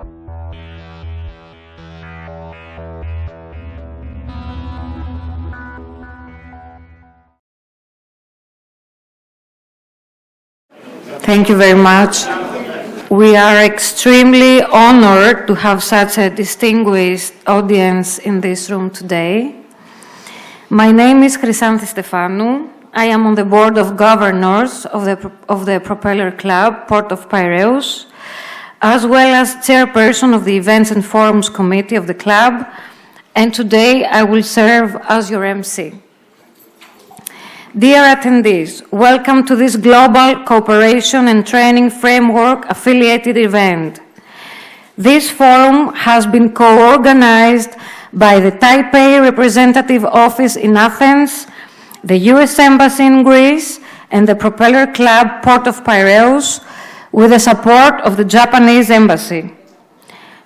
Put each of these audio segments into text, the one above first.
Thank you very much. We are extremely honored to have such a distinguished audience in this room today. My name is Chrysanthi Stefanou. I am on the board of governors of the Propeller Club, Port of Piraeus, as well as chairperson of the Events and Forums Committee of the club, and today I will serve as your MC. Dear attendees, welcome to this Global Cooperation and Training Framework affiliated event. This forum has been co-organized by the Taipei Representative Office in Athens, the US Embassy in Greece, and the Propeller Club Port of Piraeus, with the support of the Japanese Embassy.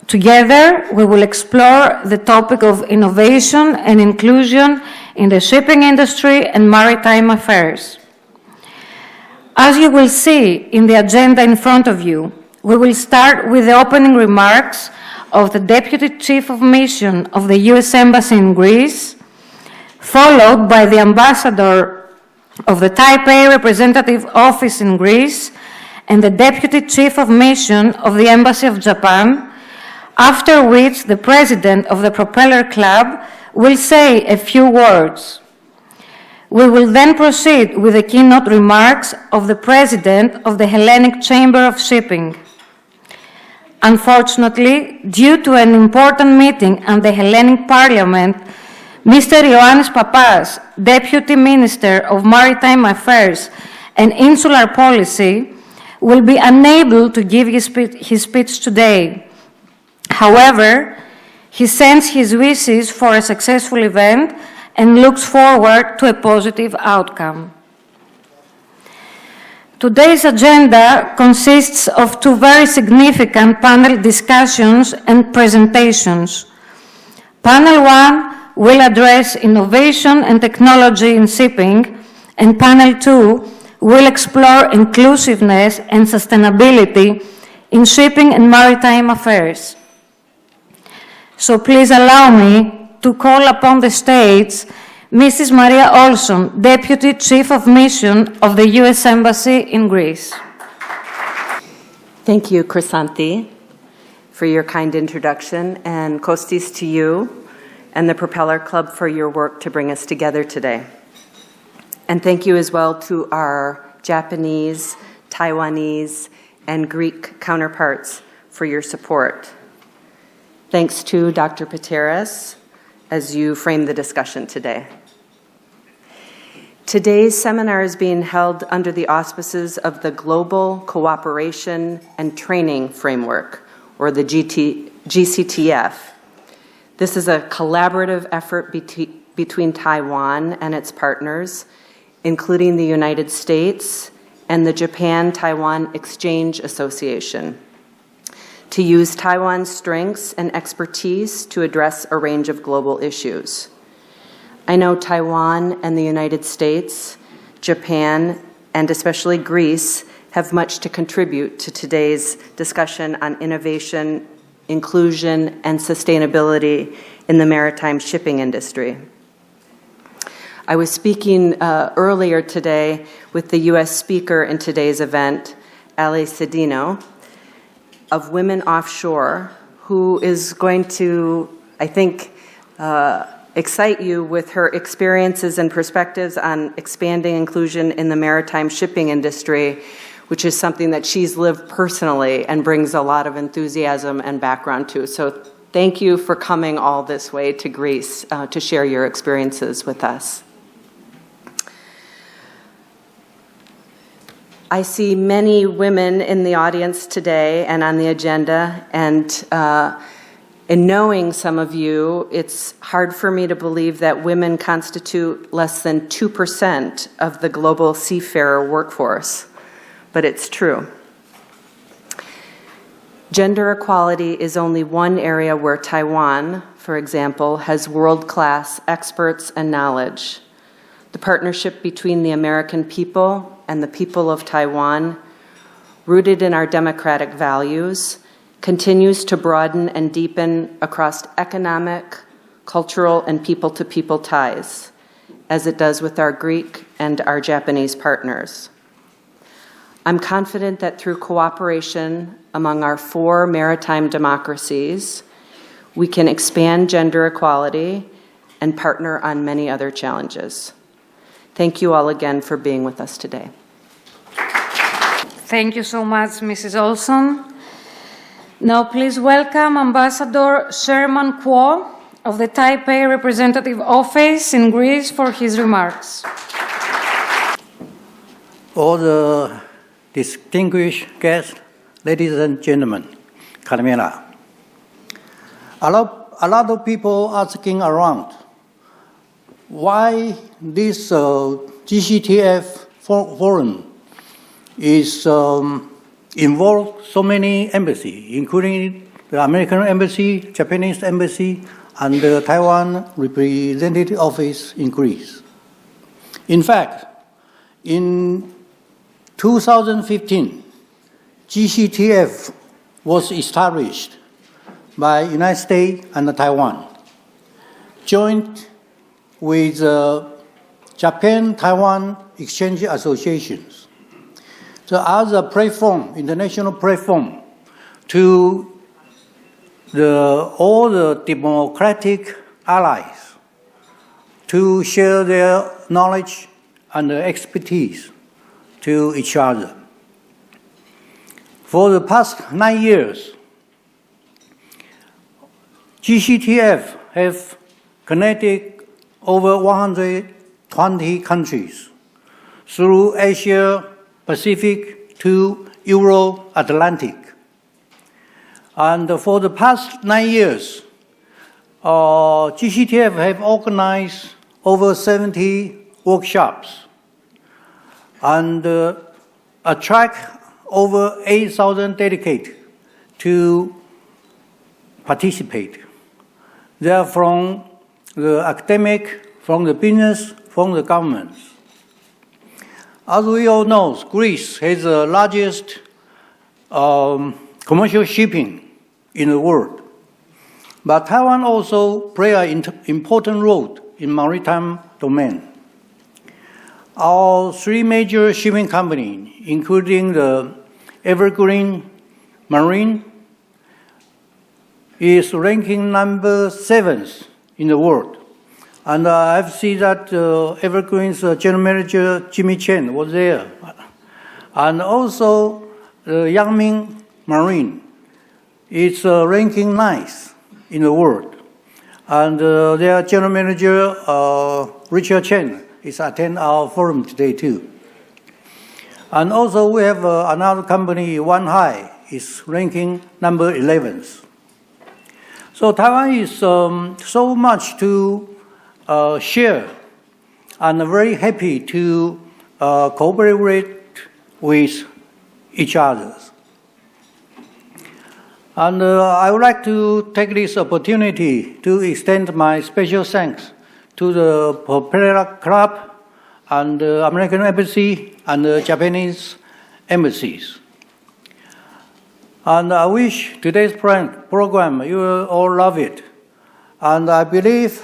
Together, we will explore the topic of innovation and inclusion in the shipping industry and maritime affairs. As you will see in the agenda in front of you, we will start with the opening remarks of the Deputy Chief of Mission of the US Embassy in Greece, followed by the Ambassador of the Taipei Representative Office in Greece and the Deputy Chief of Mission of the Embassy of Japan, after which the President of the Propeller Club will say a few words. We will then proceed with the keynote remarks of the President of the Hellenic Chamber of Shipping. Unfortunately, due to an important meeting at the Hellenic Parliament, Mr. Ioannis Papas, Deputy Minister of Maritime Affairs and Insular Policy, will be unable to give his speech today. However, he sends his wishes for a successful event and looks forward to a positive outcome. Today's agenda consists of two very significant panel discussions and presentations. Panel 1 will address innovation and technology in shipping, and Panel 2 will explore inclusiveness and sustainability in shipping and maritime affairs. So please allow me to call upon the stage Mrs. Maria Olson, Deputy Chief of Mission of the US Embassy in Greece. Thank you, Chrysanthi, for your kind introduction, and Costis to you and the Propeller Club for your work to bring us together today. And thank you as well to our Japanese, Taiwanese, and Greek counterparts for your support. Thanks to Dr. Pateras as you frame the discussion today. Today's seminar is being held under the auspices of the Global Cooperation and Training Framework, or the GCTF. This is a collaborative effort between Taiwan and its partners, including the United States and the Japan-Taiwan Exchange Association, to use Taiwan's strengths and expertise to address a range of global issues. I know Taiwan and the United States, Japan, and especially Greece have much to contribute to today's discussion on innovation, inclusion, and sustainability in the maritime shipping industry. I was speaking earlier today with the U.S. speaker in today's event, Ali Cedino, of Women Offshore, who is going to, I think, excite you with her experiences and perspectives on expanding inclusion in the maritime shipping industry, which is something that she's lived personally and brings a lot of enthusiasm and background to. So thank you for coming all this way to Greece to share your experiences with us. I see many women in the audience today and on the agenda, and in knowing some of you, it's hard for me to believe that women constitute less than 2% of the global seafarer workforce, but it's true. Gender equality is only one area where Taiwan, for example, has world-class experts and knowledge. The partnership between the American people and the people of Taiwan, rooted in our democratic values, continues to broaden and deepen across economic, cultural, and people-to-people ties, as it does with our Greek and our Japanese partners. I'm confident that through cooperation among our 4 maritime democracies, we can expand gender equality and partner on many other challenges. Thank you all again for being with us today. Thank you so much, Mrs. Olson. Now, please welcome Ambassador Sherman of the Taipei Representative Office in Greece for his remarks. All the distinguished guests, ladies and gentlemen, Kalimera. A lot of people asking around why this GCTF forum is involved so many embassies, including the American embassy, Japanese embassy, and the Taiwan representative office in Greece. In fact, in 2015, GCTF was established by United States and Taiwan, joined with Japan-Taiwan Exchange Associations. So as a platform, international platform, to all the democratic allies to share their knowledge and expertise to each other. For the past 9 years, GCTF have connected over 120 countries through Asia Pacific to Euro-Atlantic. And for the past 9 years, GCTF have organized over 70 workshops and attract over 8,000 delegates to participate. They are from the academic, from the business, from the governments. As we all know, Greece has the largest commercial shipping in the world. But Taiwan also plays an important role in maritime domain. Our 3 major shipping companies, including the Evergreen Marine, is ranking number 7th in the world. And I've seen that Evergreen's general manager, Jimmy Chen, was there. And also, the Yangming Marine is ranking 9th in the world. And their general manager, Richard Chen, is attending our forum today too. And also, we have another company, One High, is ranking number 11th. So Taiwan is so much to share, and very happy to cooperate with each other. And I would like to take this opportunity to extend my special thanks to the Propeller Club and the American Embassy and the Japanese embassies. And I wish today's program, you will all love it. And I believe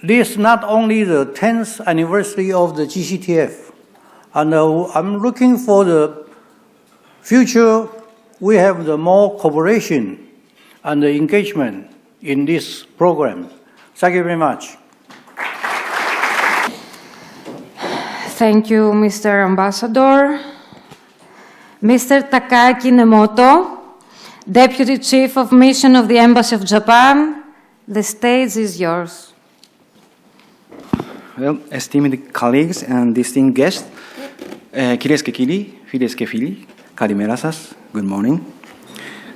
this is not only the 10th anniversary of the GCTF, and I'm looking for the future. We have the more cooperation and the engagement in this program. Thank you very much. Thank you, Mr. Ambassador. Mr. Takaki Nemoto, Deputy Chief of Mission of the Embassy of Japan, the stage is yours. Well, esteemed colleagues and distinguished guests, Kireske Kiri, Fideske Fili, Kalimera-sas, good morning.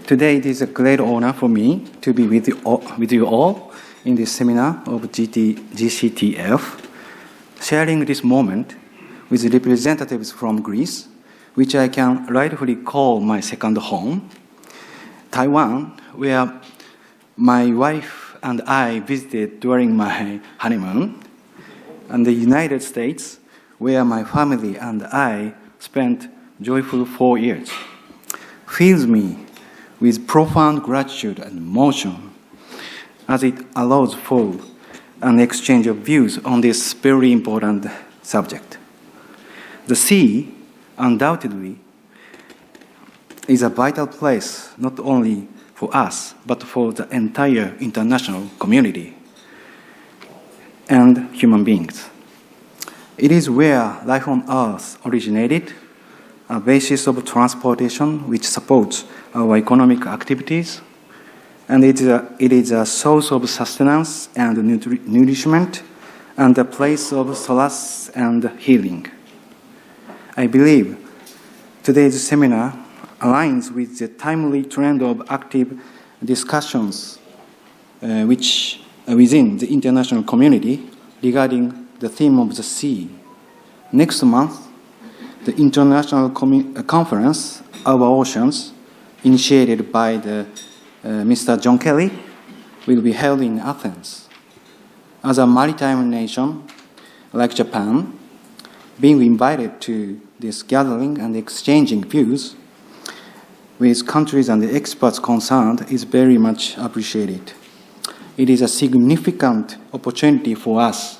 Today it is a great honor for me to be with you all in this seminar of GCTF, sharing this moment with representatives from Greece, which I can rightfully call my second home, Taiwan, where my wife and I visited during my honeymoon, and the United States, where my family and I spent joyful 4 years, fills me with profound gratitude and emotion, as it allows for an exchange of views on this very important subject. The sea, undoubtedly, is a vital place not only for us, but for the entire international community and human beings. It is where life on Earth originated, a basis of transportation which supports our economic activities, and it is a source of sustenance and nourishment, and a place of solace and healing. I believe today's seminar aligns with the timely trend of active discussions within the international community regarding the theme of the sea. Next month, the International Conference of Oceans, initiated by Mr. John Kelly, will be held in Athens. As a maritime nation like Japan, being invited to this gathering and exchanging views with countries and the experts concerned is very much appreciated. It is a significant opportunity for us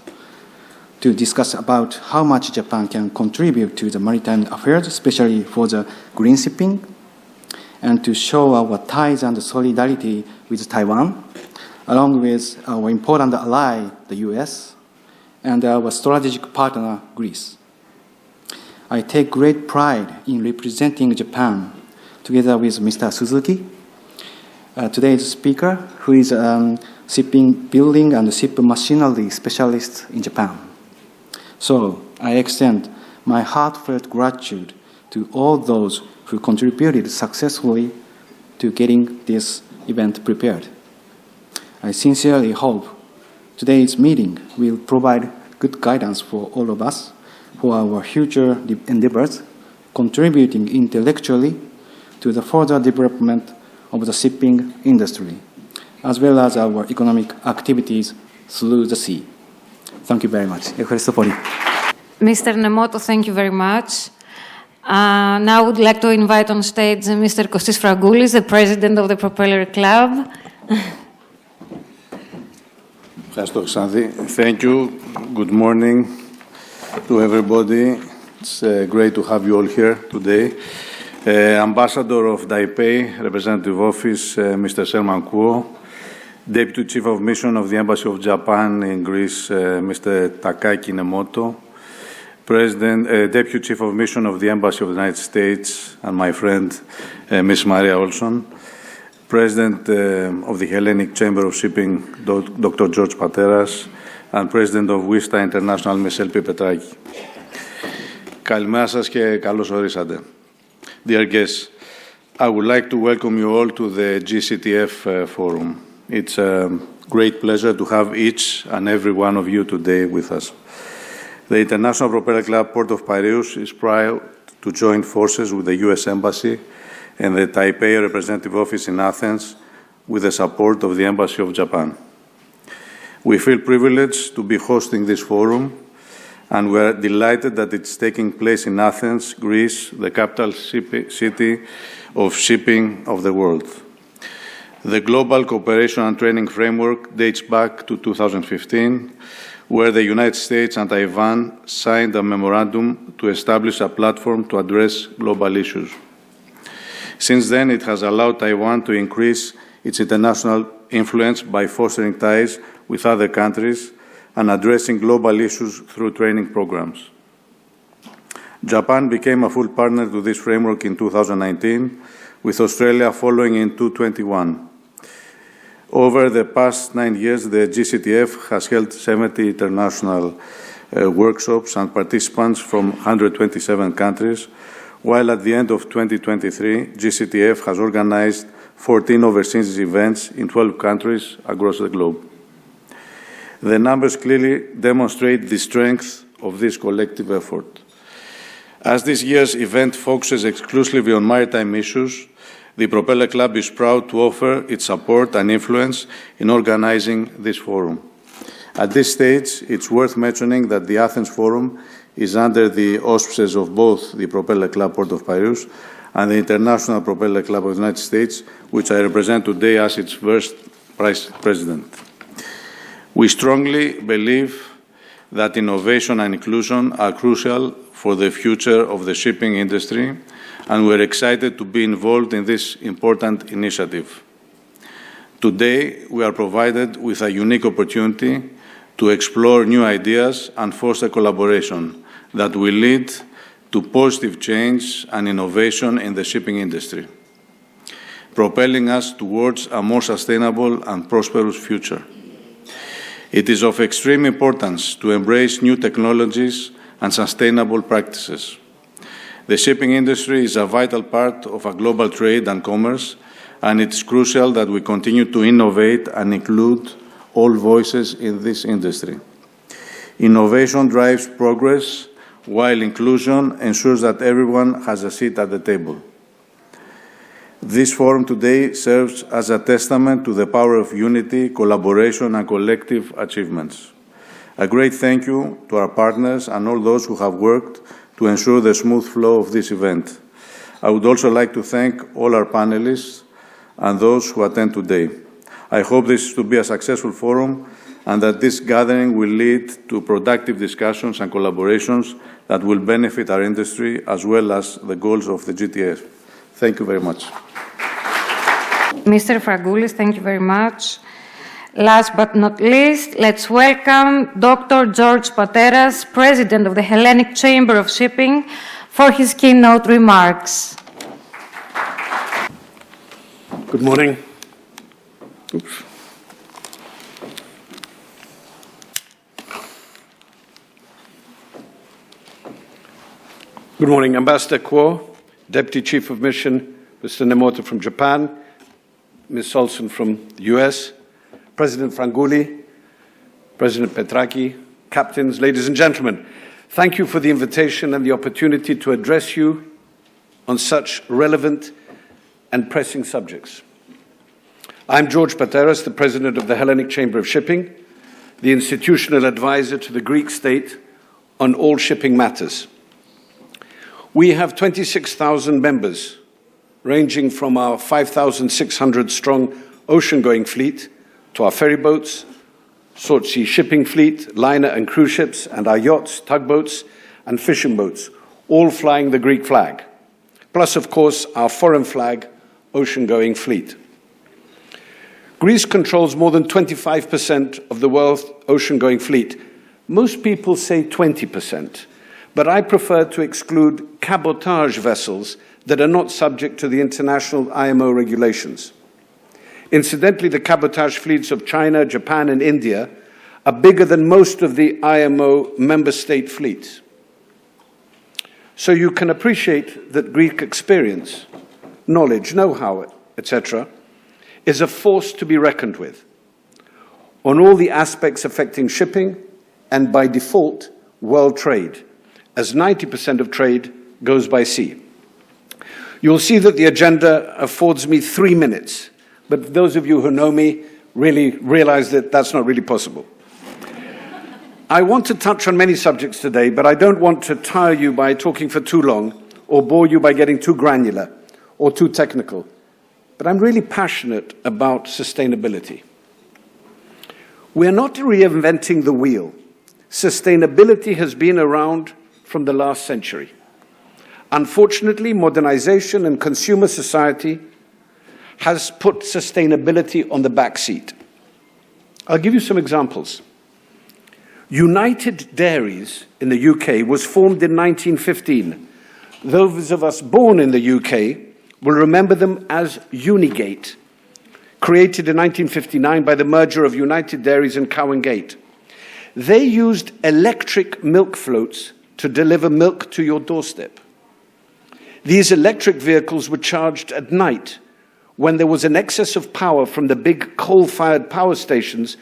to discuss about how much Japan can contribute to the maritime affairs, especially for the green shipping, and to show our ties and solidarity with Taiwan, along with our important ally, the US, and our strategic partner, Greece. I take great pride in representing Japan together with Mr. Suzuki, today's speaker, who is shipping building and ship machinery specialist in Japan. So I extend my heartfelt gratitude to all those who contributed successfully to getting this event prepared. I sincerely hope today's meeting will provide good guidance for all of us for our future endeavors, contributing intellectually to the further development of the shipping industry, as well as our economic activities through the sea. Thank you very much. Mr. Nemoto, thank you very much. Now I would like to invite on stage Mr. Costis Frangoulis, the president of the Propeller Club. Thank you. Good morning to everybody. It's great to have you all here today. Ambassador of Taipei, Representative Office, Mr. Sherman, Deputy Chief of Mission of the Embassy of Japan in Greece, Mr. Takaki Nemoto, Deputy Chief of Mission of the Embassy of the United States, and my friend, Ms. Maria Olson, President of the Hellenic Chamber of Shipping, Dr. George Pateras, and President of WISTA International, Ms. Elpi Petraki. Καλημέρα σας και καλώς ορίσατε. Dear guests, I would like to welcome you all to the GCTF forum. It's a great pleasure to have each and every one of you today with us. The International Propeller Club Port of Piraeus is proud to join forces with the U.S. Embassy and the Taipei Representative Office in Athens with the support of the Embassy of Japan. We feel privileged to be hosting this forum, and we are delighted that it's taking place in Athens, Greece, the capital city of shipping of the world. The Global Cooperation and Training Framework dates back to 2015, where the United States and Taiwan signed a memorandum to establish a platform to address global issues. Since then, it has allowed Taiwan to increase its international influence by fostering ties with other countries and addressing global issues through training programs. Japan became a full partner to this framework in 2019, with Australia following in 2021. Over the past 9 years, the GCTF has held 70 international workshops and participants from 127 countries, while at the end of 2023, GCTF has organized 14 overseas events in 12 countries across the globe. The numbers clearly demonstrate the strength of this collective effort. As this year's event focuses exclusively on maritime issues, the Propeller Club is proud to offer its support and influence in organizing this forum. At this stage, it's worth mentioning that the Athens Forum is under the auspices of both the Propeller Club Port of Piraeus and the International Propeller Club of the United States, which I represent today as its first Vice President. We strongly believe that innovation and inclusion are crucial for the future of the shipping industry, and we're excited to be involved in this important initiative. Today, we are provided with a unique opportunity to explore new ideas and foster collaboration that will lead to positive change and innovation in the shipping industry, propelling us towards a more sustainable and prosperous future. It is of extreme importance to embrace new technologies and sustainable practices. The shipping industry is a vital part of a global trade and commerce, and it's crucial that we continue to innovate and include all voices in this industry. Innovation drives progress, while inclusion ensures that everyone has a seat at the table. This forum today serves as a testament to the power of unity, collaboration, and collective achievements. A great thank you to our partners and all those who have worked to ensure the smooth flow of this event. I would also like to thank all our panelists and those who attend today. I hope this to be a successful forum and that this gathering will lead to productive discussions and collaborations that will benefit our industry as well as the goals of the GTF. Thank you very much. Mr. Frangoulis, thank you very much. Last but not least, let's welcome Dr. George Pateras, President of the Hellenic Chamber of Shipping, for his keynote remarks. Good morning. Oops. Good morning, Ambassador Kuo, Deputy Chief of Mission, Mr. Nemoto from Japan, Ms. Olson from the US, President Frangoulis, President Petraki, captains, ladies and gentlemen. Thank you for the invitation and the opportunity to address you on such relevant and pressing subjects. I'm George Pateras, the President of the Hellenic Chamber of Shipping, the institutional advisor to the Greek state on all shipping matters. We have 26,000 members, ranging from our 5,600-strong ocean-going fleet to our ferry boats, short sea shipping fleet, liner and cruise ships, and our yachts, tugboats, and fishing boats, all flying the Greek flag, plus, of course, our foreign flag ocean-going fleet. Greece controls more than 25% of the world's ocean-going fleet. Most people say 20%, but I prefer to exclude cabotage vessels that are not subject to the international IMO regulations. Incidentally, the cabotage fleets of China, Japan, and India are bigger than most of the IMO member state fleets. So you can appreciate that Greek experience, knowledge, know-how, etc., is a force to be reckoned with on all the aspects affecting shipping and, by default, world trade, as 90% of trade goes by sea. You'll see that the agenda affords me 3 minutes, but those of you who know me really realize that that's not really possible. I want to touch on many subjects today, but I don't want to tire you by talking for too long or bore you by getting too granular or too technical. But I'm really passionate about sustainability. We're not reinventing the wheel. Sustainability has been around from the last century. Unfortunately, modernization and consumer society has put sustainability on the back seat. I'll give you some examples. United Dairies in the UK was formed in 1915. Those of us born in the UK will remember them as Unigate, created in 1959 by the merger of United Dairies and Cow and Gate. They used electric milk floats to deliver milk to your doorstep. These electric vehicles were charged at night when there was an excess of power from the big coal-fired power stations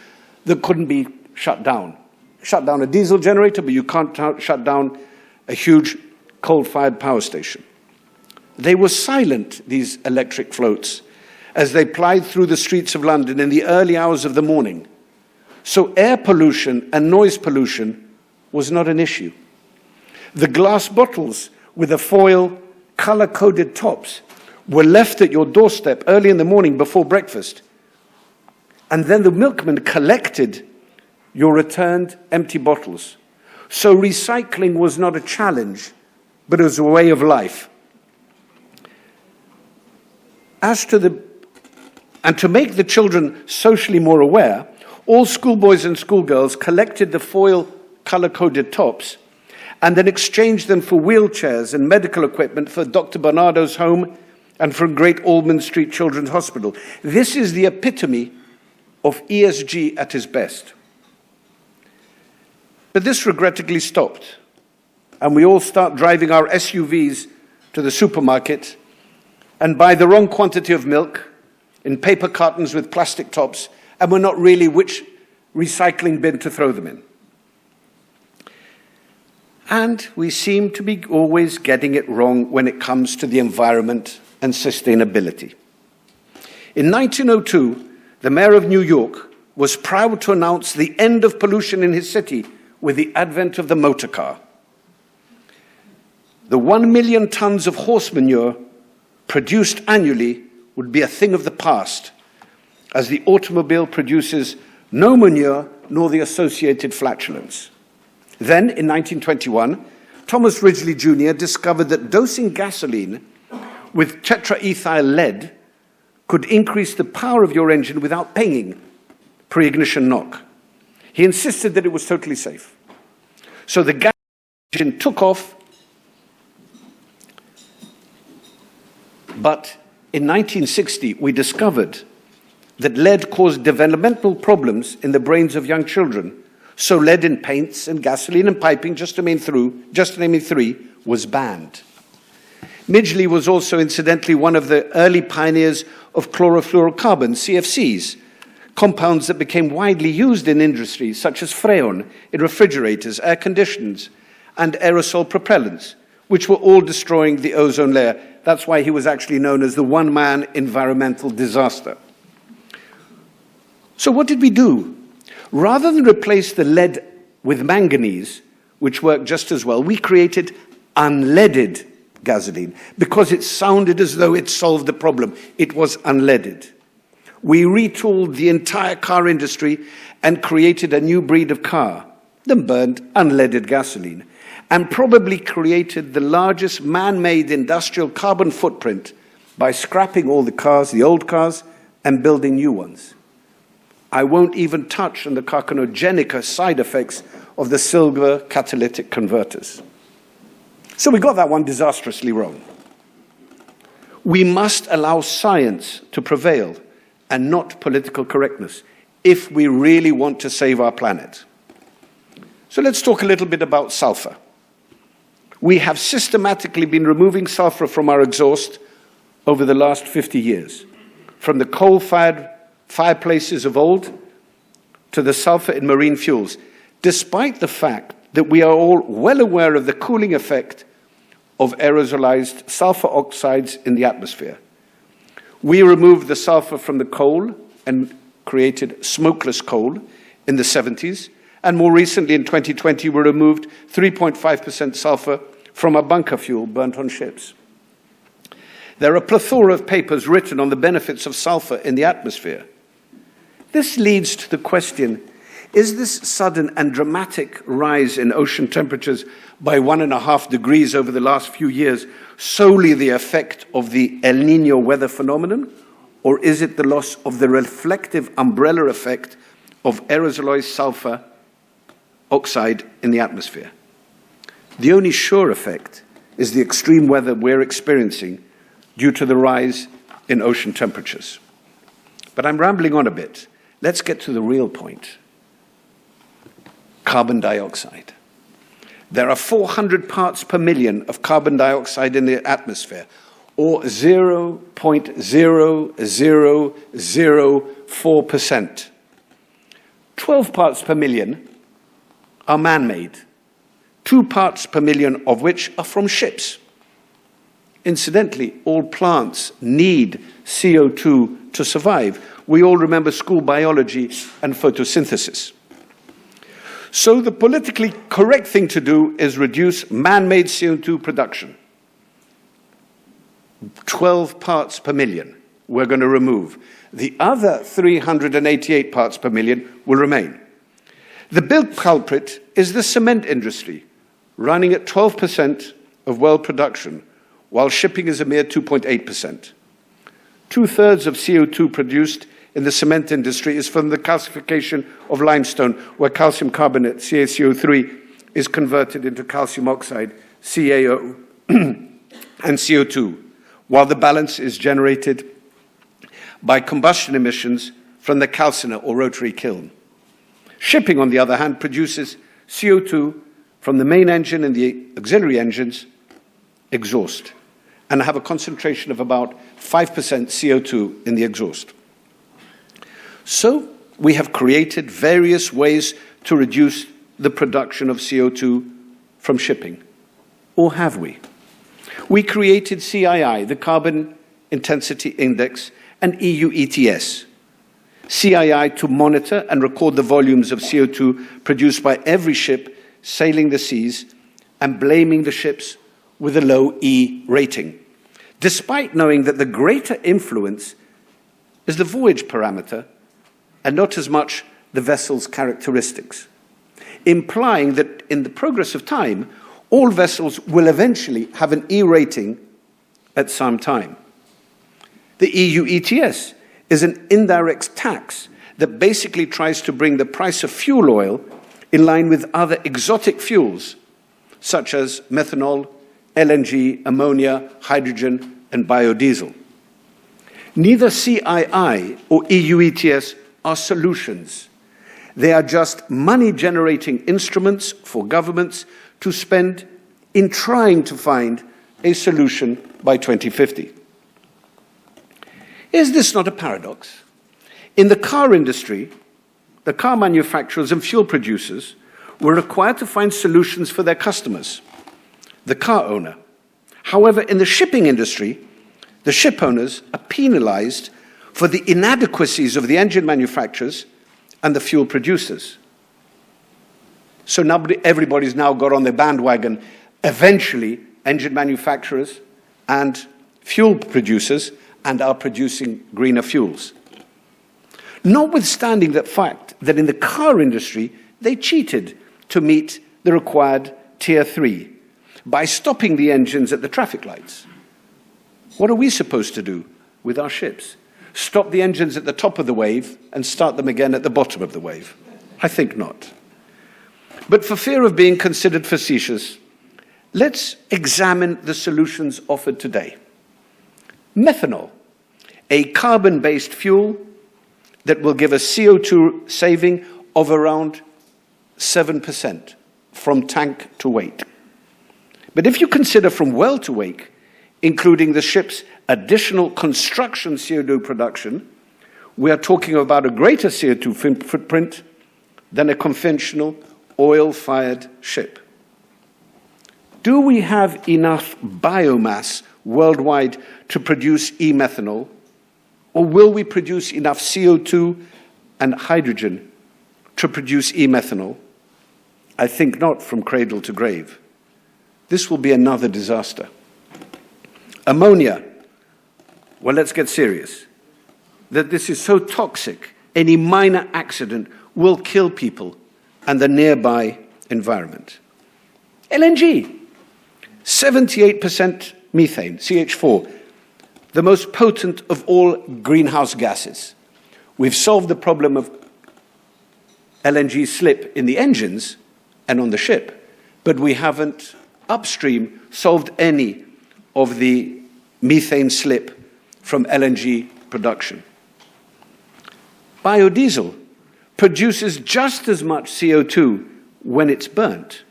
that couldn't be shut down. Shut down a diesel generator, but you can't shut down a huge coal-fired power station. They were silent, these electric floats, as they plied through the streets of London in the early hours of the morning. So air pollution and noise pollution was not an issue. The glass bottles with the foil color-coded tops were left at your doorstep early in the morning before breakfast. And then the milkman collected your returned empty bottles. So recycling was not a challenge, but it was a way of life. And to make the children socially more aware, all schoolboys and schoolgirls collected the foil color-coded tops and then exchanged them for wheelchairs and medical equipment for Dr. Bernardo's home and for Great Ormond Street Children's Hospital. This is the epitome of ESG at its best. But this regrettably stopped, and we all start driving our SUVs to the supermarket and buy the wrong quantity of milk in paper cartons with plastic tops, and we're not really which recycling bin to throw them in. And we seem to be always getting it wrong when it comes to the environment and sustainability. In 1902, the mayor of New York was proud to announce the end of pollution in his city with the advent of the motor car. The 1 million tons of horse manure produced annually would be a thing of the past, as the automobile produces no manure nor the associated flatulence. Then, in 1921, Thomas Ridgely Jr. discovered that dosing gasoline with tetraethyl lead could increase the power of your engine without pinging pre-ignition knock. He insisted that it was totally safe. So the gas engine took off, but in 1960 we discovered that lead caused developmental problems in the brains of young children. So lead in paints and gasoline and piping, just to name three, was banned. Midgley was also incidentally one of the early pioneers of chlorofluorocarbons, CFCs, compounds that became widely used in industries such as Freon, in refrigerators, air conditioners, and aerosol propellants, which were all destroying the ozone layer. That's why he was actually known as the one-man environmental disaster. So what did we do? Rather than replace the lead with manganese, which worked just as well, we created unleaded gasoline because it sounded as though it solved the problem. It was unleaded. We retooled the entire car industry and created a new breed of car, then burned unleaded gasoline, and probably created the largest man-made industrial carbon footprint by scrapping all the cars, the old cars, and building new ones. I won't even touch on the carcinogenic side effects of the silver catalytic converters. So we got that one disastrously wrong. We must allow science to prevail and not political correctness if we really want to save our planet. So let's talk a little bit about sulfur. We have systematically been removing sulfur from our exhaust over the last 50 years, from the coal-fired fireplaces of old to the sulfur in marine fuels, despite the fact that we are all well aware of the cooling effect of aerosolized sulfur oxides in the atmosphere. We removed the sulfur from the coal and created smokeless coal in the 70s, and more recently in 2020 we removed 3.5% sulfur from a bunker fuel burnt on ships. There are a plethora of papers written on the benefits of sulfur in the atmosphere. This leads to the question, is this sudden and dramatic rise in ocean temperatures by 1.5 degrees over the last few years solely the effect of the El Niño weather phenomenon, or is it the loss of the reflective umbrella effect of aerosolized sulfur oxide in the atmosphere? The only sure effect is the extreme weather we're experiencing due to the rise in ocean temperatures. But I'm rambling on a bit. Let's get to the real point. Carbon dioxide. There are 400 parts per million of carbon dioxide in the atmosphere, or 0.0004%. 12 parts per million are man-made, 2 parts per million of which are from ships. Incidentally, all plants need CO2 to survive. We all remember school biology and photosynthesis. So the politically correct thing to do is reduce man-made CO2 production. 12 parts per million we're going to remove. The other 388 parts per million will remain. The big culprit is the cement industry, running at 12% of world production, while shipping is a mere 2.8%. Two-thirds of CO2 produced in the cement industry is from the calcification of limestone, where calcium carbonate, CaCO3, is converted into calcium oxide, CaO, and CO2, while the balance is generated by combustion emissions from the calciner or rotary kiln. Shipping, on the other hand, produces CO2 from the main engine and the auxiliary engines exhaust, and have a concentration of about 5% CO2 in the exhaust. So we have created various ways to reduce the production of CO2 from shipping. Or have we? We created CII, the Carbon Intensity Index, and EU ETS. CII to monitor and record the volumes of CO2 produced by every ship sailing the seas and blaming the ships with a low E rating, despite knowing that the greater influence is the voyage parameter and not as much the vessel's characteristics, implying that in the progress of time, all vessels will eventually have an E rating at some time. The EU ETS is an indirect tax that basically tries to bring the price of fuel oil in line with other exotic fuels, such as methanol, LNG, ammonia, hydrogen, and biodiesel. Neither CII or EU ETS are solutions. They are just money-generating instruments for governments to spend in trying to find a solution by 2050. Is this not a paradox? In the car industry, the car manufacturers and fuel producers were required to find solutions for their customers, the car owner. However, in the shipping industry, the ship owners are penalized for the inadequacies of the engine manufacturers and the fuel producers. So everybody's now got on the bandwagon, eventually, engine manufacturers and fuel producers, and are producing greener fuels. Notwithstanding the fact that in the car industry, they cheated to meet the required Tier 3 by stopping the engines at the traffic lights. What are we supposed to do with our ships? Stop the engines at the top of the wave and start them again at the bottom of the wave? I think not. But for fear of being considered facetious, let's examine the solutions offered today. Methanol, a carbon-based fuel that will give a CO2 saving of around 7% from tank to wake. But if you consider from well to wake, including the ship's additional construction CO2 production, we are talking about a greater CO2 footprint than a conventional oil-fired ship. Do we have enough biomass worldwide to produce e-methanol, or will we produce enough CO2 and hydrogen to produce e-methanol? I think not from cradle to grave. This will be another disaster. Ammonia. Well, let's get serious. That this is so toxic, any minor accident will kill people and the nearby environment. LNG. 78% methane, CH4, the most potent of all greenhouse gases. We've solved the problem of LNG slip in the engines and on the ship, but we haven't upstream solved any of the methane slip from LNG production. Biodiesel produces just as much CO2 when it's burnt.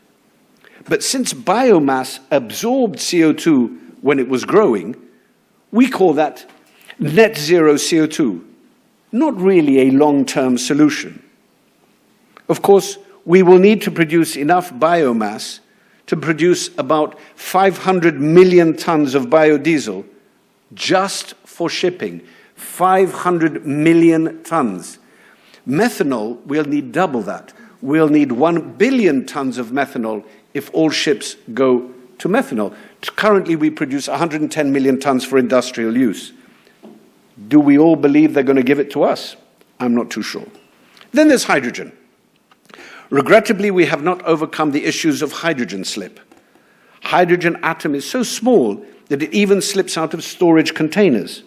But since biomass absorbed CO2 when it was growing, we call that net zero CO2, not really a long-term solution. Of course, we will need to produce enough biomass to produce about 500 million tons of biodiesel just for shipping. 500 million tons. Methanol, we'll need double that, we'll need 1 billion tons of methanol if all ships go to methanol. Currently, we produce 110 million tons for industrial use. Do we all believe they're going to give it to us? I'm not too sure. Then there's hydrogen. Regrettably, we have not overcome the issues of hydrogen slip. Hydrogen atom is so small that it even slips out of storage containers.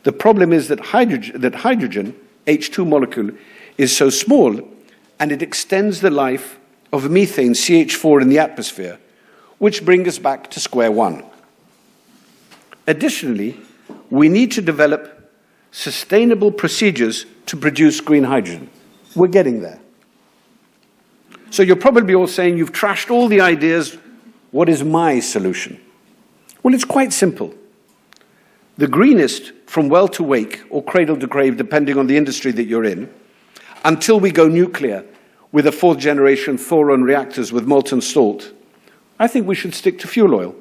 The problem is that hydrogen, H2 molecule, is so small and it extends the life of methane, CH4, in the atmosphere, which brings us back to square one. Additionally, we need to develop sustainable procedures to produce green hydrogen. We're getting there. So you're probably all saying, you've trashed all the ideas. What is my solution? Well, it's quite simple. The greenest from well to wake, or cradle to grave, depending on the industry that you're in, until we go nuclear with a fourth generation Thoron reactors with molten salt, I think we should stick to fuel oil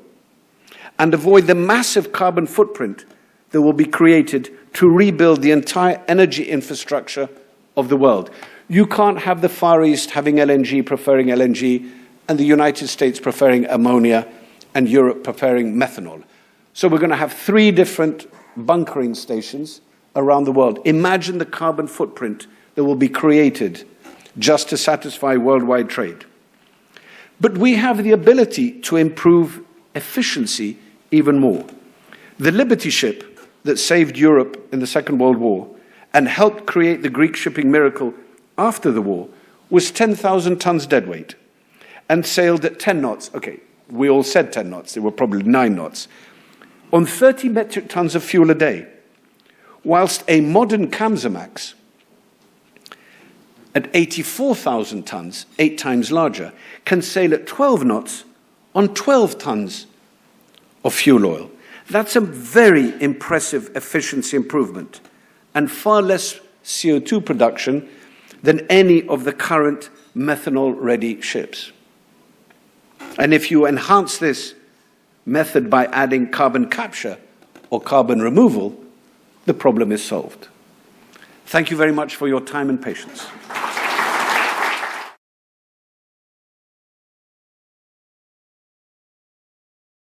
and avoid the massive carbon footprint that will be created to rebuild the entire energy infrastructure of the world. You can't have the Far East having LNG, preferring LNG, and the United States preferring ammonia, and Europe preferring methanol. So we're going to have 3 different bunkering stations around the world. Imagine the carbon footprint that will be created just to satisfy worldwide trade. But we have the ability to improve efficiency even more. The Liberty ship that saved Europe in the Second World War and helped create the Greek shipping miracle after the war was 10,000 tons deadweight and sailed at 10 knots. Okay, we all said 10 knots. They were probably 9 knots. On 30 metric tons of fuel a day, whilst a modern Kamsarmax at 84,000 tons, 8 times larger, can sail at 12 knots on 12 tons of fuel oil. That's a very impressive efficiency improvement and far less CO2 production than any of the current methanol-ready ships. And if you enhance this method by adding carbon capture or carbon removal, the problem is solved. Thank you very much for your time and patience.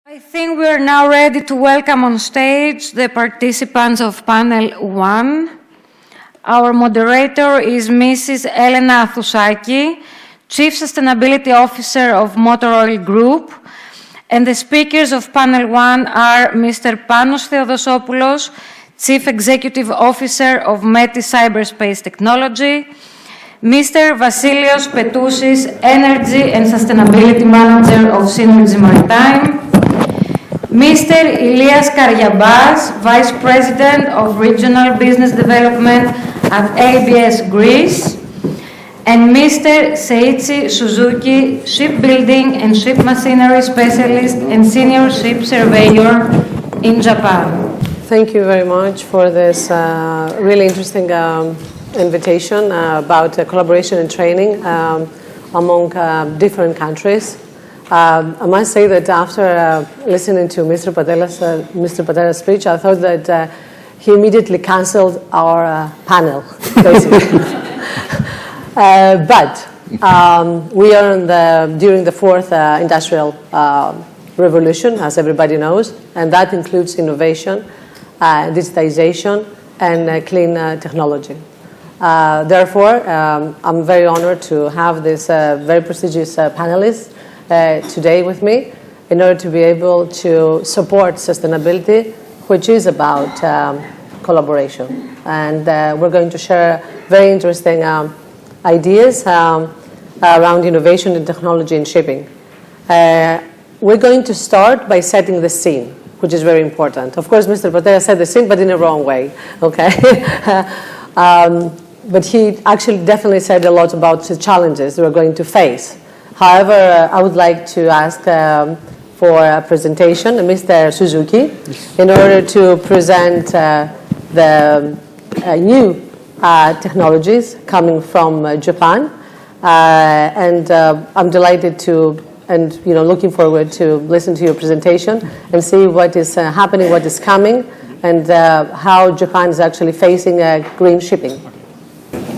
I think we are now ready to welcome on stage the participants of panel 1. Our moderator is Mrs. Helena Athoussaki, Chief Sustainability Officer of Motor Oil Group, and the speakers of panel 1 are Mr. Panos Theodosopoulos, Chief Executive Officer of METI Cyberspace Technology, Mr. Vasilios Petousis, Energy and Sustainability Manager of Synergy Maritime, Mr. Ilias Karyabas, Vice President of Regional Business Development at ABS Greece, and Mr. Seiichi Suzuki, Shipbuilding and Ship Machinery Specialist and Senior Ship Surveyor in Japan. Thank you very much for this really interesting invitation about pacollaboration and training among different countries. I must say that after listening to Mr. Pateras' speech, I thought that he immediately cancelled our panel, basically. But we are during the 4th industrial revolution, as everybody knows, and that includes innovation, digitization, and clean technology. Therefore, I'm very honored to have this very prestigious panelists today with me in order to be able to support sustainability, which is about collaboration. And we're going to share very interesting ideas around innovation and technology in shipping. We're going to start by setting the scene, which is very important. Of course, Mr. Pateras set the scene, but in a wrong way, okay? But he actually definitely said a lot about the challenges we're going to face. However, I would like to ask for a presentation, Mr. Suzuki, in order to present the new technologies coming from Japan. And I'm delighted to, and looking forward to listen to your presentation and see what is happening, what is coming, and how Japan is actually facing green shipping.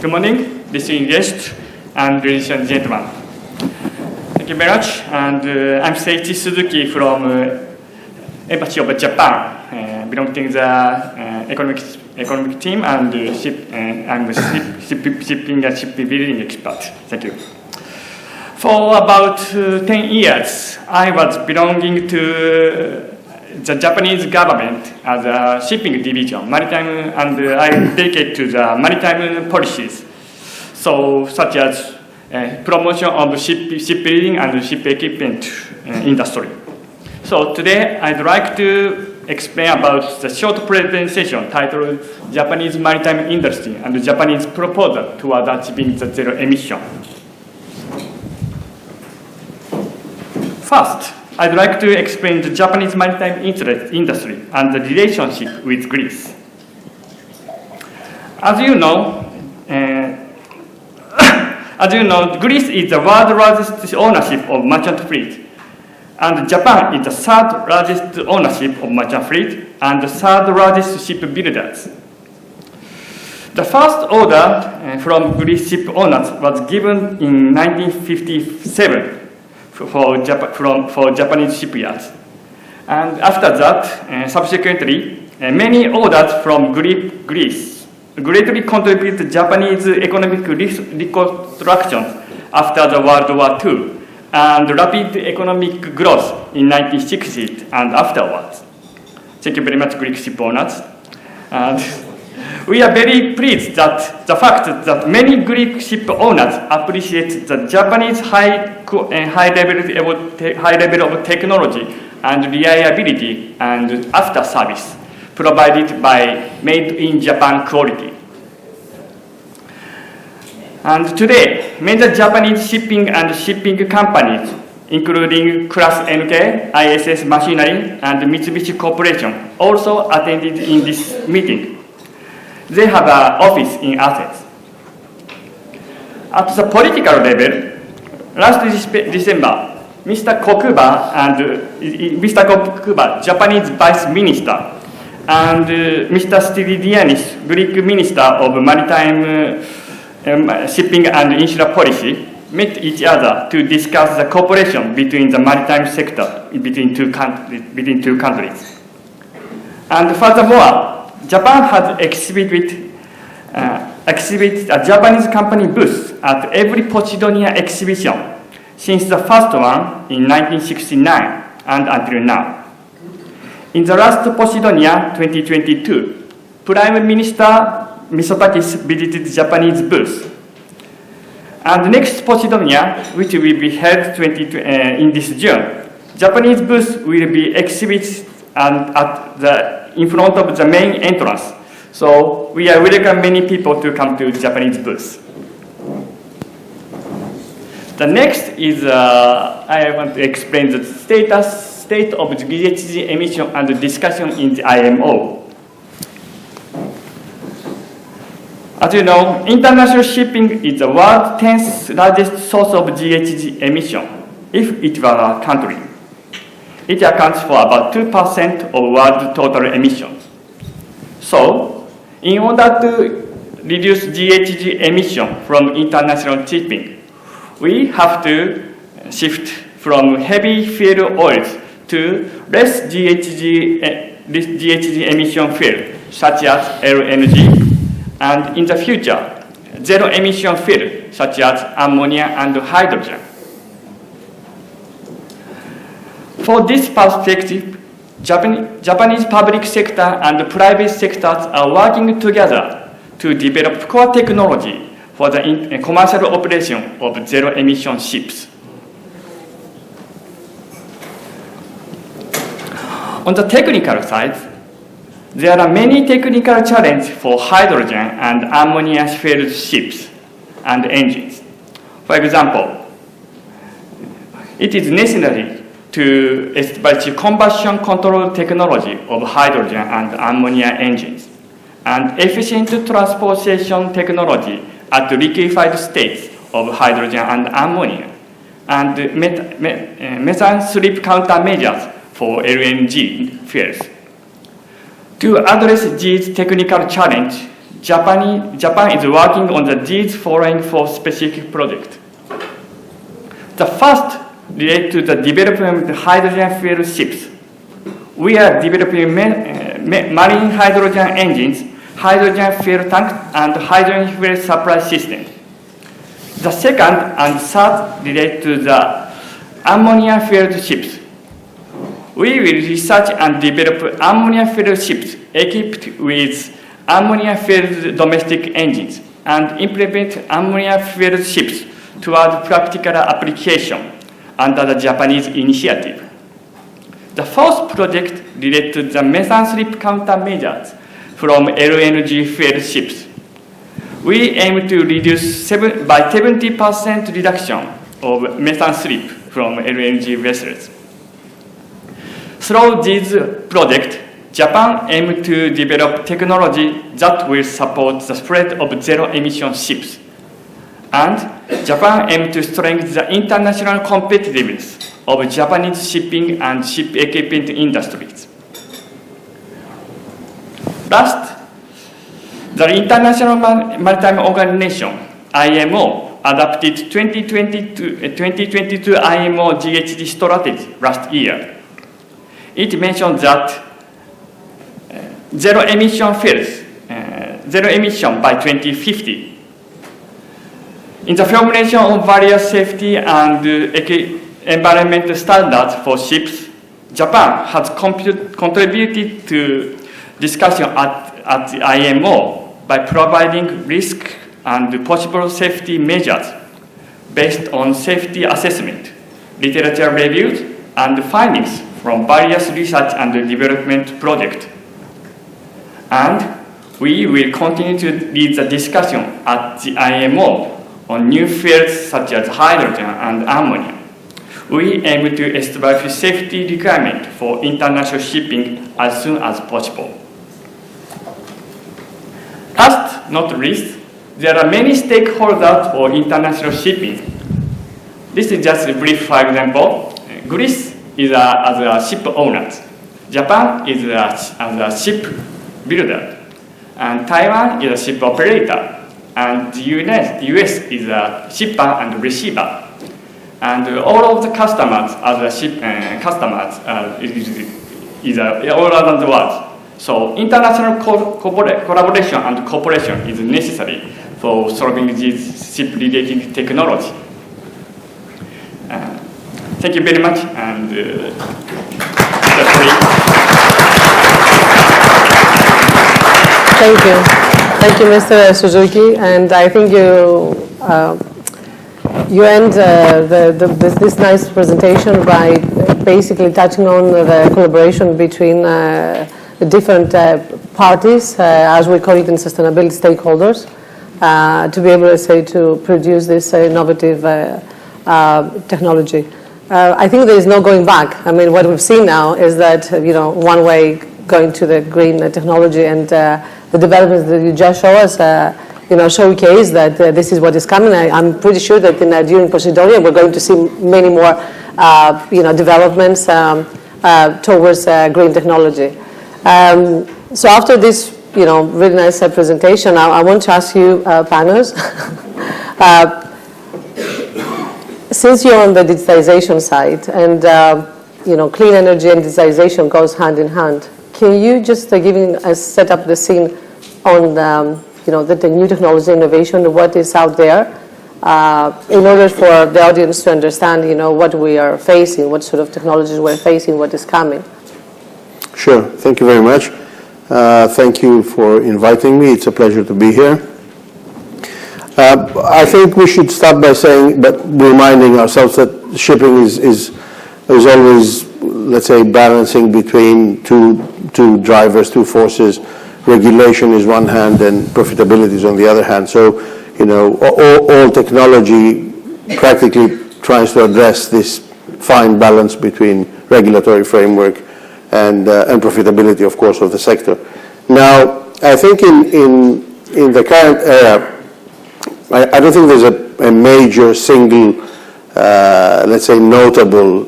Good morning, distinguished and ladies and gentlemen. Thank you very much. And I'm Seiichi Suzuki from Embassy of Japan, belonging to the economic team and I'm a shipbuilding expert. Thank you. For about 10 years, I was belonging to the Japanese government as a shipping division, maritime, and I dedicated to the maritime policies, so such as promotion of shipbuilding and ship equipment industry. So today I'd like to explain about the short presentation titled Japanese Maritime Industry and the Japanese Proposal Toward Achieving the Zero Emission. First, I'd like to explain the Japanese maritime industry and the relationship with Greece. As you know, Greece is the world's largest ownership of merchant fleet, and Japan is the third largest ownership of merchant fleet and the third largest shipbuilders. The first order from Greece ship owners was given in 1957 for Japanese shipyards. And after that, subsequently, many orders from Greece greatly contributed to Japanese economic reconstruction after the World War II and rapid economic growth in 1960s and afterwards. Thank you very much, Greek ship owners. And we are very pleased that the fact that many Greek ship owners appreciate the Japanese high level of technology and reliability and after service provided by made in Japan quality. And today, major Japanese shipping and shipping companies, including Class NK, ISS Machinery, and Mitsubishi Corporation, also attended in this meeting. They have an office in Athens. At the political level, last December, Mr. Kokuba, Japanese Vice Minister, and Mr. Stylianides, Greek Minister of Maritime Shipping and Insular Policy, met each other to discuss the cooperation between the maritime sector between two countries. And furthermore, Japan has exhibited a Japanese company booth at every Posidonia exhibition since the first one in 1969 and until now. In the last Posidonia 2022, Prime Minister Mitsotakis visited the Japanese booth. And the next Posidonia, which will be held in this June, Japanese booth will be exhibited in front of the main entrance. So we are welcome many people to come to the Japanese booth. The next is I want to explain the state of the GHG emission and the discussion in the IMO. As you know, international shipping is the world's 10th largest source of GHG emission, if it were a country. It accounts for about 2% of world total emissions. So, in order to reduce GHG emission from international shipping, we have to shift from heavy fuel oils to less GHG emission fuel, such as LNG, and in the future, zero emission fuel, such as ammonia and hydrogen. For this perspective, Japanese public sector and private sectors are working together to develop core technology for the commercial operation of zero emission ships. On the technical side, there are many technical challenges for hydrogen and ammonia-fueled ships and engines. For example, it is necessary to establish combustion control technology of hydrogen and ammonia engines, and efficient transportation technology at liquefied states of hydrogen and ammonia, and methane slip countermeasures for LNG fuels. To address these technical challenges, Japan is working on these following four specific projects. The first relates to the development of hydrogen fuel ships. We are developing marine hydrogen engines, hydrogen fuel tanks, and hydrogen fuel supply system. The second and third relate to the ammonia-fueled ships. We will research and develop ammonia-fueled ships equipped with ammonia-fueled domestic engines and implement ammonia-fueled ships toward practical application under the Japanese initiative. The fourth project relates to the methane slip countermeasures from LNG fuel ships. We aim to reduce by 70% reduction of methane slip from LNG vessels. Through this project, Japan aims to develop technology that will support the spread of zero-emission ships. And Japan aims to strengthen the international competitiveness of Japanese shipping and ship equipment industries. Last, the International Maritime Organization, IMO, adopted 2022 IMO GHG strategy last year. It mentioned that zero emission by 2050. In the formulation of various safety and environmental standards for ships, Japan has contributed to discussion at the IMO by providing risk and possible safety measures based on safety assessment, literature reviews, and findings from various research and development projects. And we will continue to lead the discussion at the IMO on new fields such as hydrogen and ammonia. We aim to establish safety requirements for international shipping as soon as possible. Last, not least, there are many stakeholders for international shipping. This is just a brief for example. Greece is as a ship owner. Japan is as a ship builder. And Taiwan is a ship operator. And the US is a shipper and receiver. And all of the customers as a ship customers is all around the world. So international collaboration and cooperation is necessary for solving these ship-related technology. Thank you very much, and Thank you, Mr. Suzuki, and I think you end this nice presentation by basically touching on the collaboration between the different parties, as we call it in sustainability, stakeholders, to be able to produce this innovative technology. I think there is no going back. I mean, what we've seen now is that, one way going to the green technology, and the developments that you just show us, showcase that this is what is coming. I'm pretty sure that during Posidonia we're going to see many more, developments towards green technology. So after this, really nice presentation, I want to ask you, Panos, since you're on the digitization side, and clean energy and digitization goes hand in hand, can you just set up the scene on the new technology innovation, what is out there, in order for the audience to understand, what we are facing, what sort of technologies we're facing, what is coming? Sure. Thank you very much. Thank you for inviting me. It's a pleasure to be here. I think we should start by reminding ourselves that shipping is always, let's say, balancing between two drivers, two forces. Regulation is one hand and profitability is on the other hand. So, all technology practically tries to address this fine balance between regulatory framework and profitability, of course, of the sector. Now, I think in the current era, I don't think there's a major single, let's say, notable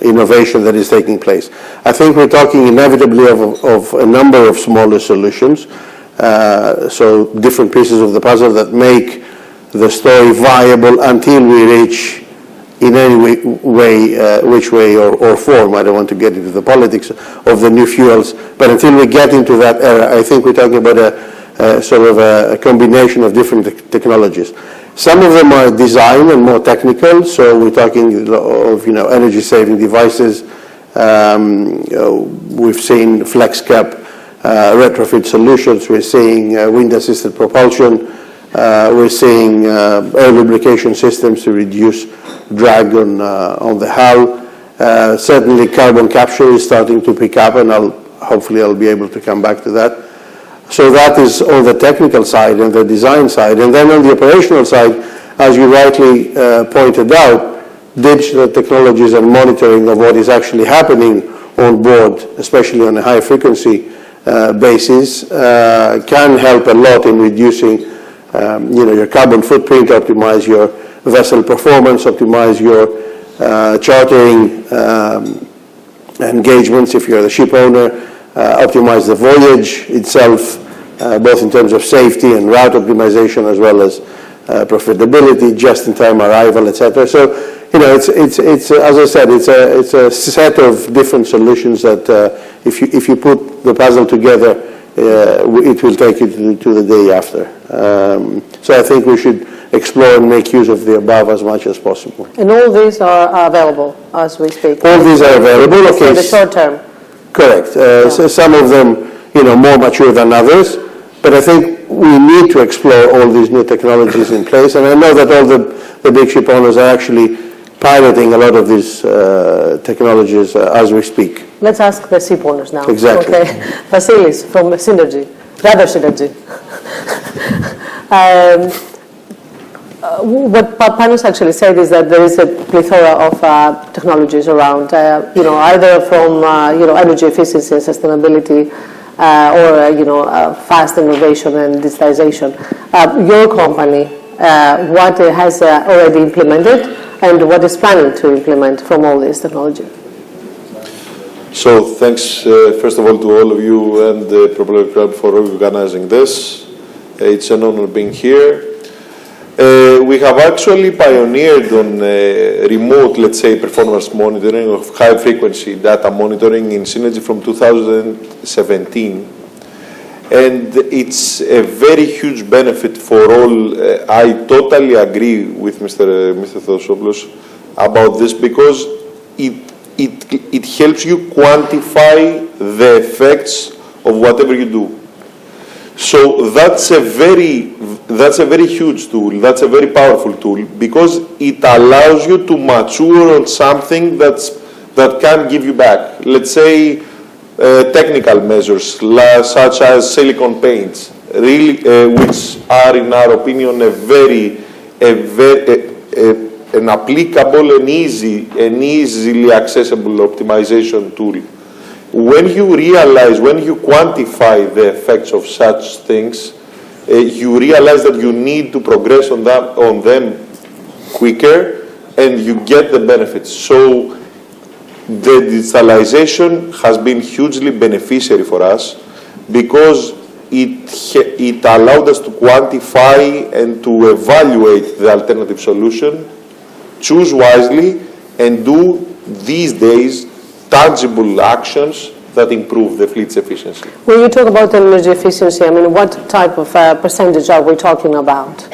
innovation that is taking place. I think we're talking inevitably of a number of smaller solutions. So different pieces of the puzzle that make the story viable until we reach in any way, which way or form. I don't want to get into the politics of the new fuels, but until we get into that era, I think we're talking about a sort of a combination of different technologies. Some of them are design and more technical, so we're talking of energy-saving devices. We've seen flex cap retrofit solutions. We're seeing wind-assisted propulsion. We're seeing air lubrication systems to reduce drag on the hull. Certainly carbon capture is starting to pick up, and hopefully I'll be able to come back to that. So that is on the technical side and the design side. And then on the operational side, as you rightly pointed out, digital technologies and monitoring of what is actually happening on board, especially on a high frequency basis, can help a lot in reducing your carbon footprint, optimize your vessel performance, optimize your chartering engagements if you're the ship owner, optimize the voyage itself, both in terms of safety and route optimization, as well as profitability, just-in-time arrival, etc. So, it's as I said, it's a set of different solutions that if you put the puzzle together, it will take you to the day after. So I think we should explore and make use of the above as much as possible. And all these are available as we speak? All these are available. Okay. In the short term? Correct. So some of them, more mature than others, but I think we need to explore all these new technologies in place, and I know that all the big ship owners are actually piloting a lot of these technologies as we speak. Let's ask the ship owners now. Exactly. Okay. Vasilis from Synergy, the other Synergy. What Panos actually said is that there is a plethora of technologies around, either from energy efficiency and sustainability, or fast innovation and digitization. Your company, what has already implemented, and what is planning to implement from all this technology? So thanks, first of all, to all of you and the Propeller Club for organizing this. It's an honor being here. We have actually pioneered on remote, let's say, performance monitoring of high-frequency data monitoring in Synergy from 2017. And it's a very huge benefit for all. I totally agree with Mr. Thosopoulos about this, because it helps you quantify the effects of whatever you do. So that's a very huge tool. That's a very powerful tool, because it allows you to mature on something that can give you back. Let's say technical measures such as silicone paints, really, which are, in our opinion, an applicable and easily accessible optimization tool. When you quantify the effects of such things, you realize that you need to progress on them quicker, and you get the benefits. So the digitalization has been hugely beneficiary for us, because it allowed us to quantify and to evaluate the alternative solution, choose wisely, and do these days tangible actions that improve the fleet's efficiency. When you talk about energy efficiency, what type of percentage are we talking about?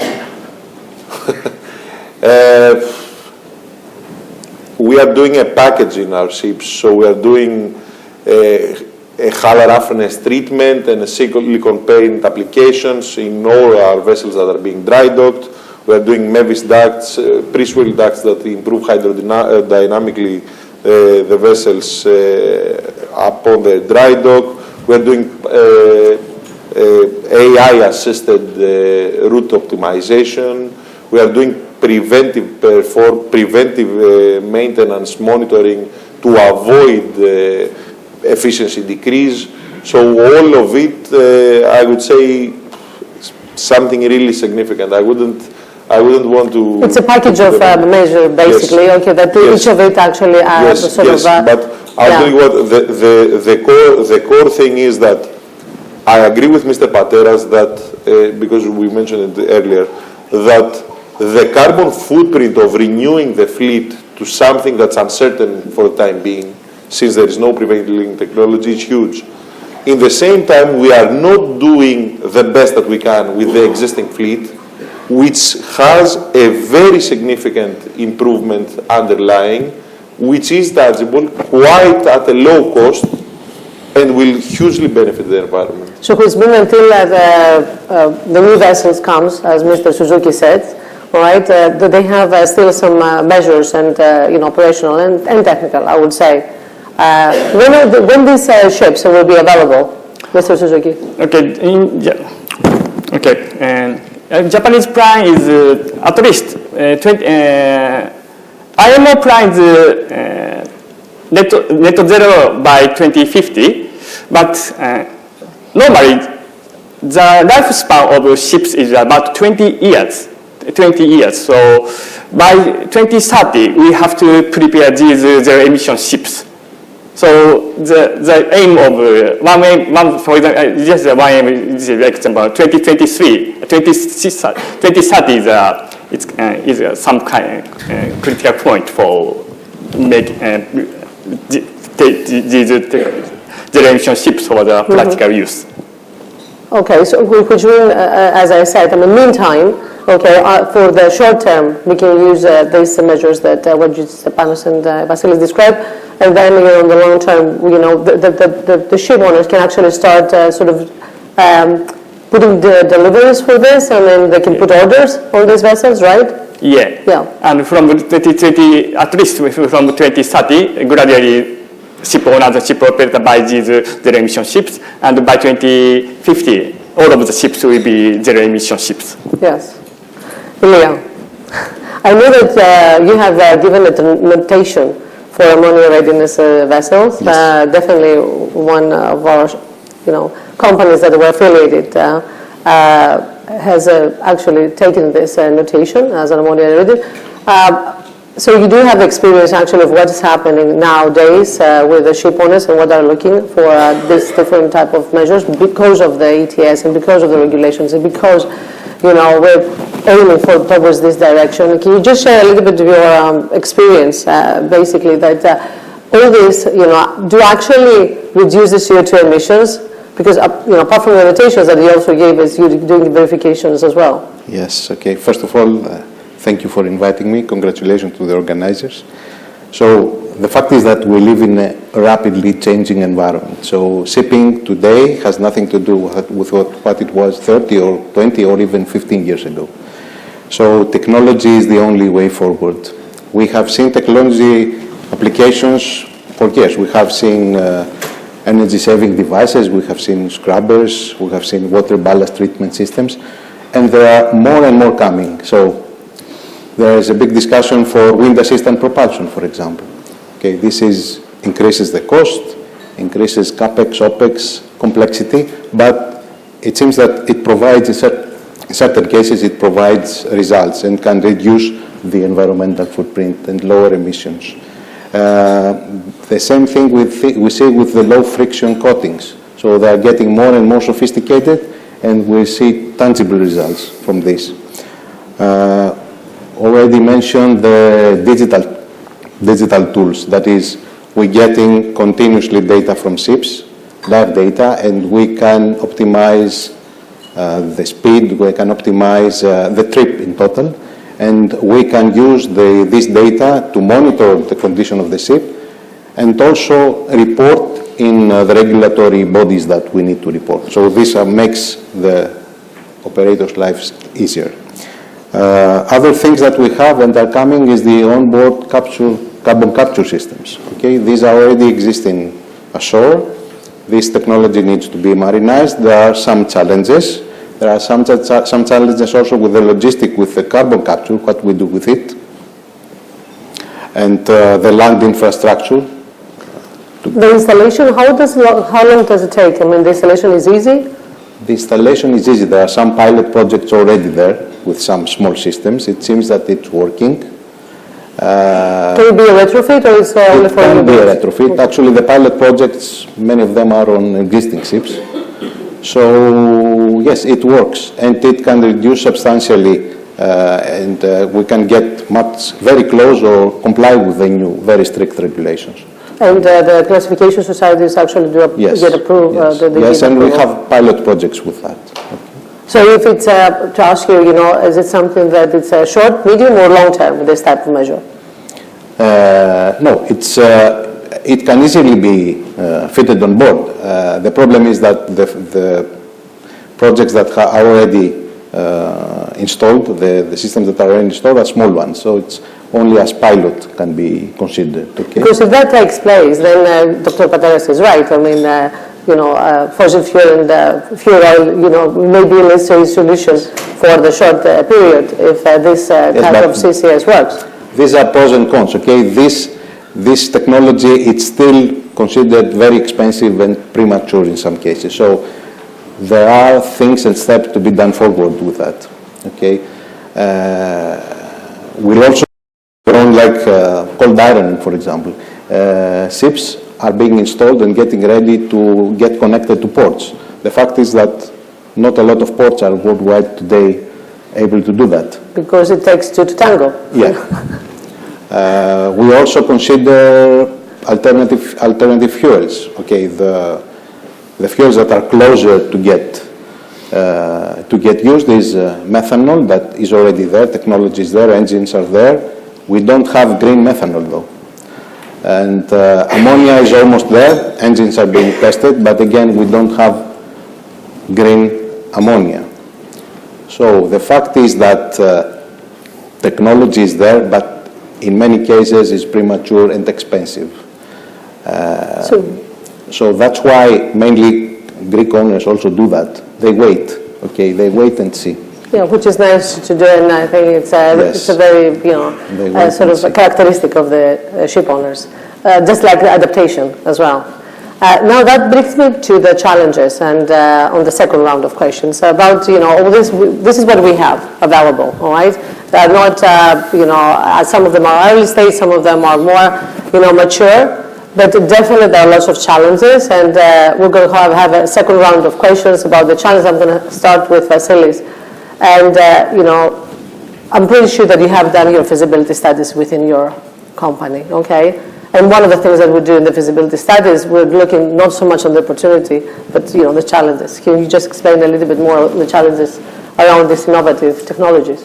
We are doing a package in our ships, so we are doing a hull roughness treatment and a silicone paint applications in all our vessels that are being dry docked. We are doing MEVIS ducts, pre-swirl ducts that improve hydrodynamically the vessels upon the dry dock. We are doing AI-assisted route optimization. We are doing preventive maintenance monitoring to avoid efficiency decrease. So all of it, I would say, something really significant. I wouldn't want to. It's a package of measure, basically. Yes. Okay, that each of it actually but I'll tell you what. The core thing is that I agree with Mr. Pateras that, because we mentioned it earlier, that the carbon footprint of renewing the fleet to something that's uncertain for the time being, since there is no prevailing technology, is huge. In the same time, we are not doing the best that we can with the existing fleet, which has a very significant improvement underlying, which is tangible, quite at a low cost, and will hugely benefit the environment. So it's been until the new vessels comes, as Mr. Suzuki said, all right, that they have still some measures and operational and technical, I would say. When these ships will be available, Mr. Suzuki? Okay, and Japanese plan is at least 20. IMO plan is net zero by 2050, but normally the lifespan of ships is about 20 years. 20 years. So by 2030, we have to prepare these zero emission ships. So the aim of for example, just one aim is example 2023, 2030 is some kind of critical point for make these zero emission ships for the practical use. Okay, so which means, as I said, in the meantime, okay, for the short term, we can use these measures that what Stefanou and Vasilis described, and then in the long term, the ship owners can actually start putting the deliveries for this, and then they can put orders on these vessels, right? Yeah. And from 2020, at least from 2030, gradually ship owners and ship operators buy these zero emission ships, and by 2050, all of the ships will be zero emission ships. Yes. Ilya, I know that you have given a notation for ammonia readiness vessels. Yes. Definitely one of our, companies that were affiliated has actually taken this notation as an ammonia ready. So you do have experience actually of what is happening nowadays with the ship owners and what they're looking for these different type of measures because of the ETS and because of the regulations and because we're aiming towards this direction. Can you just share a little bit of your experience, basically, that all this, do actually reduce the CO2 emissions? Because, apart from the notations that you also gave us, you're doing the verifications as well. Yes, okay. First of all, thank you for inviting me. Congratulations to the organizers. So the fact is that we live in a rapidly changing environment. So shipping today has nothing to do with what it was 30 or 20 or even 15 years ago. So technology is the only way forward. We have seen technology applications for years. We have seen energy-saving devices, we have seen scrubbers, we have seen water ballast treatment systems, and there are more and more coming. So there is a big discussion for wind assistant propulsion, for example. Okay, this increases the cost, increases CapEx, OpEx complexity, but it seems that it provides, in certain cases, it provides results and can reduce the environmental footprint and lower emissions. The same thing we see with the low friction coatings. So they are getting more and more sophisticated, and we see tangible results from this. Already mentioned the digital tools. That is, we're getting continuously data from ships, live data, and we can optimize the speed, we can optimize the trip in total, and we can use this data to monitor the condition of the ship and also report in the regulatory bodies that we need to report. So this makes the operators' lives easier. Other things that we have and are coming is the onboard carbon capture systems. Okay, these are already existing ashore. This technology needs to be marinized. There are some challenges. There are some challenges also with the logistic, with the carbon capture, what we do with it, and the land infrastructure. The installation, how long does it take? I mean, the installation is easy? The installation is easy. There are some pilot projects already there with some small systems. It seems that it's working. Can it be a retrofit or is it only for It can be a retrofit. Actually, the pilot projects, many of them are on existing ships. So yes, it works, and it can reduce substantially, and we can get very close or comply with the new, very strict regulations. And the classification societies actually get approved? Yes, and we have pilot projects with that. So if it's, to ask you, is it something that it's short, medium, or long term, this type of measure? No, it can easily be fitted on board. The problem is that the projects that are already installed, the systems that are already installed are small ones, so it's only as pilot can be considered. Okay? Because if that takes place, then Dr. Pateras is right. I mean, fossil fuel and fuel oil, maybe a necessary solution for the short period if this type of CCS works. These are pros and cons, okay? This technology, it's still considered very expensive and premature in some cases. So there are things and steps to be done forward with that, okay? We'll also run like cold iron, for example. Ships are being installed and getting ready to get connected to ports. The fact is that not a lot of ports are worldwide today able to do that. Because it takes two to tango. Yeah. We also consider alternative fuels. Okay, the fuels that are closer to get used is methanol that is already there. Technology is there. Engines are there. We don't have green methanol though. And ammonia is almost there. Engines are being tested, but again, we don't have green ammonia. So the fact is that technology is there, but in many cases is premature and expensive. So that's why mainly Greek owners also do that. They wait, okay? They wait and see. Yeah, which is nice to do, and I think it's a very, sort of a characteristic of the ship owners, just like the adaptation as well. Now that brings me to the challenges, and on the second round of questions about, all this. This is what we have available, all right? They're not, some of them are early stage, some of them are more, mature. But definitely there are lots of challenges, and we're going to have a second round of questions about the challenges. I'm going to start with Vasilis. And, I'm pretty sure that you have done your feasibility studies within your company, okay? And one of the things that we do in the feasibility studies, we're looking not so much on the opportunity, but, the challenges. Can you just explain a little bit more on the challenges around these innovative technologies?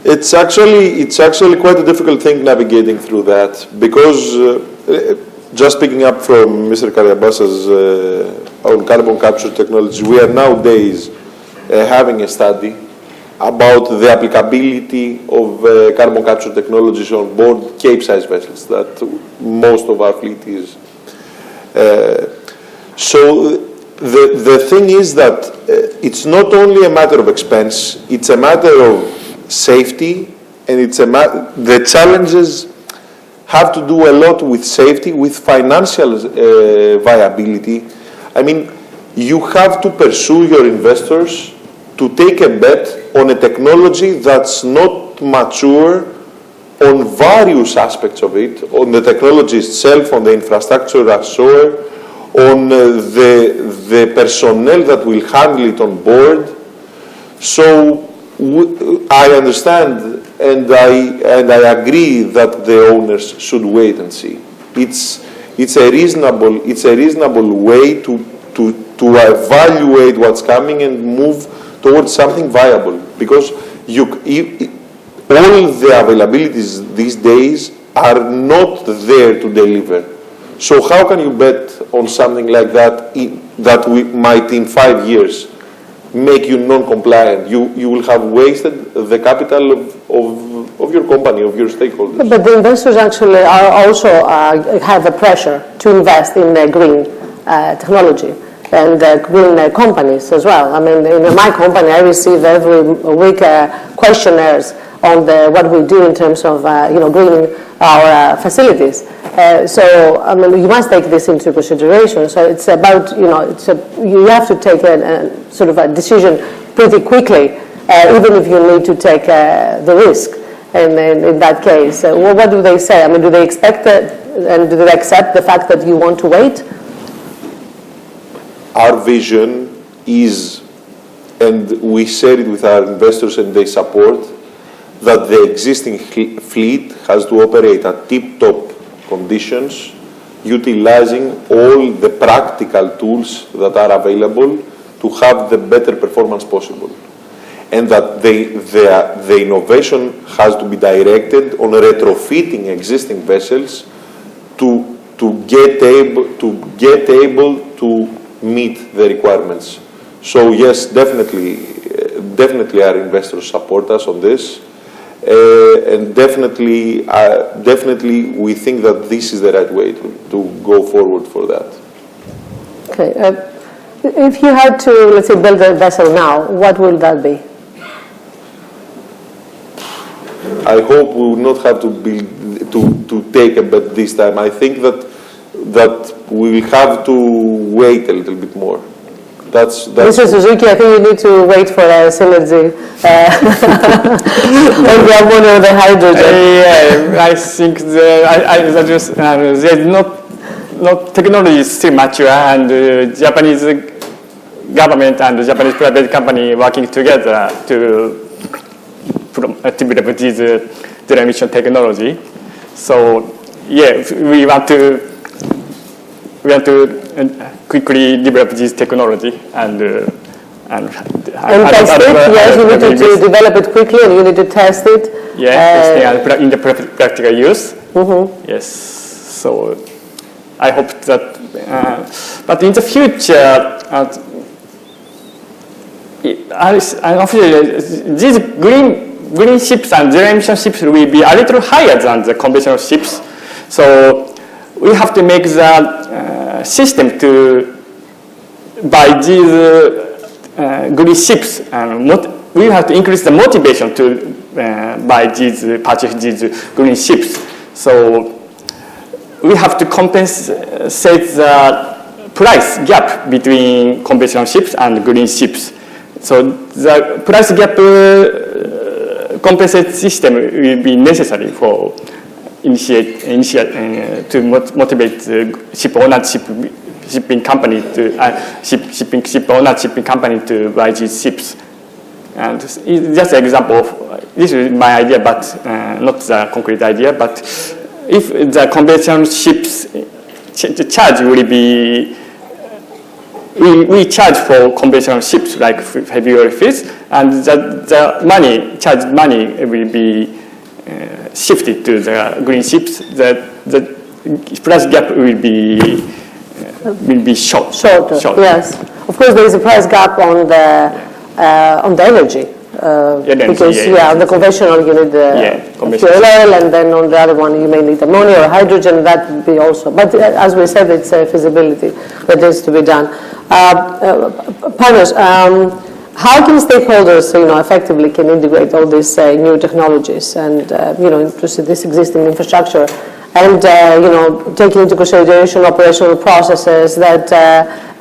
It's actually quite a difficult thing navigating through that, because just picking up from Mr. Kariabasa's on carbon capture technology, we are nowadays having a study about the applicability of carbon capture technologies on board Cape-size vessels that most of our fleet is. So the thing is that it's not only a matter of expense, it's a matter of safety, and the challenges have to do a lot with safety, with financial viability. I mean, you have to pursue your investors to take a bet on a technology that's not mature on various aspects of it, on the technology itself, on the infrastructure ashore, on the personnel that will handle it on board. So I understand and I agree that the owners should wait and see. It's a reasonable way to evaluate what's coming and move towards something viable, because all the availabilities these days are not there to deliver. So how can you bet on something like that that we might in 5 years make you non-compliant? You will have wasted the capital of your company, of your stakeholders. But the investors actually are also have a pressure to invest in green technology and green companies as well. I mean, in my company, I receive every week questionnaires on what we do in terms of greening our facilities. So I mean, you must take this into consideration. So it's about you have to take a sort of a decision pretty quickly, even if you need to take the risk. And in that case, what do they say? I mean, do they expect it, and do they accept the fact that you want to wait? our vision is, and we share it with our investors and they support, that the existing fleet has to operate at tip-top conditions, utilizing all the practical tools that are available to have the better performance possible. And that the innovation has to be directed on retrofitting existing vessels to get able to meet the requirements. So yes, definitely our investors support us on this. And definitely we think that this is the right way to go forward for that. Okay. If you had to, let's say, build a vessel now, what will that be? I hope we will not have to take a bet this time. I think that we will have to wait a little bit more. Mr. Suzuki, I think you need to wait for a synergy and the ammonia or the hydrogen. Yeah, I think there's not technology is still mature, and Japanese government and the Japanese private company working together to develop this zero emission technology. So yeah, we want to quickly develop this technology and test it. Yes, you need to develop it quickly, and you need to test it. Yeah, in the practical use. Mm-hmm. Yes. So I hope that, but in the future, these green ships and zero emission ships will be a little higher than the conventional ships. So we have to make the system to buy these green ships, and we have to increase the motivation to purchase these green ships. So we have to compensate the price gap between conventional ships and green ships. So the price gap compensate system will be necessary for to motivate ship ownership company to buy these ships. And it's just an example of, this is my idea, but not the concrete idea. But if the conventional ships charge will be, we charge for conventional ships like heavy oil fees, and the charged money will be shifted to the green ships. The price gap will be short. Shorter. Yes, of course there is a price gap on the energy. Because on the conventional you need fuel oil, and then on the other one you may need ammonia or hydrogen. That would be also. But as we said, it's a feasibility that needs to be done. Panos, how can stakeholders, effectively can integrate all these new technologies and into this existing infrastructure, and taking into consideration operational processes that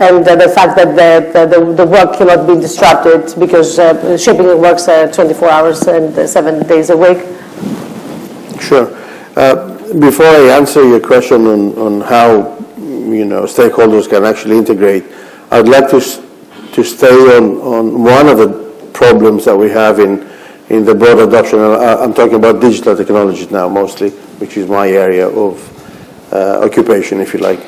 and the fact that the work cannot be disrupted because shipping works 24 hours and 7 days a week? Sure. Before I answer your question on how stakeholders can actually integrate, I'd like to stay on one of the problems that we have in the broad adoption. I'm talking about digital technologies now mostly, which is my area of occupation, if you like.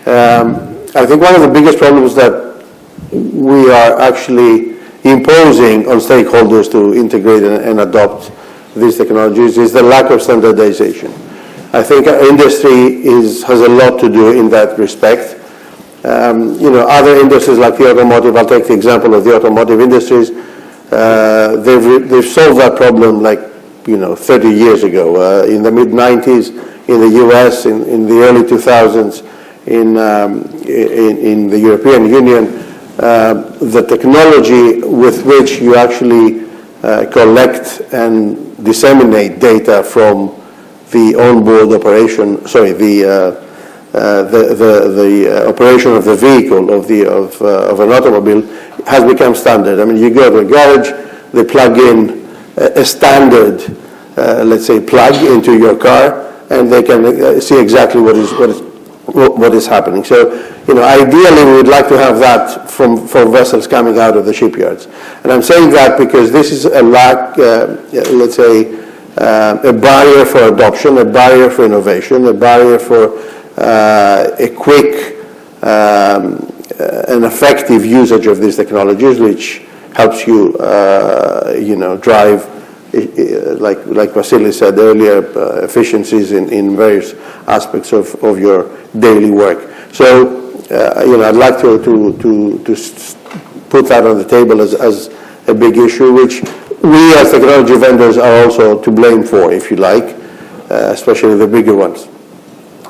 I think one of the biggest problems that we are actually imposing on stakeholders to integrate and adopt these technologies is the lack of standardization. I think our industry has a lot to do in that respect. Other industries like the automotive, I'll take the example of the automotive industries, they've solved that problem 30 years ago. In the mid-90s, in the US, in the early 2000s, in the European Union, the technology with which you actually collect and disseminate data from the onboard operation, the operation of the vehicle of an automobile has become standard. I mean, you go to a garage, they plug in a standard, let's say, plug into your car, and they can see exactly what is what is happening. So, ideally we would like to have that for vessels coming out of the shipyards. And I'm saying that because this is a lack, let's say, a barrier for adoption, a barrier for innovation, a barrier for a quick and effective usage of these technologies, which helps you, drive, like Vasilis said earlier, efficiencies in various aspects of your daily work. So, I'd like to put that on the table as a big issue, which we as technology vendors are also to blame for, if you like, especially the bigger ones.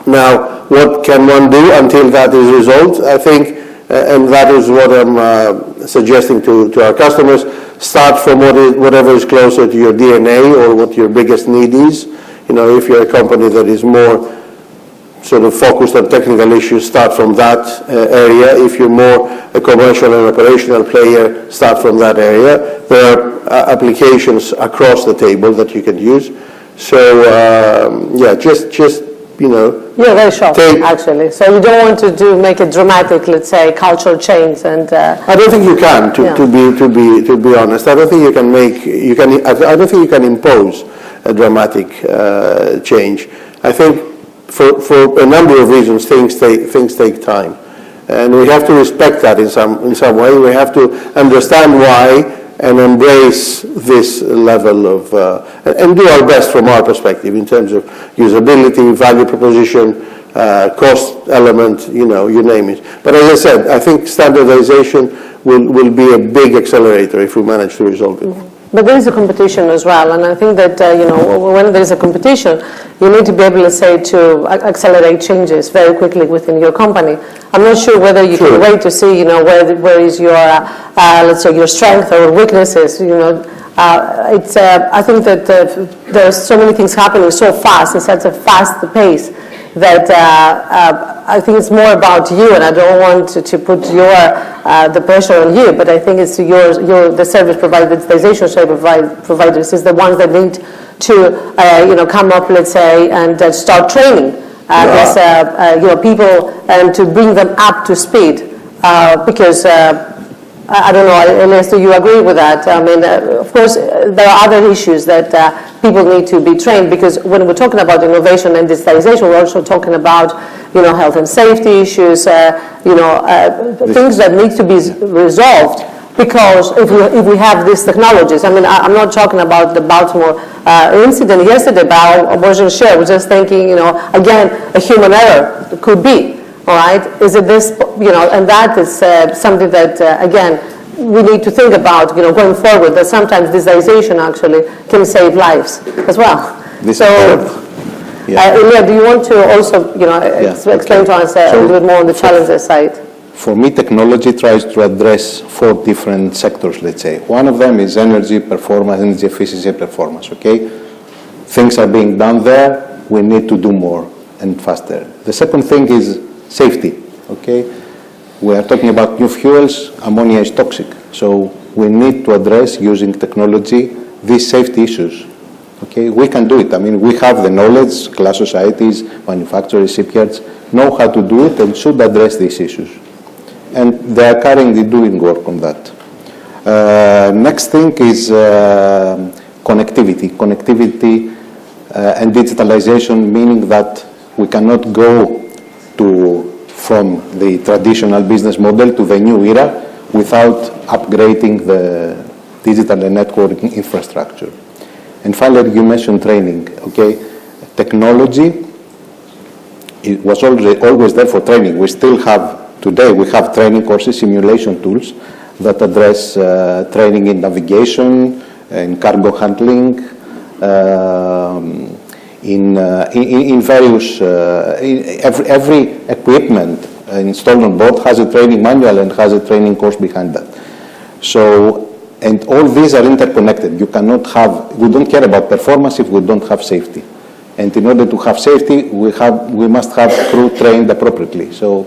Now, what can one do until that is resolved? I think, and that is what I'm suggesting to our customers, start from whatever is closer to your DNA or what your biggest need is. If you're a company that is more sort of focused on technical issues, start from that area. If you're more a commercial and operational player, start from that area. There are applications across the table that you can use. So, just You're very short, actually. So you don't want to make a dramatic, let's say, cultural change. And I don't think you can. To be honest, I don't think you can I don't think you can impose a dramatic change. I think for a number of reasons, things take time, and we have to respect that in some way. We have to understand why and embrace this level of, and do our best from our perspective in terms of usability, value proposition, cost element, you name it. But as I said, I think standardization will be a big accelerator if we manage to resolve it. Mm-hmm. But there is a competition as well, and I think that, when there is a competition, you need to be able, let's say, to accelerate changes very quickly within your company. I'm not sure whether you can wait to see, where is your, let's say, your strength or weaknesses. I think that there's so many things happening so fast, in such a fast pace, that I think it's more about you, and I don't want to put the pressure on you, but I think it's the service provider, digitization service providers is the ones that need to come up, let's say, and start training people and to bring them up to speed, because I don't know, Elias, do you agree with that? I mean, of course, there are other issues that people need to be trained, because when we're talking about innovation and digitalization, we're also talking about, health and safety issues, things that need to be resolved. Because if we have these technologies, I mean, I'm not talking about the Baltimore incident yesterday, but I wasn't sure. I was just thinking, again, a human error could be. All right, is it this, and that is something that, again, we need to think about, going forward, that sometimes digitization actually can save lives as well. Ilya, do you want to also, explain to us a little bit more on the challenges side? For me, technology tries to address 4 different sectors, let's say. One of them is energy performance, energy efficiency performance, okay? Things are being done there, we need to do more and faster. The second thing is safety, okay? We are talking about new fuels, ammonia is toxic. So we need to address, using technology, these safety issues, okay? We can do it. I mean, we have the knowledge, class societies, manufacturers, shipyards, know how to do it and should address these issues. And they are currently doing work on that. Next thing is connectivity. Connectivity and digitalization, meaning that we cannot go from the traditional business model to the new era without upgrading the digital and networking infrastructure. And finally, you mentioned training, okay? Technology, it was always there for training. We still have, today we have training courses, simulation tools that address training in navigation, in cargo handling, in various, every equipment installed on board has a training manual and has a training course behind that. So, and all these are interconnected. You cannot have, we don't care about performance if we don't have safety. And in order to have safety, we must have crew trained appropriately. So,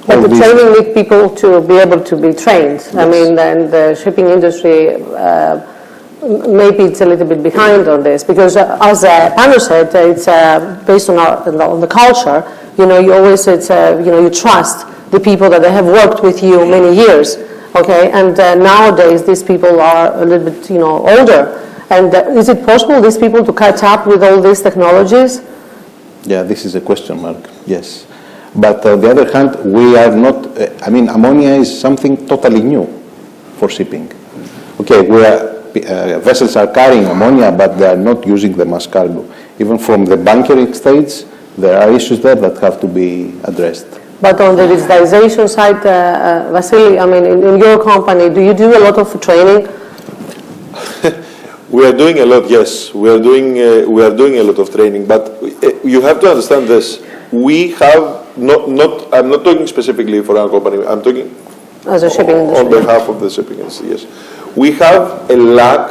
but the training need people to be able to be trained. Yes. I mean, and the shipping industry, maybe it's a little bit behind on this, because as Pano said, it's based on the culture. You always, you trust the people that they have worked with you many years, okay? And nowadays, these people are a little bit, older. And is it possible, these people, to catch up with all these technologies? Yeah, this is a question mark, yes. But on the other hand, we are not, ammonia is something totally new for shipping. Okay, vessels are carrying ammonia, but they are not using them as cargo. Even from the bunkering stage, there are issues there that have to be addressed. But on the digitization side, Vasily, in your company, do you do a lot of training? We are doing a lot, yes. We are doing a lot of training, but you have to understand this. We have I'm not talking specifically for our company. I'm talking as a shipping industry. On behalf of the shipping industry. Yes, we have a lack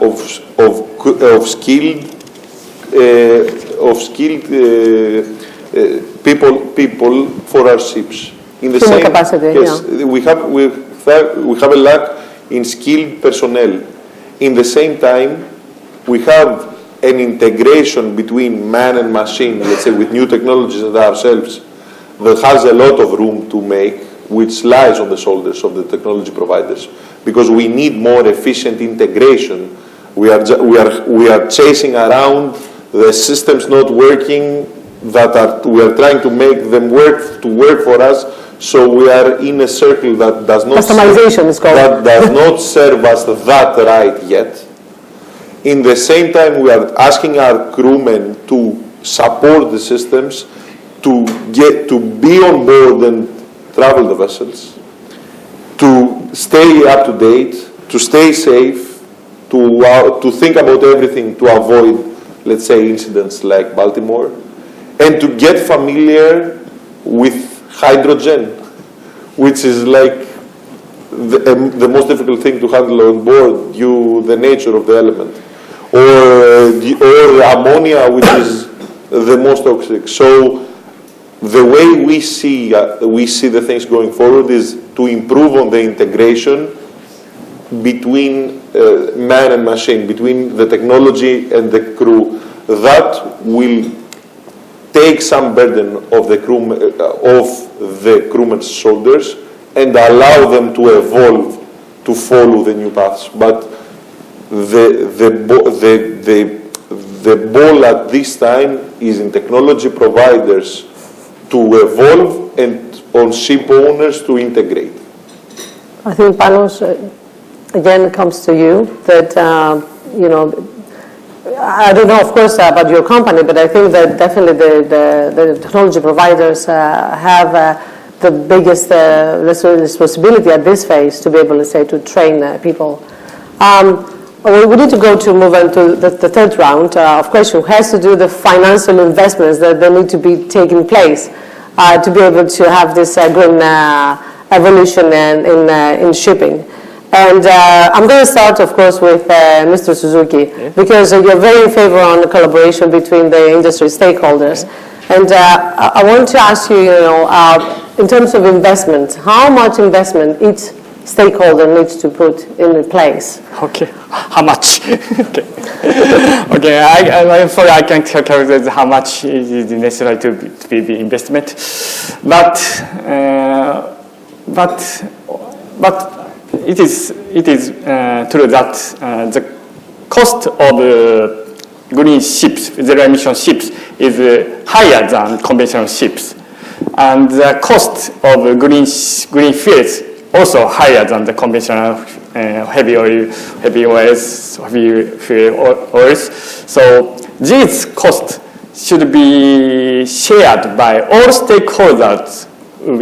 of skilled people for our ships. In the same capacity, yes, yeah. we have a lack in skilled personnel. In the same time, we have an integration between man and machine, let's say with new technologies and ourselves, that has a lot of room to make, which lies on the shoulders of the technology providers, because we need more efficient integration. We are chasing around the systems not working, we are trying to make them work for us. So we are in a circle that does not serve us that right yet. In the same time, we are asking our crewmen to support the systems, to be on board and travel the vessels, to stay up to date, to stay safe, to think about everything to avoid, let's say, incidents like Baltimore, and to get familiar with hydrogen, which is like the most difficult thing to handle on board due to the nature of the element, or ammonia, which is the most toxic. So the way we see the things going forward is to improve on the integration between man and machine, between the technology and the crew. That will take some burden off the crewmen's shoulders and allow them to evolve, to follow the new paths. But the ball at this time is in technology providers to evolve and on ship owners to integrate. I think, Panos, again, comes to you that, I don't know, of course, about your company, but I think that definitely the technology providers have the biggest responsibility at this phase to be able to say, to train people. We need to move on to the third round of questions, which has to do with the financial investments that need to be taking place to be able to have this green evolution in shipping. And I'm going to start, of course, with Mr. Suzuki, because you're very in favor on the collaboration between the industry stakeholders. And I want to ask you, in terms of investment, how much investment each stakeholder needs to put in place? Okay, how much? Okay, I'm sorry, I can't calculate how much is necessary to be the investment, but it is true that the cost of green ships, zero emission ships, is higher than conventional ships, and the cost of green fuels also higher than the conventional heavy oils, heavy fuel oils. So these costs should be shared by all stakeholders who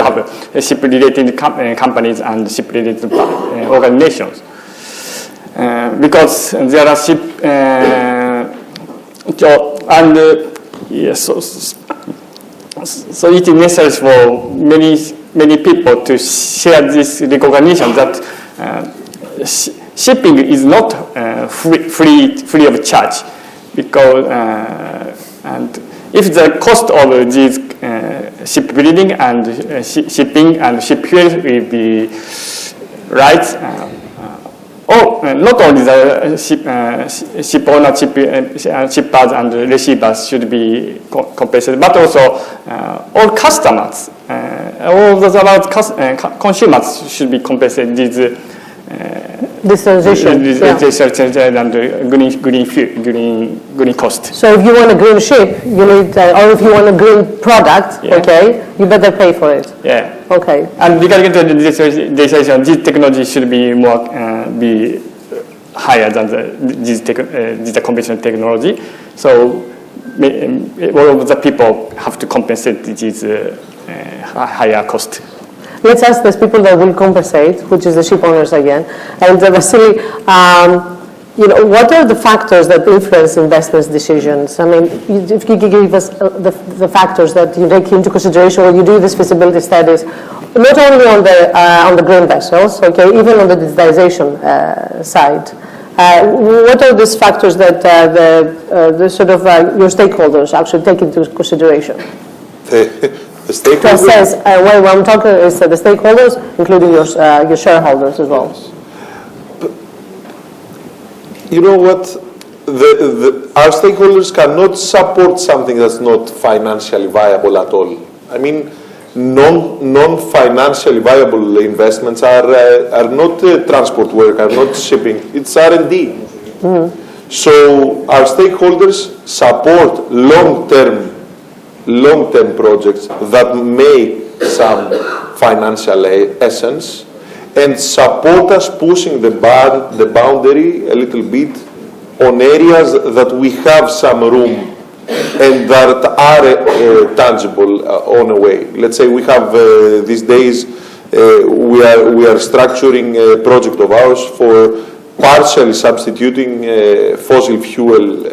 have ship-related companies and ship-related organizations. Because there are ship so it is necessary for many people to share this recognition that shipping is not free of charge, because and if the cost of these shipbuilding and shipping and shipfuel will be rights. Not only the ship owner, shippers and receivers should be compensated, but also all customers, all those about consumers should be compensated. This transition, and green cost. So if you want a green ship, you need, or if you want a green product, okay, you better pay for it. Yeah. Okay. And regarding to the digitalization, this technology should be more be higher than the conventional technology. So all of the people have to compensate this higher cost. Let's ask those people that will compensate, which is the ship owners again. And Vasily, what are the factors that influence investment decisions? I mean, if you could give us the factors that you take into consideration when you do these feasibility studies, not only on the green vessels, okay, even on the digitization side. What are these factors that the sort of your stakeholders actually take into consideration? The stakeholders? To assess, what I'm talking is the stakeholders, including your shareholders as well. You know what? Our stakeholders cannot support something that's not financially viable at all. I mean, non-financially viable investments are not transport work, are not shipping. It's R&D. Mm-hmm. So our stakeholders support long-term projects that make some financial essence and support us pushing the boundary a little bit on areas that we have some room and that are tangible on a way. Let's say we have these days we are structuring a project of ours for partially substituting fossil fuel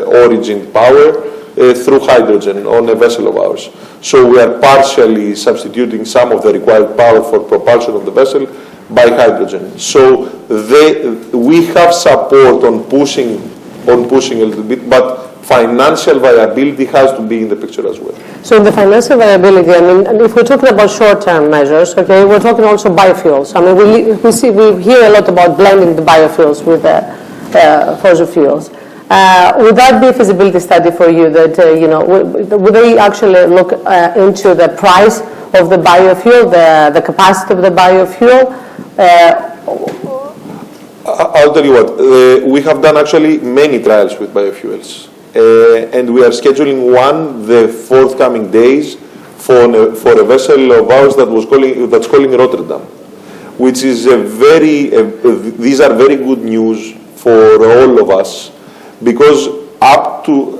origin power through hydrogen on a vessel of ours. So we are partially substituting some of the required power for propulsion of the vessel by hydrogen. So we have support on pushing a little bit, but financial viability has to be in the picture as well. So in the financial viability, I mean, and if we're talking about short-term measures, okay, we're talking also biofuels. I mean, we hear a lot about blending the biofuels with fossil fuels. Would that be a feasibility study for you that, would they actually look into the price of the biofuel, the capacity of the biofuel? I'll tell you what, we have done actually many trials with biofuels. And we are scheduling one the forthcoming days for a vessel of ours that's calling Rotterdam, which is these are very good news for all of us, because up to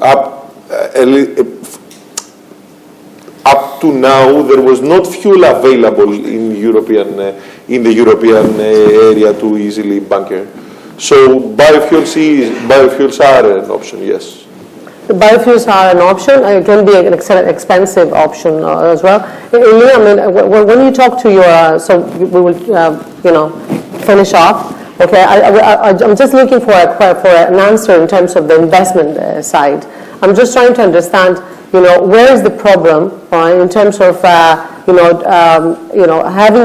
now there was not fuel available in the European area to easily bunker. So biofuels are an option, yes. The biofuels are an option. It can be an expensive option as well. Elena, I mean, when you talk to your, so we will, finish off. Okay, I'm just looking for an answer in terms of the investment side. I'm just trying to understand, where is the problem in terms of, having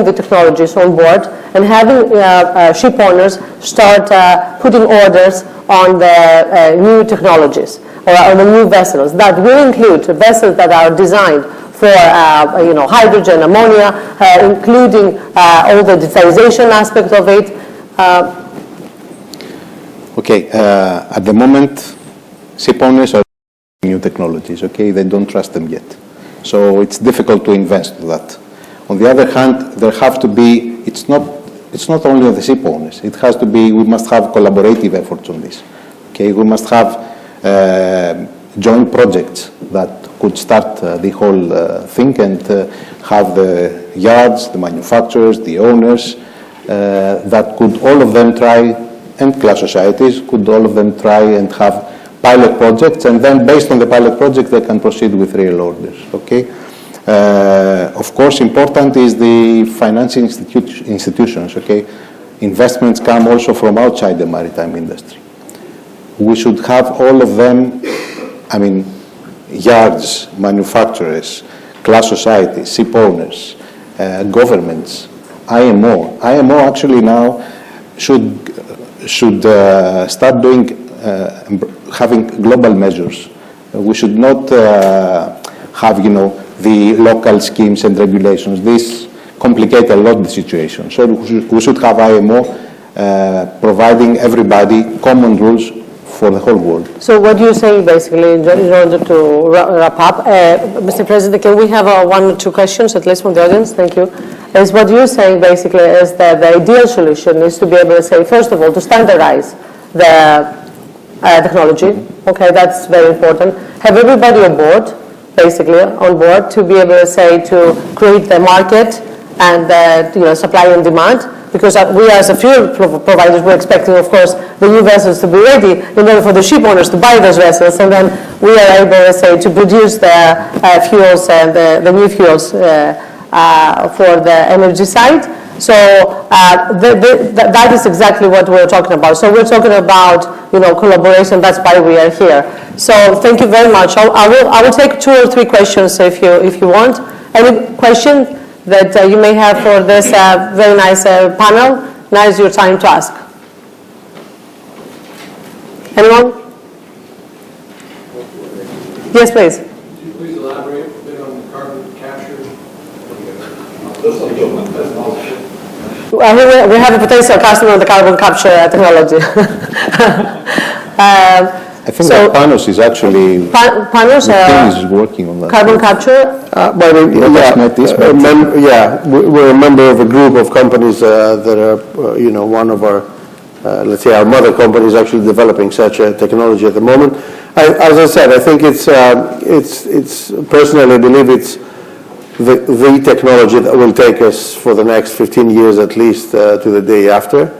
the technologies on board and having ship owners start putting orders on the new technologies or on the new vessels. That will include vessels that are designed for hydrogen, ammonia, including all the digitalization aspect of it. At the moment, ship owners are new technologies, okay? They don't trust them yet. So it's difficult to invest in that. On the other hand, there have to be, it's not only on the ship owners, it has to be, we must have collaborative efforts on this. Okay, we must have joint projects that could start the whole thing and have the yards, the manufacturers, the owners, that could all of them try, and class societies, could all of them try and have pilot projects, and then based on the pilot project they can proceed with real orders, okay? Of course, important is the financing institutions, okay? Investments come also from outside the maritime industry. We should have all of them, yards, manufacturers, class societies, ship owners, governments, IMO. IMO actually now should start doing, having global measures. We should not have, the local schemes and regulations. This complicates a lot the situation. So we should have IMO providing everybody common rules for the whole world. So what you're saying basically, in order to wrap up, Mr. President, can we have one or two questions, at least from the audience? Thank you. Is what you're saying basically is that the ideal solution is to be able to say, first of all, to standardize the technology. Okay, that's very important. Have everybody on board, basically on board, to be able to say, to create the market and supply and demand. Because we as a fuel providers, we're expecting, of course, the new vessels to be ready in order for the ship owners to buy those vessels, and then we are able, to say, to produce the fuels and the new fuels for the energy side. So that is exactly what we're talking about. So we're talking about, collaboration. That's why we are here. So thank you very much. I will take 2 or 3 questions if you want. Any question that you may have for this very nice panel? Now is your time to ask. Anyone? Yes, please. Could you please elaborate a bit on the carbon capture? We have a potential customer on the carbon capture technology. I think that Panos is actually, Panos is working on that. Carbon capture? We're a member of a group of companies that are, one of our, let's say, our mother company is actually developing such a technology at the moment. As I said, I think it's personally, I believe it's the technology that will take us for the next 15 years at least to the day after.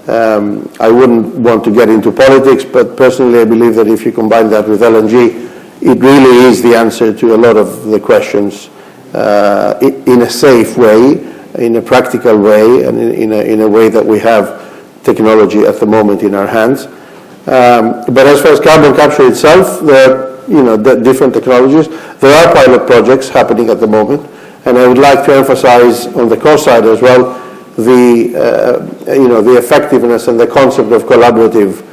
I wouldn't want to get into politics, but personally I believe that if you combine that with LNG, it really is the answer to a lot of the questions in a safe way, in a practical way, and in a way that we have technology at the moment in our hands. But as far as carbon capture itself, there are the different technologies. There are pilot projects happening at the moment, and I would like to emphasize on the cost side as well the effectiveness and the concept of collaborative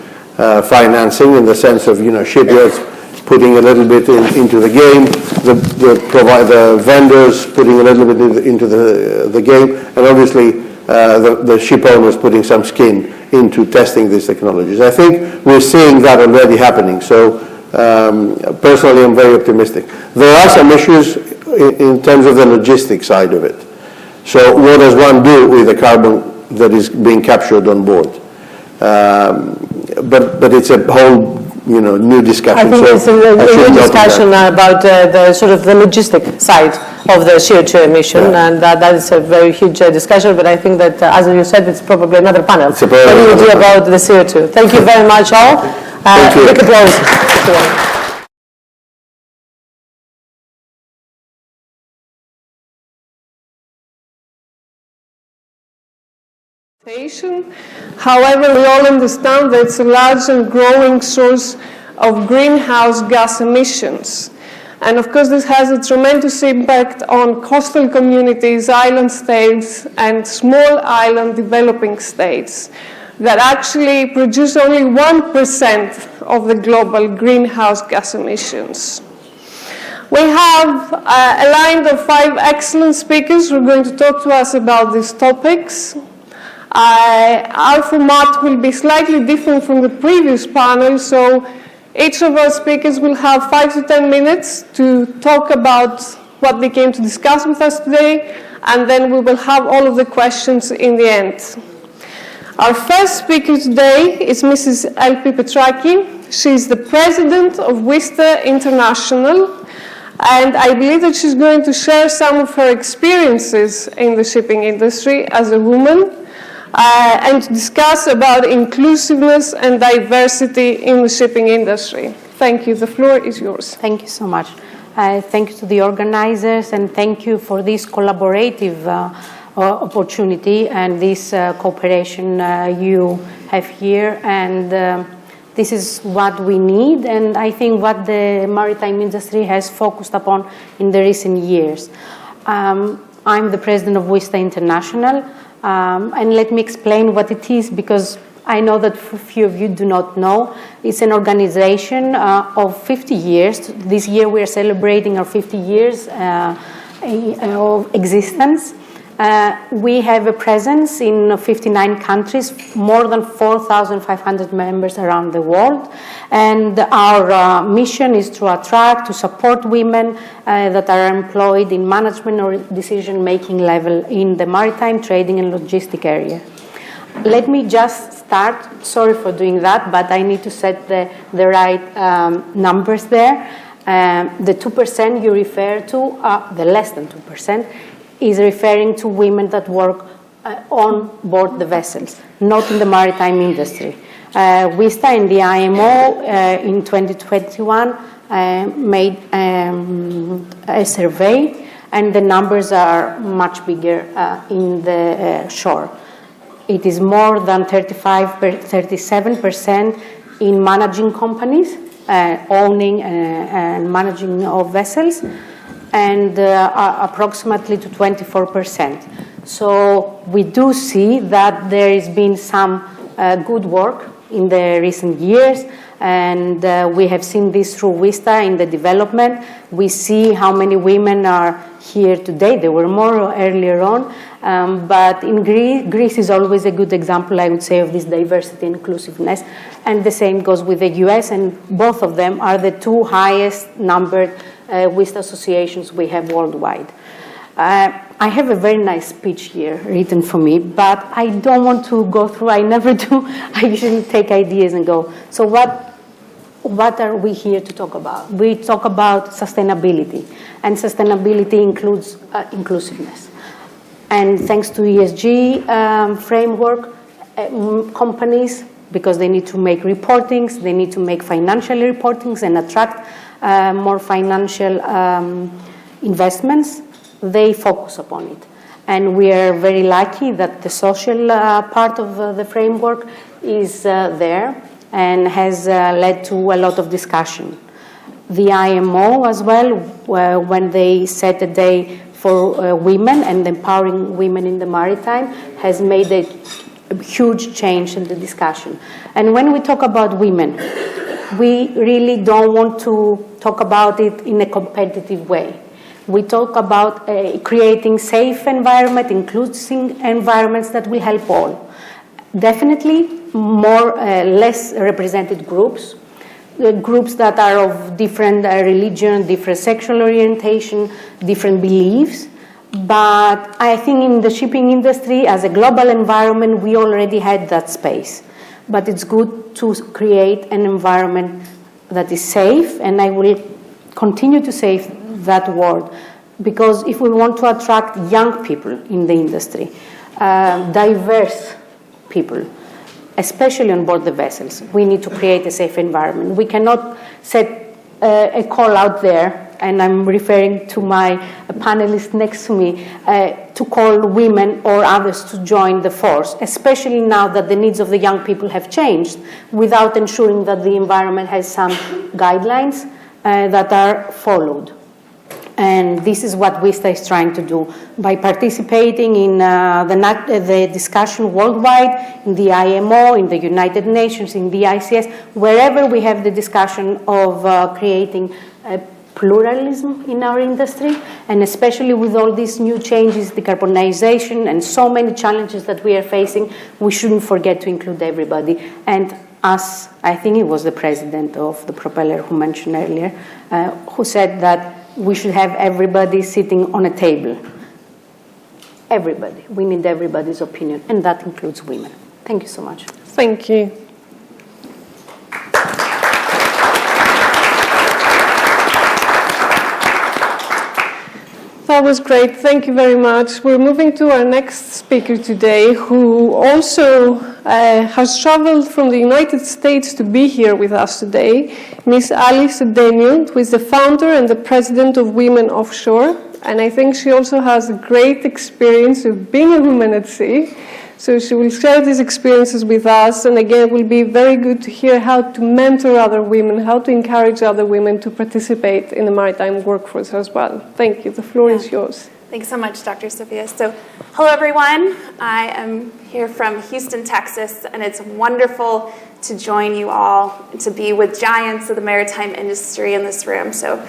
financing, in the sense of shipyards putting a little bit into the game, the vendors putting a little bit into the game, and obviously the ship owners putting some skin into testing these technologies. I think we're seeing that already happening. So personally, I'm very optimistic. There are some issues in terms of the logistics side of it. So what does one do with the carbon that is being captured on board? But it's a whole new discussion. I think it's a new discussion about the sort of the logistic side of the CO2 emission, and that is a very huge discussion. But I think that, as you said, it's probably another panel that we will do about the CO2. Thank you very much, all. Big applause. However, we all understand that it's a large and growing source of greenhouse gas emissions. And of course, this has a tremendous impact on coastal communities, island states, and small island developing states that actually produce only 1% of the global greenhouse gas emissions. We have a line of 5 excellent speakers who are going to talk to us about these topics. Our format will be slightly different from the previous panel, so each of our speakers will have 5 to 10 minutes to talk about what they came to discuss with us today, and then we will have all of the questions in the end. Our first speaker today is Mrs. Elpi Petraki. She's the president of Vista International, and I believe that she's going to share some of her experiences in the shipping industry as a woman, and to discuss about inclusiveness and diversity in the shipping industry. Thank you. The floor is yours. Thank you so much. Thank you to the organizers, and thank you for this collaborative opportunity and this cooperation you have here. And This is what we need, and I think what the maritime industry has focused upon in the recent years. I'm the president of WISTA International, and let me explain what it is, because I know that a few of you do not know. It's an organization of 50 years. This year we are celebrating our 50 years of existence. We have a presence in 59 countries, more than 4,500 members around the world. And our mission is to attract, to support women that are employed in management or decision-making level in the maritime, trading, and logistic area. Let me just start, sorry for doing that, but I need to set the right numbers there. The 2% you refer to, the less than 2%, is referring to women that work on board the vessels, not in the maritime industry. WISTA and the IMO in 2021 made a survey, and the numbers are much bigger in the shore. It is more than 37% in managing companies, owning and managing of vessels, and approximately to 24%. So we do see that there has been some good work in the recent years, and we have seen this through WISTA in the development. We see how many women are here today. There were more earlier on, but in Greece is always a good example, I would say, of this diversity and inclusiveness, and the same goes with the US, and both of them are the two highest numbered WISTA associations we have worldwide. I have a very nice speech here written for me, but I don't want to go through, I never do. I usually take ideas and go. So what are we here to talk about? We talk about sustainability, and sustainability includes inclusiveness. And thanks to ESG framework, companies, because they need to make reportings, they need to make financial reportings and attract more financial investments, they focus upon it. And we are very lucky that the social part of the framework is there and has led to a lot of discussion. The IMO as well, when they set a day for women and empowering women in the maritime, has made a huge change in the discussion. And when we talk about women, we really don't want to talk about it in a competitive way. We talk about creating safe environment, inclusive environments that will help all. Definitely less represented groups, groups that are of different religion, different sexual orientation, different beliefs. But I think in the shipping industry, as a global environment, we already had that space. But it's good to create an environment that is safe, and I will continue to say that word, because if we want to attract young people in the industry, diverse people, especially on board the vessels, we need to create a safe environment. We cannot set a call out there, and I'm referring to my panelist next to me, to call women or others to join the force, especially now that the needs of the young people have changed, without ensuring that the environment has some guidelines that are followed. And this is what WISTA is trying to do by participating in the discussion worldwide, in the IMO, in the United Nations, in the ICS, wherever we have the discussion of creating pluralism in our industry, and especially with all these new changes, decarbonization, and so many challenges that we are facing, we shouldn't forget to include everybody. And as I think it was the president of the Propeller who mentioned earlier, who said that we should have everybody sitting on a table. Everybody. We need everybody's opinion, and that includes women. Thank you so much. Thank you. That was great. Thank you very much. We're moving to our next speaker today, who also has traveled from the United States to be here with us today, Ms. Alice Sedenion, who is the founder and the president of Women Offshore. And I think she also has a great experience of being a woman at sea. So she will share these experiences with us, and again, it will be very good to hear how to mentor other women, how to encourage other women to participate in the maritime workforce as well. Thank you. The floor is yours. Thanks so much, Dr. Sophia. So, hello everyone. I am here from Houston, Texas, and it's wonderful to join you all and to be with giants of the maritime industry in this room. So,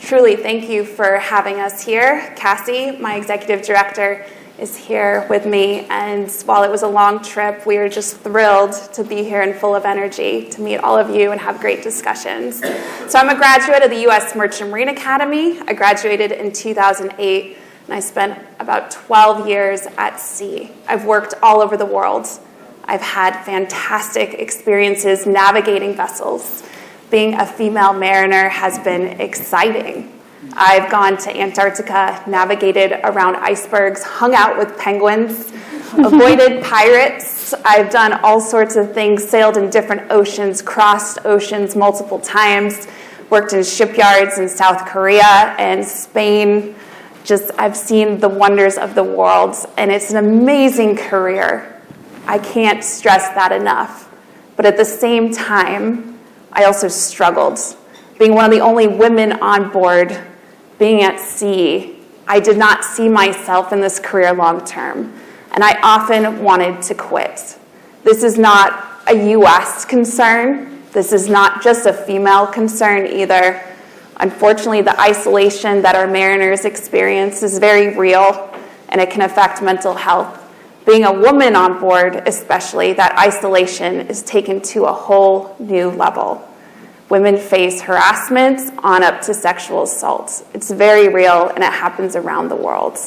truly, thank you for having us here. Cassie, my executive director, is here with me, and while it was a long trip, we are just thrilled to be here and full of energy to meet all of you and have great discussions. So, I'm a graduate of the U.S. Merchant Marine Academy. I graduated in 2008. And I spent about 12 years at sea. I've worked all over the world. I've had fantastic experiences navigating vessels. Being a female mariner has been exciting. I've gone to Antarctica, navigated around icebergs, hung out with penguins, avoided pirates. I've done all sorts of things, sailed in different oceans, crossed oceans multiple times, worked in shipyards in South Korea and Spain. I've seen the wonders of the world, and it's an amazing career. I can't stress that enough. But at the same time, I also struggled. Being one of the only women on board, being at sea, I did not see myself in this career long term, and I often wanted to quit. This is not a U.S. concern. This is not just a female concern either. Unfortunately, the isolation that our mariners experience is very real, and it can affect mental health. Being a woman on board, especially, that isolation is taken to a whole new level. Women face harassment on up to sexual assault. It's very real, and it happens around the world.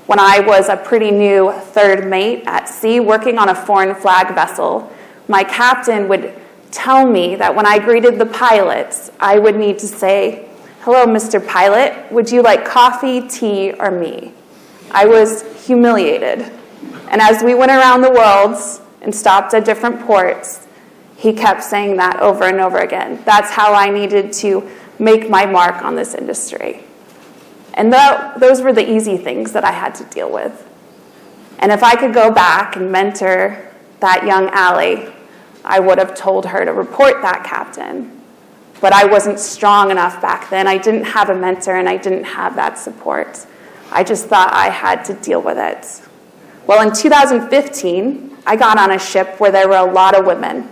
When I was a pretty new third mate at sea working on a foreign flag vessel, my captain would tell me that when I greeted the pilots, I would need to say, "Hello, Mr. Pilot, would you like coffee, tea, or me?" I was humiliated. And as we went around the world and stopped at different ports, he kept saying that over and over again. That's how I needed to make my mark on this industry. And those were the easy things that I had to deal with. And if I could go back and mentor that young Allie, I would have told her to report that captain. But I wasn't strong enough back then. I didn't have a mentor, and I didn't have that support. I just thought I had to deal with it. Well, in 2015, I got on a ship where there were a lot of women,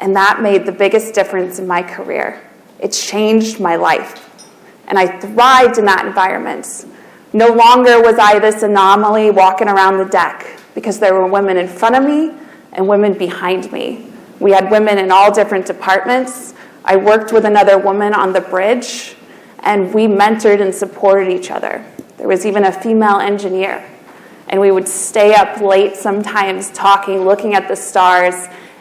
and that made the biggest difference in my career. It changed my life, and I thrived in that environment. No longer was I this anomaly walking around the deck, because there were women in front of me and women behind me. We had women in all different departments. I worked with another woman on the bridge, and we mentored and supported each other. There was even a female engineer, and we would stay up late sometimes talking, looking at the stars,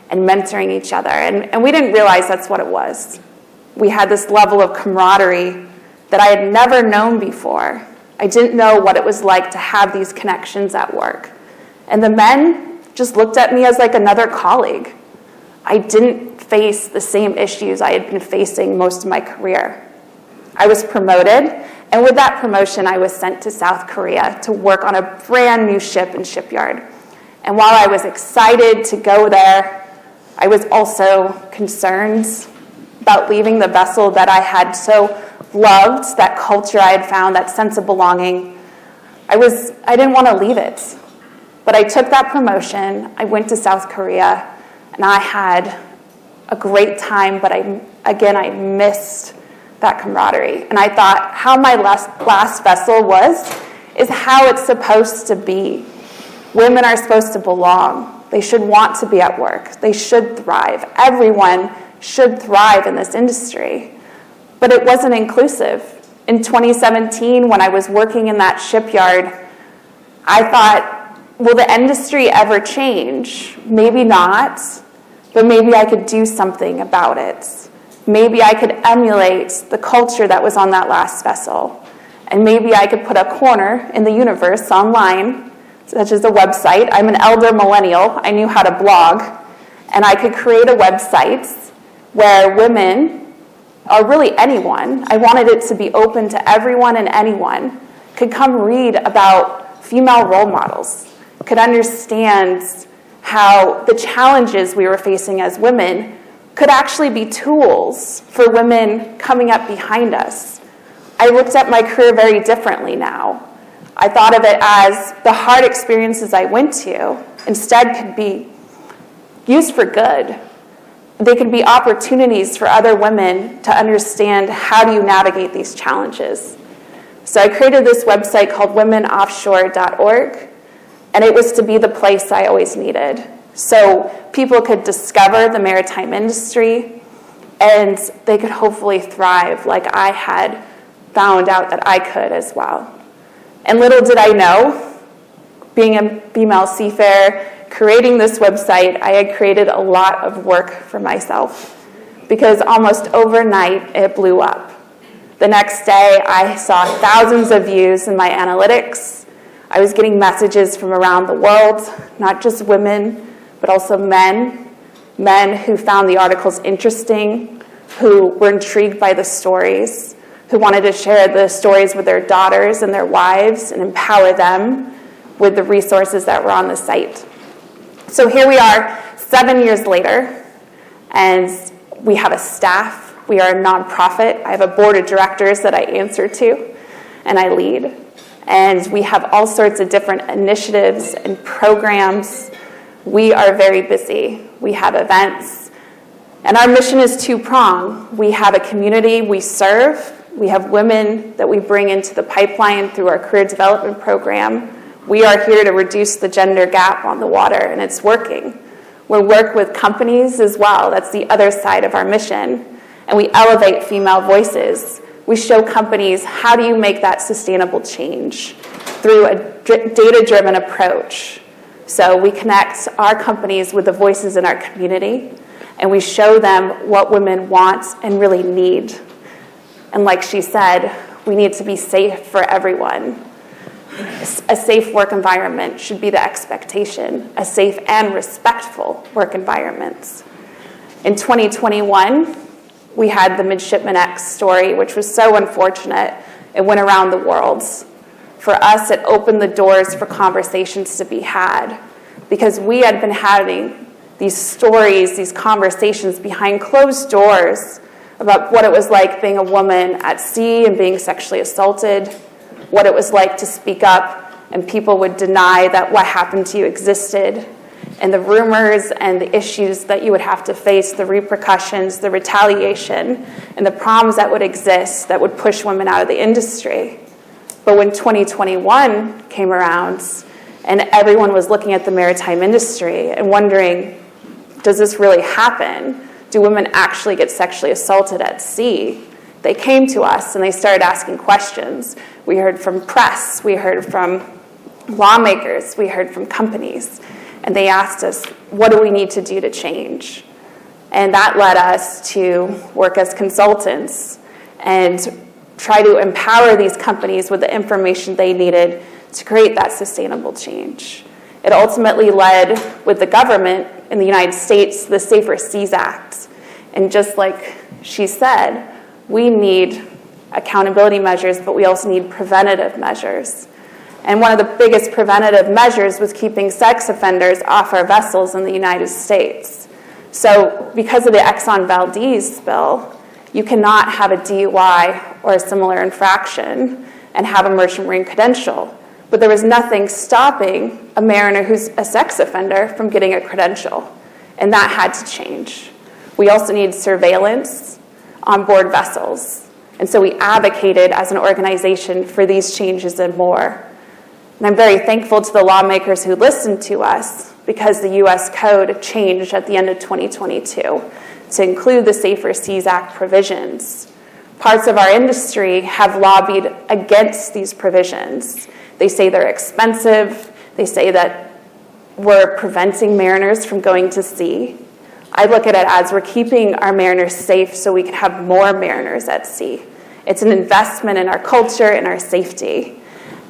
and mentoring each other. And we didn't realize that's what it was. We had this level of camaraderie that I had never known before. I didn't know what it was like to have these connections at work. And the men just looked at me as like another colleague. I didn't face the same issues I had been facing most of my career. I was promoted, and with that promotion, I was sent to South Korea to work on a brand new ship and shipyard. And while I was excited to go there, I was also concerned about leaving the vessel that I had so loved, that culture I had found, that sense of belonging. I didn't want to leave it. But I took that promotion, I went to South Korea, and I had a great time, but I missed that camaraderie. And I thought how my last vessel is how it's supposed to be. Women are supposed to belong. They should want to be at work. They should thrive. Everyone should thrive in this industry. But it wasn't inclusive. In 2017, when I was working in that shipyard, I thought, will the industry ever change? Maybe not, but maybe I could do something about it. Maybe I could emulate the culture that was on that last vessel. And maybe I could put a corner in the universe online, such as a website. I'm an elder millennial. I knew how to blog. And I could create a website where women, or really anyone, I wanted it to be open to everyone and anyone, could come read about female role models, could understand how the challenges we were facing as women could actually be tools for women coming up behind us. I looked at my career very differently now. I thought of it as the hard experiences I went to instead could be used for good. They could be opportunities for other women to understand how do you navigate these challenges. So I created this website called womenoffshore.org, and it was to be the place I always needed. So people could discover the maritime industry, and they could hopefully thrive like I had found out that I could as well. And little did I know, being a female seafarer, creating this website, I had created a lot of work for myself because almost overnight it blew up. The next day I saw thousands of views in my analytics. I was getting messages from around the world, not just women, but also men who found the articles interesting, who were intrigued by the stories, who wanted to share the stories with their daughters and their wives and empower them with the resources that were on the site. So here we are 7 years later, and we have a staff. We are a nonprofit. I have a board of directors that I answer to and I lead. And we have all sorts of different initiatives and programs. We are very busy. We have events. And our mission is two-pronged. We have a community we serve. We have women that we bring into the pipeline through our career development program. We are here to reduce the gender gap on the water, and it's working. We work with companies as well. That's the other side of our mission. And we elevate female voices. We show companies how do you make that sustainable change through a data-driven approach. So we connect our companies with the voices in our community, and we show them what women want and really need. And like she said, we need to be safe for everyone. A safe work environment should be the expectation, a safe and respectful work environment. In 2021, we had the Midshipman X story, which was so unfortunate. It went around the world. For us, it opened the doors for conversations to be had because we had been having these stories, these conversations behind closed doors about what it was like being a woman at sea and being sexually assaulted, what it was like to speak up and people would deny that what happened to you existed, and the rumors and the issues that you would have to face, the repercussions, the retaliation, and the problems that would exist that would push women out of the industry. But when 2021 came around and everyone was looking at the maritime industry and wondering, does this really happen? Do women actually get sexually assaulted at sea? They came to us and they started asking questions. We heard from press, we heard from lawmakers, we heard from companies. And they asked us, what do we need to do to change? And that led us to work as consultants and try to empower these companies with the information they needed to create that sustainable change. It ultimately led with the government in the United States, the Safer Seas Act. And just like she said, we need accountability measures, but we also need preventative measures. And one of the biggest preventative measures was keeping sex offenders off our vessels in the United States. So because of the Exxon Valdez spill, you cannot have a DUI or a similar infraction and have a merchant marine credential. But there was nothing stopping a mariner who's a sex offender from getting a credential. And that had to change. We also need surveillance on board vessels. And so we advocated as an organization for these changes and more. And I'm very thankful to the lawmakers who listened to us because the U.S. Code changed at the end of 2022 to include the Safer Seas Act provisions. Parts of our industry have lobbied against these provisions. They say they're expensive. They say that we're preventing mariners from going to sea. I look at it as we're keeping our mariners safe so we can have more mariners at sea. It's an investment in our culture and our safety.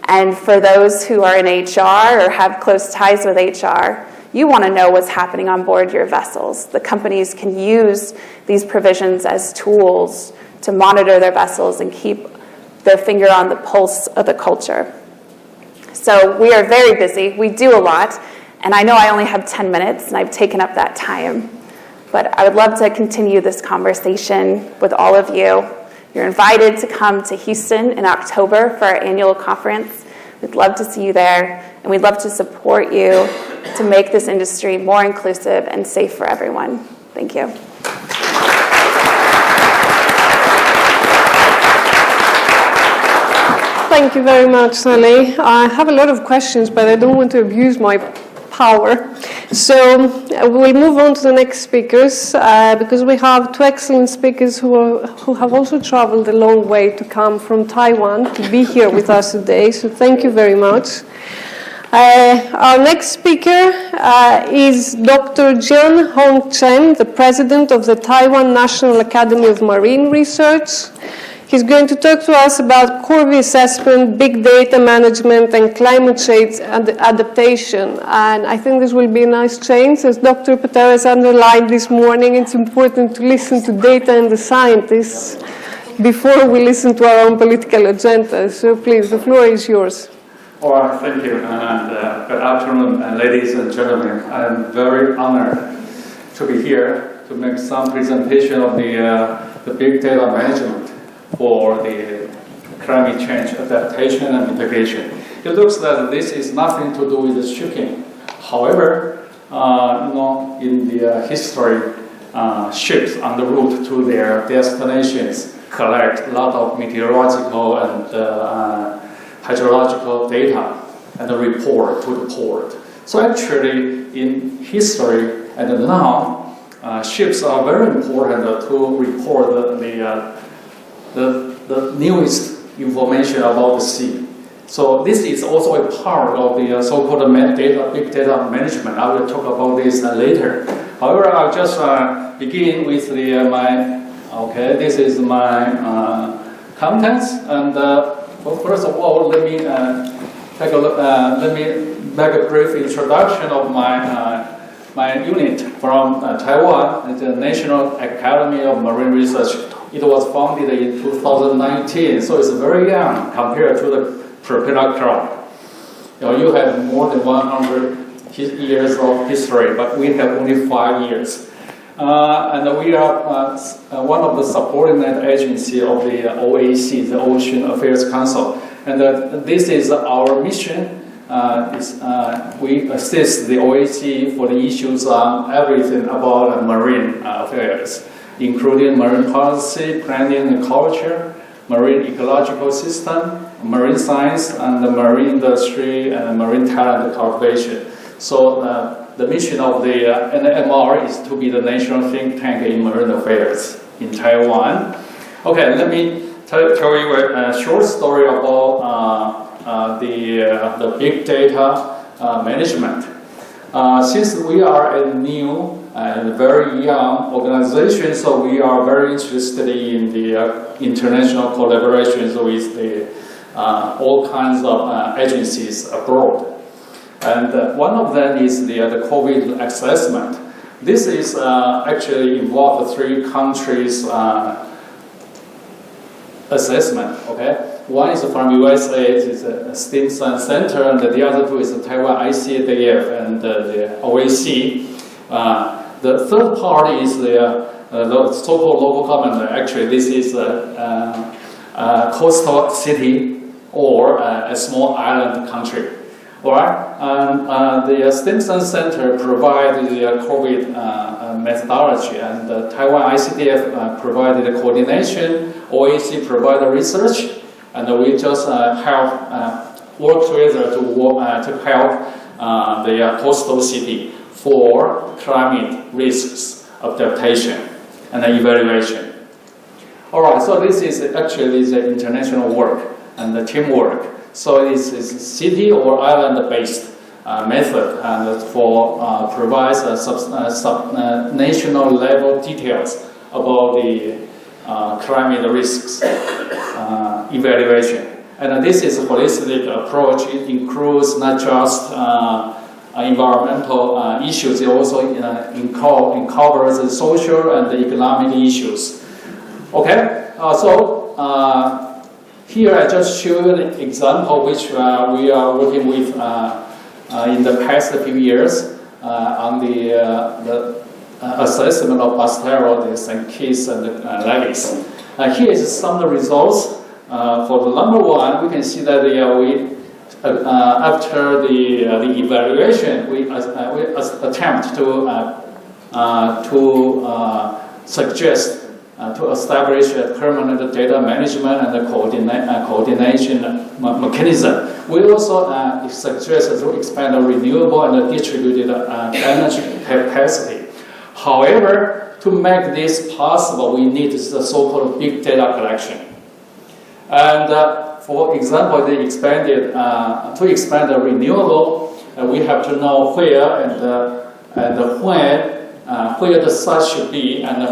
And for those who are in HR or have close ties with HR, you want to know what's happening on board your vessels. The companies can use these provisions as tools to monitor their vessels and keep their finger on the pulse of the culture. So we are very busy. We do a lot. And I know I only have 10 minutes, and I've taken up that time. But I would love to continue this conversation with all of you. You're invited to come to Houston in October for our annual conference. We'd love to see you there, and we'd love to support you to make this industry more inclusive and safe for everyone. Thank you. Thank you very much, Sally. I have a lot of questions, but I don't want to abuse my power. So we'll move on to the next speakers because we have two excellent speakers who have also traveled a long way to come from Taiwan to be here with us today. So thank you very much. Our next speaker is Dr. Jian Hong Chen, the president of the Taiwan National Academy of Marine Research. He's going to talk to us about Corby assessment, big data management, and climate change adaptation. And I think this will be a nice change. As Dr. Pateras underlined this morning, it's important to listen to data and the scientists before we listen to our own political agenda. So please, the floor is yours. All right, thank you. And good afternoon, ladies and gentlemen. I'm very honored to be here to make some presentation of the big data management for the climate change adaptation and mitigation. It looks that this is nothing to do with shipping. However, in the history, ships on the route to their destinations collect a lot of meteorological and hydrological data and report to the port. So actually, in history and now, ships are very important to report the newest information about the sea. So this is also a part of the so-called big data management. I will talk about this later. However, I'll just begin with this is my contents. And first of all, let me take a look. Let me make a brief introduction of my unit from Taiwan. It's the National Academy of Marine Research. It was founded in 2019, so it's very young compared to the Propeller Club. You have more than 100 years of history, but we have only 5 years. And we are one of the subordinate agencies of the OAC, the Ocean Affairs Council. And this is our mission. We assist the OAC for the issues on everything about marine affairs, including marine policy, planning and culture, marine ecological system, marine science, and the marine industry and marine talent cultivation. So the mission of the NMR is to be the national think tank in marine affairs in Taiwan. Okay, let me tell you a short story about the big data management. Since we are a new and very young organization, so we are very interested in the international collaborations with the all kinds of agencies abroad. And one of them is the COVID assessment. This is actually involved 3 countries assessment. Okay, one is from USA, it's a Stimson Center, and the other 2 is the Taiwan ICDF and the OAC. The third part is the so-called local government. Actually, this is a coastal city or a small island country. All right, and the Stimson Center provided the COVID methodology, and the Taiwan ICDF provided the coordination, OAC provided research, and we just work together to help the coastal city for climate risks, adaptation, and evaluation. All right, so this is actually the international work and the teamwork. So it's city or island-based method, and for provides national level details about the climate risks evaluation. And this is a holistic approach. It includes not just environmental issues, it also covers the social and the economic issues. Okay, Here I just show you an example which we are working with in the past few years on the assessment of Pateras and keys and levees. Here is some of the results. For the number one, we can see that after the evaluation, we attempt to suggest to establish a permanent data management and coordination mechanism. We also suggest to expand the renewable and distributed energy capacity. However, to make this possible, we need the so-called big data collection. And for example, to expand the renewable, we have to know where and when where the site should be, and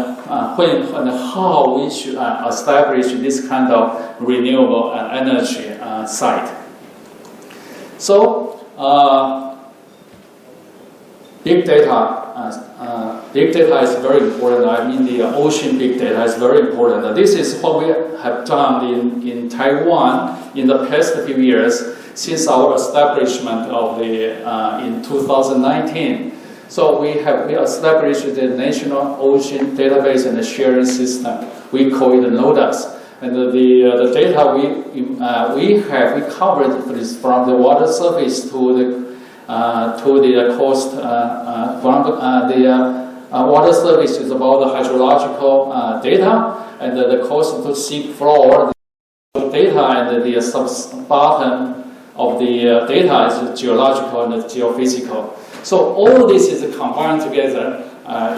when and how we should establish this kind of renewable energy site. So, big data is very important. I mean, the ocean big data is very important. This is what we have done in Taiwan in the past few years since our establishment of in 2019. So we established the National Ocean Database and Sharing System. We call it NODAS. And the data we covered from the water surface to the coast. From the water surface is about the hydrological data, and the coast to sea floor data, and the sub-bottom of the data is geological and geophysical. So all this is combined together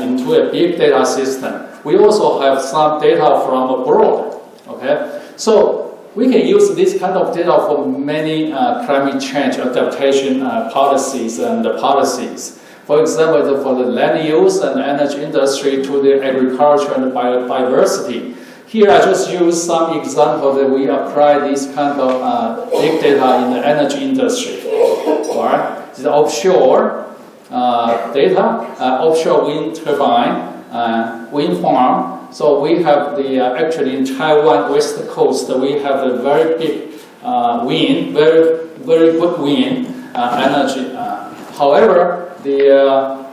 into a big data system. We also have some data from abroad. Okay, so we can use this kind of data for many climate change adaptation policies and policies. For example, for the land use and energy industry to the agriculture and biodiversity. Here I just use some example that we apply this kind of big data in the energy industry. All right, the offshore data, offshore wind turbine, wind farm. So we have actually in Taiwan west coast, we have a very big wind, very good wind energy. However, the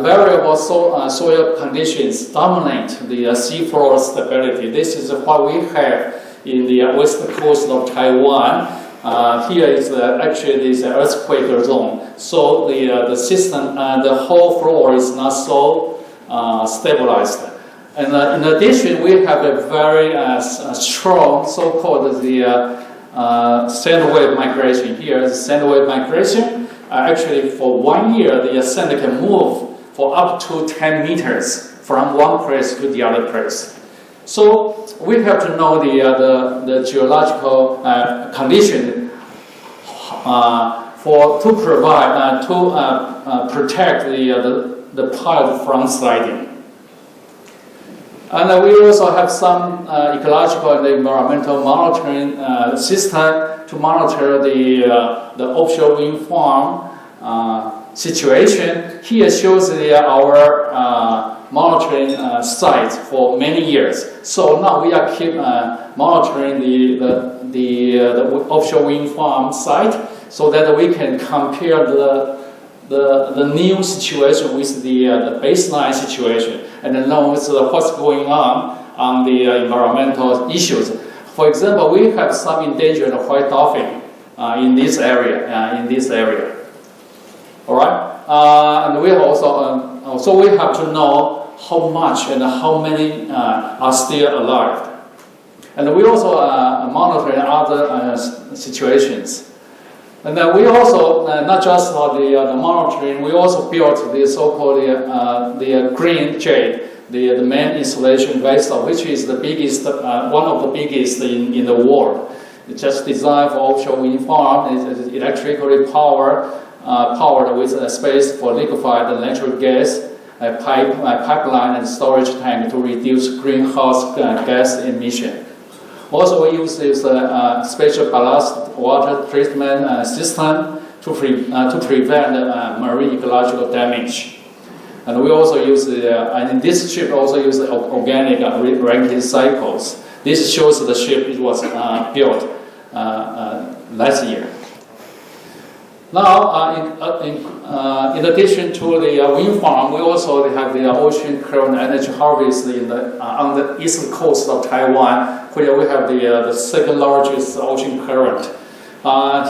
variable soil conditions dominate the seafloor stability. This is what we have in the west coast of Taiwan. Here is actually this earthquake zone. So the system, the whole floor is not so stabilized. And in addition, we have a very strong so-called sand wave migration. Here is sand wave migration. Actually, for 1 year, the sand can move for up to 10 meters from one place to the other place. So we have to know the geological condition to provide to protect the pile from sliding. And we also have some ecological and environmental monitoring system to monitor the offshore wind farm situation. Here shows our monitoring sites for many years. So now we are keep monitoring the offshore wind farm site so that we can compare the new situation with the baseline situation and know what's going on the environmental issues. For example, we have some endangered white dolphin in this area. All right, and we also so we have to know how much and how many are still alive. And we also monitor other situations. And then we also, not just for the monitoring, we also built the so-called the green jade, the main installation vessel, which is the biggest, one of the biggest in the world. It's just designed for offshore wind farm. It's electrically powered with a space for liquefied natural gas, a pipeline and storage tank to reduce greenhouse gas emission. Also, we use this special ballast water treatment system to prevent marine ecological damage. And we also use and in this ship also use organic ranking cycles. This shows the ship it was built last year. Now, in addition to the wind farm, we also have the ocean current energy harvest on the east coast of Taiwan, where we have the second largest ocean current.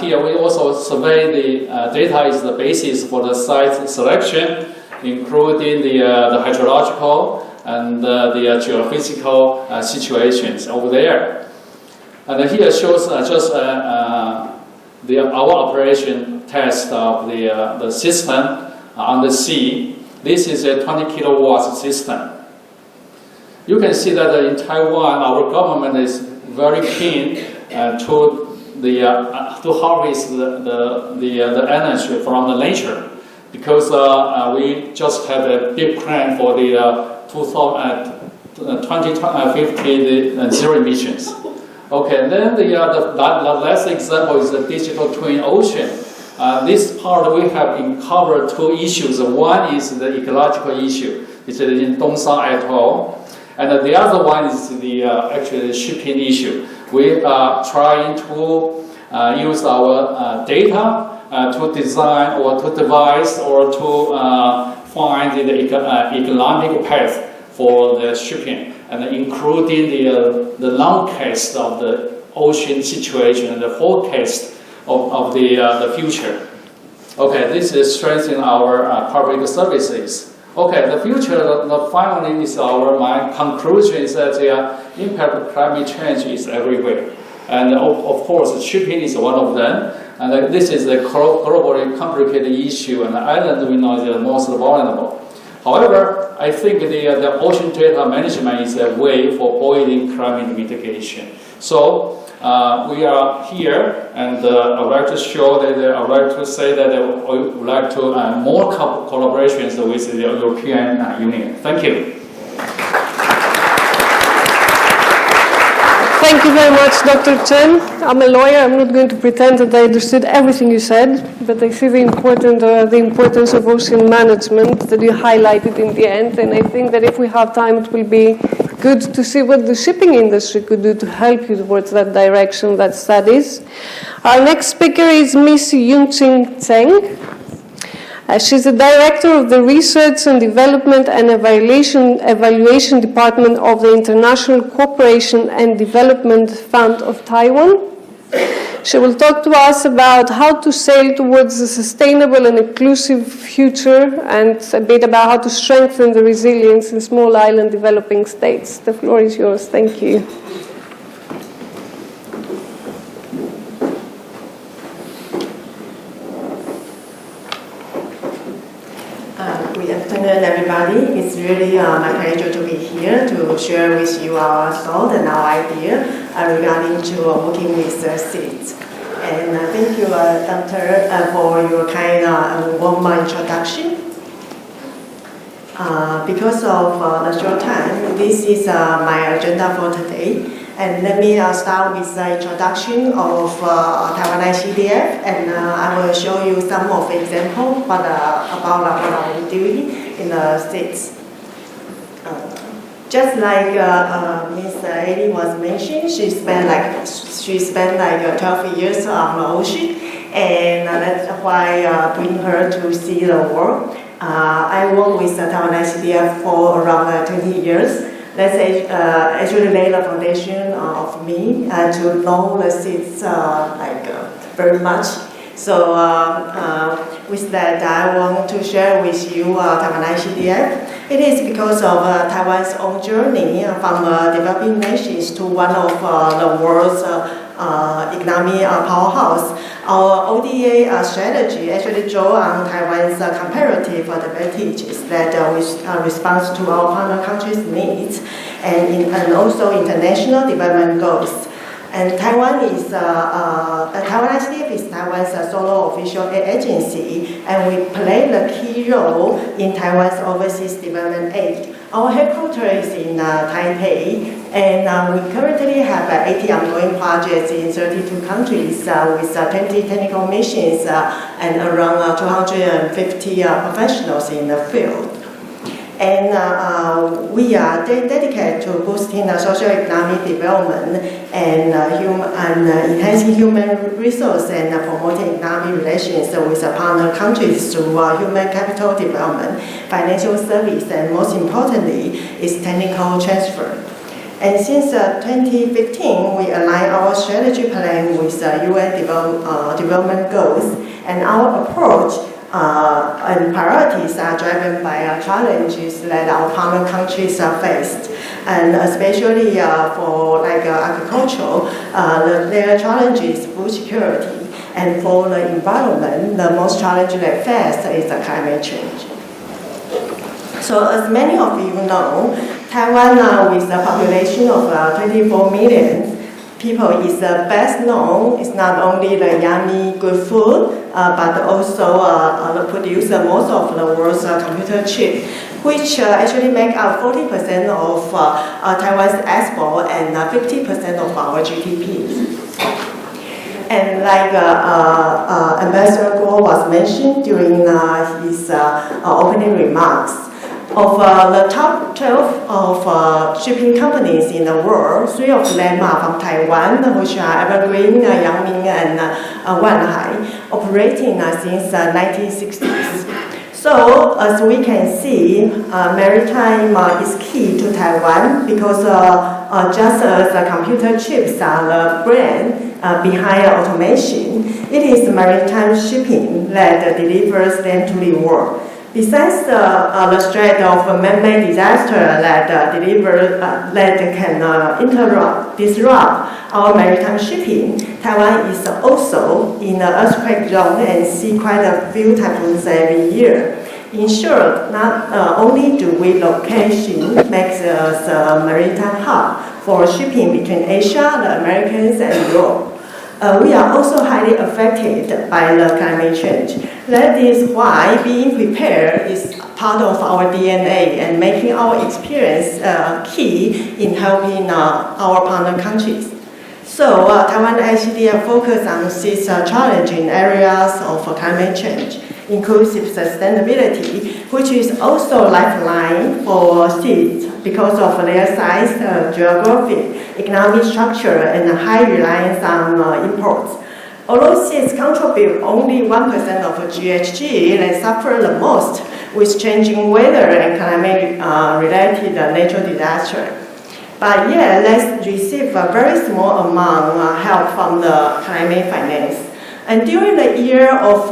Here we also survey the data is the basis for the site selection, including the hydrological and the geophysical situations over there. And here shows just our operation test of the system on the sea. This is a 20 kilowatt system. You can see that in Taiwan, our government is very keen to harvest the energy from the nature, because we just have a big plan for the 2050 zero emissions. Okay, and then the last example is the digital twin ocean. This part we have covered two issues. One is the ecological issue. It's in Dongshan Atoll. And the other one is actually the shipping issue. We are trying to use our data to design or to devise or to find the economic path for the shipping, and including the nowcast of the ocean situation and the forecast of the future. Okay, this is strengthening our public services. Okay, the future, finally, is my conclusion is that the impact of climate change is everywhere. And of course, shipping is one of them. And this is a globally complicated issue, and the island we know is the most vulnerable. However, I think the ocean data management is a way for avoiding climate mitigation. So we are here, and I would like to show that I would like to say that we would like to more collaborations with the European Union. Thank you. Thank you very much, Dr. Chen. I'm a lawyer. I'm not going to pretend that I understood everything you said, but I see the importance of ocean management that you highlighted in the end. And I think that if we have time, it will be good to see what the shipping industry could do to help you towards that direction, that studies. Our next speaker is Ms. Yunqing Zheng. She's the director of the Research and Development and Evaluation Department of the International Cooperation and Development Fund of Taiwan. She will talk to us about how to sail towards a sustainable and inclusive future, and a bit about how to strengthen the resilience in small island developing states. The floor is yours. Thank you. Good afternoon, everybody. It's really my pleasure to be here to share with you our thought and our idea regarding to working with seeds. And thank you, Doctor, for your kind warm introduction. Because of the short time, this is my agenda for today. And let me start with the introduction of Taiwan ICDF, and I will show you some of the examples about what I'm doing in the States. Just like Ms. Eddie was mentioning, she spent like 12 years on the ocean, and that's why I bring her to see the world. I work with Taiwan ICDF for around 20 years. Let's say, actually lay the foundation of me to know the seeds very much. So with that, I want to share with you Taiwan ICDF. It is because of Taiwan's own journey from developing nations to one of the world's economic powerhouse. Our ODA strategy actually draw on Taiwan's comparative advantages that responds to our partner countries' needs and also international development goals. And Taiwan ICDF is Taiwan's solo official agency, and we play the key role in Taiwan's overseas development aid. Our headquarters is in Taipei, and we currently have 80 ongoing projects in 32 countries with 20 technical missions and around 250 professionals in the field. And we are dedicated to boosting socio-economic development and enhancing human resources and promoting economic relations with partner countries through human capital development, financial service, and most importantly, is technical transfer. And since 2015, we align our strategy plan with UN development goals, and our approach and priorities are driven by challenges that our partner countries are faced, and especially for agriculture, their challenges food security, and for the environment, the most challenge they face is climate change. So as many of you know, Taiwan, with a population of 24 million people, is best known. It's not only the yummy good food, but also the producer most of the world's computer chip, which actually make up 40% of Taiwan's export and 50% of our GDP. And like Ambassador Guo was mentioned during his opening remarks, of the top 12 of shipping companies in the world, 3 of them are from Taiwan, which are Evergreen, Yangming, and Wanhai, operating since 1960s. So, as we can see, maritime is key to Taiwan because just as computer chips are the brain behind automation, it is maritime shipping that delivers them to the world. Besides the threat of man-made disaster that can disrupt our maritime shipping, Taiwan is also in an earthquake zone and see quite a few typhoons every year. In short, not only do we location makes us a maritime hub for shipping between Asia, the Americans, and Europe, we are also highly affected by the climate change. That is why being prepared is part of our DNA and making our experience key in helping our partner countries. So Taiwan ICDF focus on 6 challenging areas of climate change: inclusive sustainability, which is also lifeline for seeds because of their size, geography, economic structure, and high reliance on imports. Although seeds contribute only 1% of GHG, they suffer the most with changing weather and climate-related natural disaster. But yet, they receive a very small amount help from the climate finance. And during the year of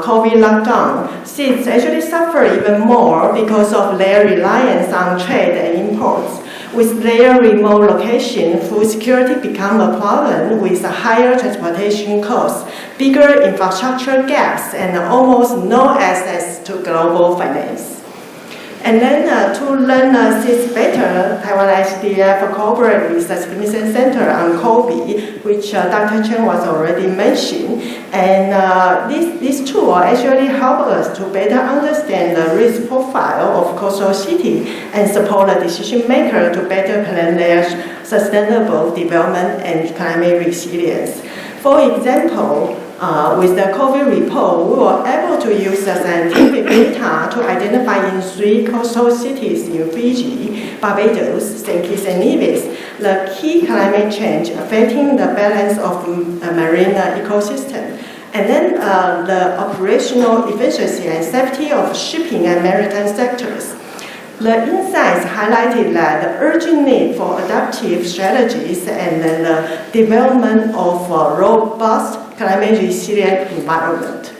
COVID lockdown, seeds actually suffer even more because of their reliance on trade and imports. With their remote location, food security becomes a problem with higher transportation costs, bigger infrastructure gaps, and almost no access to global finance. And then to learn seeds better, Taiwan ICDF cooperated with the Smithsonian Center on COVID, which Dr. Chen was already mentioned. And this tool actually helped us to better understand the risk profile of coastal cities and support the decision maker to better plan their sustainable development and climate resilience. For example, with the COVID report, we were able to use the scientific data to identify in 3 coastal cities in Fiji, Barbados, St. Kitts and Nevis, the key climate change affecting the balance of marine ecosystem, and then the operational efficiency and safety of shipping and maritime sectors. The insights highlighted that the urgent need for adaptive strategies and then the development of a robust climate resilient environment.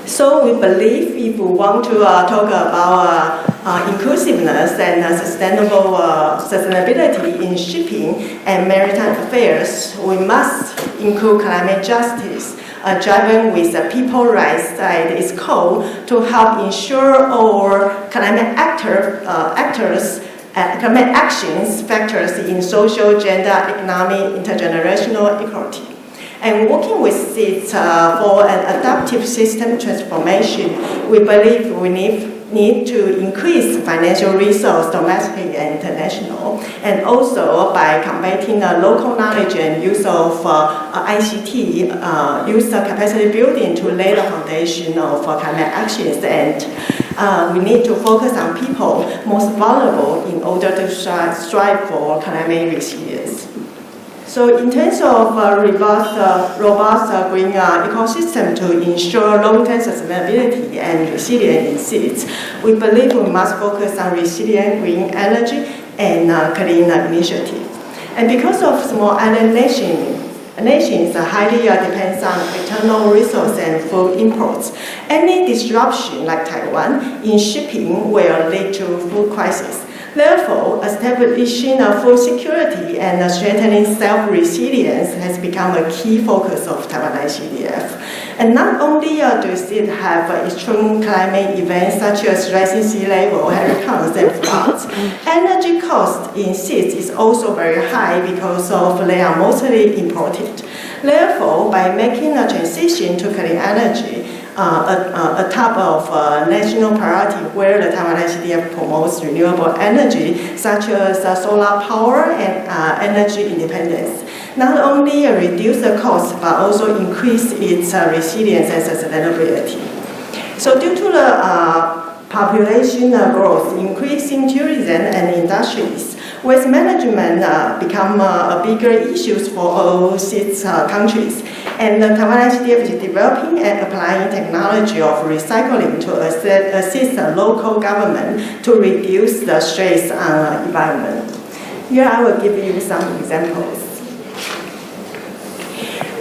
So we believe if we want to talk about inclusiveness and sustainability in shipping and maritime affairs, we must include climate justice, driven with people rights at its core to help ensure all climate climate actions factors in social, gender, economic, intergenerational equality. And working with it for an adaptive system transformation, we believe we need to increase financial resource, domestic and international, and also by combating local knowledge and use of ICT, use capacity building to lay the foundation of climate actions. And we need to focus on people most vulnerable in order to strive for climate resilience. So in terms of robust green ecosystem to ensure long-term sustainability and resilience in cities, we believe we must focus on resilient green energy and clean initiatives. And because of small island nations highly depends on external resources and food imports, any disruption like Taiwan in shipping will lead to food crisis. Therefore, establishing food security and strengthening self-resilience has become a key focus of Taiwan ICTF. And not only do cities have extreme climate events such as rising sea level, hurricanes, and floods, energy cost in cities is also very high because of they are mostly imported. Therefore, by making a transition to clean energy, a top of national priority where the Taiwan ICTF promotes renewable energy, such as solar power and energy independence, not only reduce the cost, but also increase its resilience and sustainability. So due to the population growth, increasing tourism and industries, waste management become a bigger issue for all six countries. And Taiwan ICTF is developing and applying technology of recycling to assist the local government to reduce the stress on the environment. Here I will give you some examples.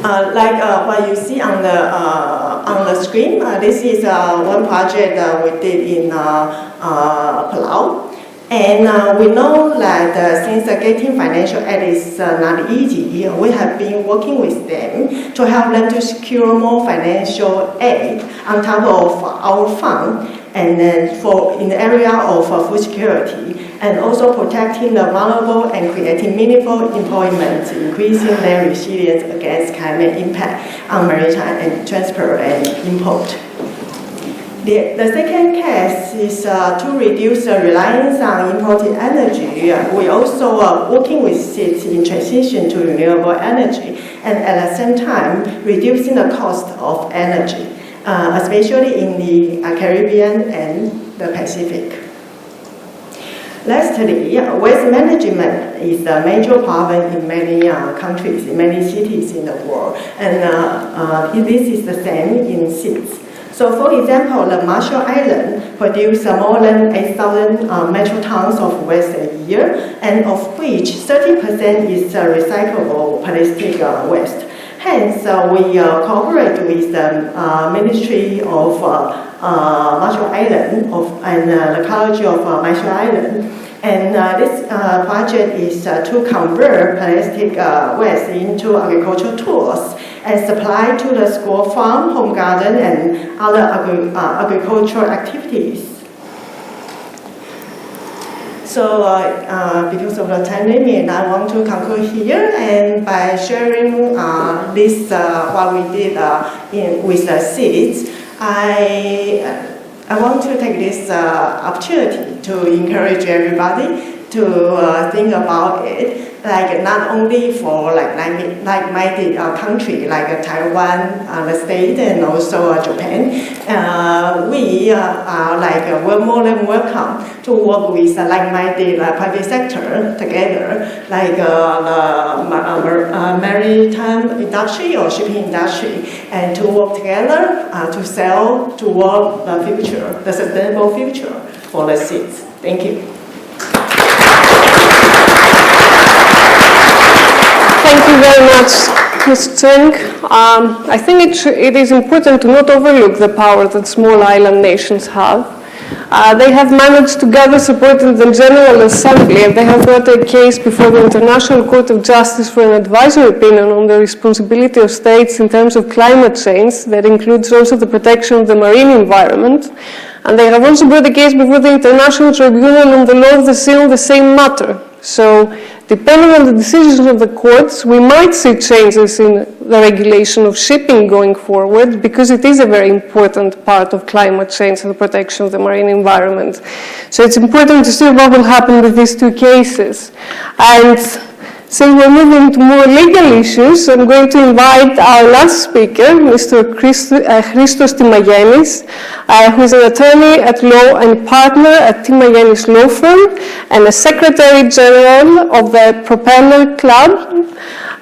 Like what you see on the screen, this is one project we did in Palau. And we know that since getting financial aid is not easy, we have been working with them to help them to secure more financial aid on top of our fund, and then in the area of food security, and also protecting the vulnerable and creating meaningful employment, increasing their resilience against climate impact on maritime and transport and import. The second case is to reduce the reliance on imported energy. We also are working with cities in transition to renewable energy, and at the same time reducing the cost of energy, especially in the Caribbean and the Pacific. Lastly, waste management is a major problem in many countries, in many cities in the world, and this is the same in cities. So for example, the Marshall Islands produce more than 8,000 metric tons of waste a year, and of which 30% is recyclable plastic waste. Hence, we cooperate with the Ministry of Marshall Islands and the College of Marshall Islands. And this project is to convert plastic waste into agricultural tools and supply to the school farm, home garden, and other agricultural activities. So because of the time limit, I want to conclude here, and by sharing this, what we did with the seeds, I want to take this opportunity to encourage everybody to think about it, like not only for like-minded country like Taiwan, the state, and also Japan. We are like more than welcome to work with like-minded private sector together, like the maritime industry or shipping industry, and to work together to sell toward the future, the sustainable future for the seeds. Thank you. Thank you very much, Ms. Cheng. I think it is important to not overlook the power that small island nations have. They have managed to gather support in the General Assembly, and they have brought a case before the International Court of Justice for an advisory opinion on the responsibility of states in terms of climate change that includes also the protection of the marine environment. And they have also brought a case before the International Tribunal on the Law of the Sea on the same matter. So, depending on the decisions of the courts, we might see changes in the regulation of shipping going forward, because it is a very important part of climate change and the protection of the marine environment. So it's important to see what will happen with these two cases. And since we're moving to more legal issues, I'm going to invite our last speaker, Mr. Christos Timagenis, who is an attorney at law and partner at Timagenis Law Firm and a Secretary General of the Propeller Club.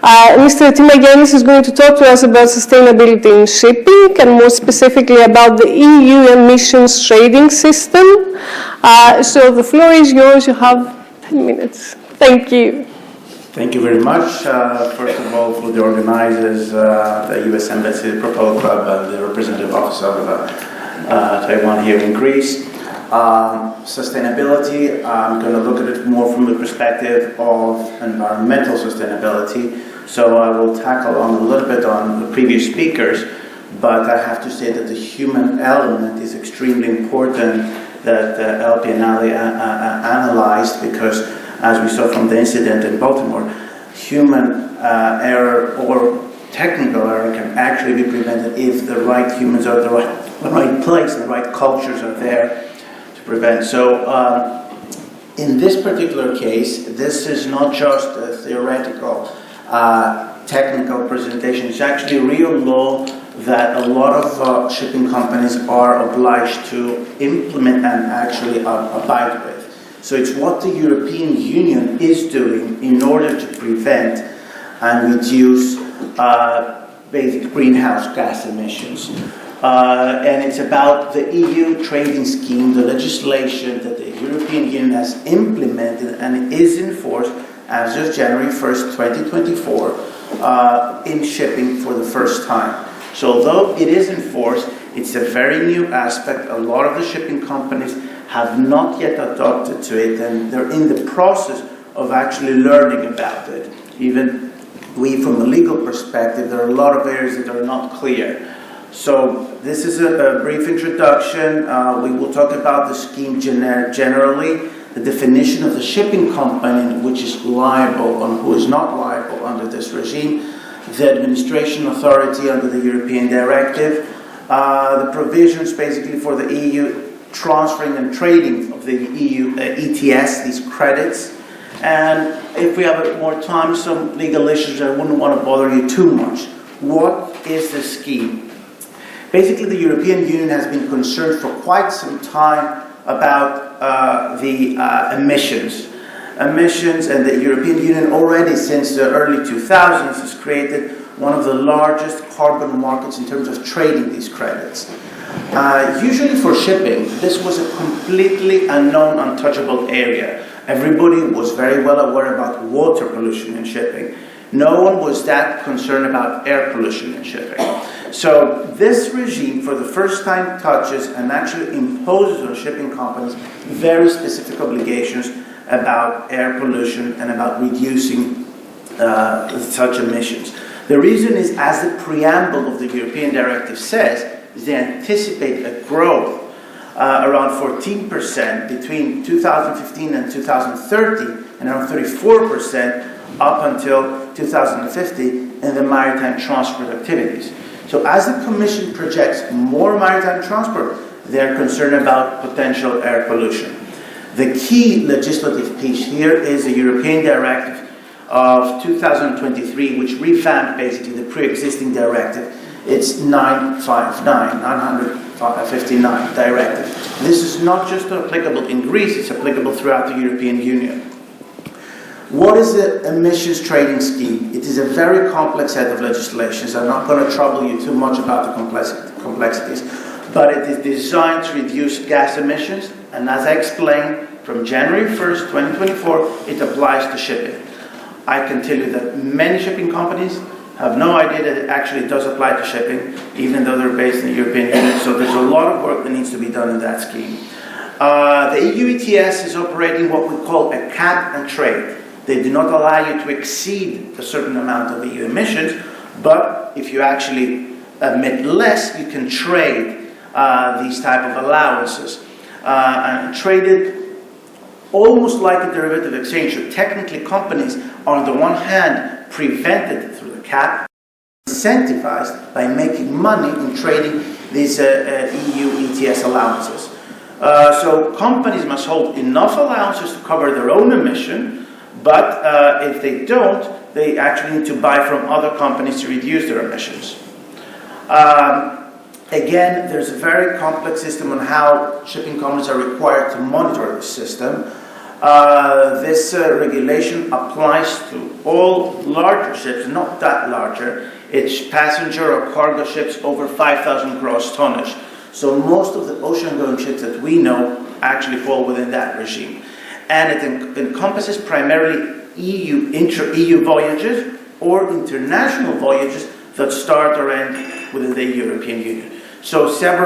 Mr. Timagenis is going to talk to us about sustainability in shipping and more specifically about the EU emissions trading system. So the floor is yours. You have 10 minutes. Thank you. Thank you very much. First of all, for the organizers, the U.S. Embassy, the Propeller Club, and the representative office of Taiwan here in Greece. Sustainability, I'm going to look at it more from the perspective of environmental sustainability. So I will tackle on a little bit on the previous speakers, but I have to say that the human element is extremely important that LP and Ali analyzed, because as we saw from the incident in Baltimore, human error or technical error can actually be prevented if the right humans are at the right place, the right cultures are there to prevent. So in this particular case, this is not just a theoretical technical presentation. It's actually real law that a lot of shipping companies are obliged to implement and actually abide with. So it's what the European Union is doing in order to prevent and reduce basic greenhouse gas emissions. And it's about the EU trading scheme, the legislation that the European Union has implemented and is enforced as of January 1st, 2024, in shipping for the first time. So although it is enforced, it's a very new aspect. A lot of the shipping companies have not yet adopted to it, and they're in the process of actually learning about it. Even we, from a legal perspective, there are a lot of areas that are not clear. So this is a brief introduction. We will talk about the scheme generally, the definition of the shipping company, which is liable and who is not liable under this regime, the administration authority under the European directive, the provisions basically for the EU transferring and trading of the EU ETS, these credits, and if we have more time, some legal issues. I wouldn't want to bother you too much. What is the scheme? Basically, the European Union has been concerned for quite some time about the emissions, and the European Union already since the early 2000s has created one of the largest carbon markets in terms of trading these credits. Usually for shipping, this was a completely unknown, untouchable area. Everybody was very well aware about water pollution in shipping. No one was that concerned about air pollution in shipping. So this regime, for the first time, touches and actually imposes on shipping companies very specific obligations about air pollution and about reducing such emissions. The reason is, as the preamble of the European directive says, they anticipate a growth around 14% between 2015 and 2030, and around 34% up until 2050 in the maritime transport activities. So as the Commission projects more maritime transport, they're concerned about potential air pollution. The key legislative piece here is the European Directive of 2023, which revamped basically the pre-existing directive. It's 959 directive. This is not just applicable in Greece, it's applicable throughout the European Union. What is the emissions trading scheme? It is a very complex set of legislations. I'm not going to trouble you too much about the complexities, but it is designed to reduce gas emissions, and as I explained, from January 1st, 2024, it applies to shipping. I can tell you that many shipping companies have no idea that it actually does apply to shipping, even though they're based in the European Union. So there's a lot of work that needs to be done in that scheme. The EU ETS is operating what we call a cap and trade. They do not allow you to exceed a certain amount of EU emissions, but if you actually emit less, you can trade these type of allowances and trade it almost like a derivative exchange. So technically, companies are on the one hand prevented through the cap, incentivized by making money in trading these EU ETS allowances. So companies must hold enough allowances to cover their own emission, but if they don't, they actually need to buy from other companies to reduce their emissions. Again, there's a very complex system on how shipping companies are required to monitor the system. This regulation applies to all larger ships, not that larger. It's passenger or cargo ships over 5,000 gross tonnage. So most of the ocean-going ships that we know actually fall within that regime. And it encompasses primarily intra-EU voyages or international voyages that start or end within the European Union. So there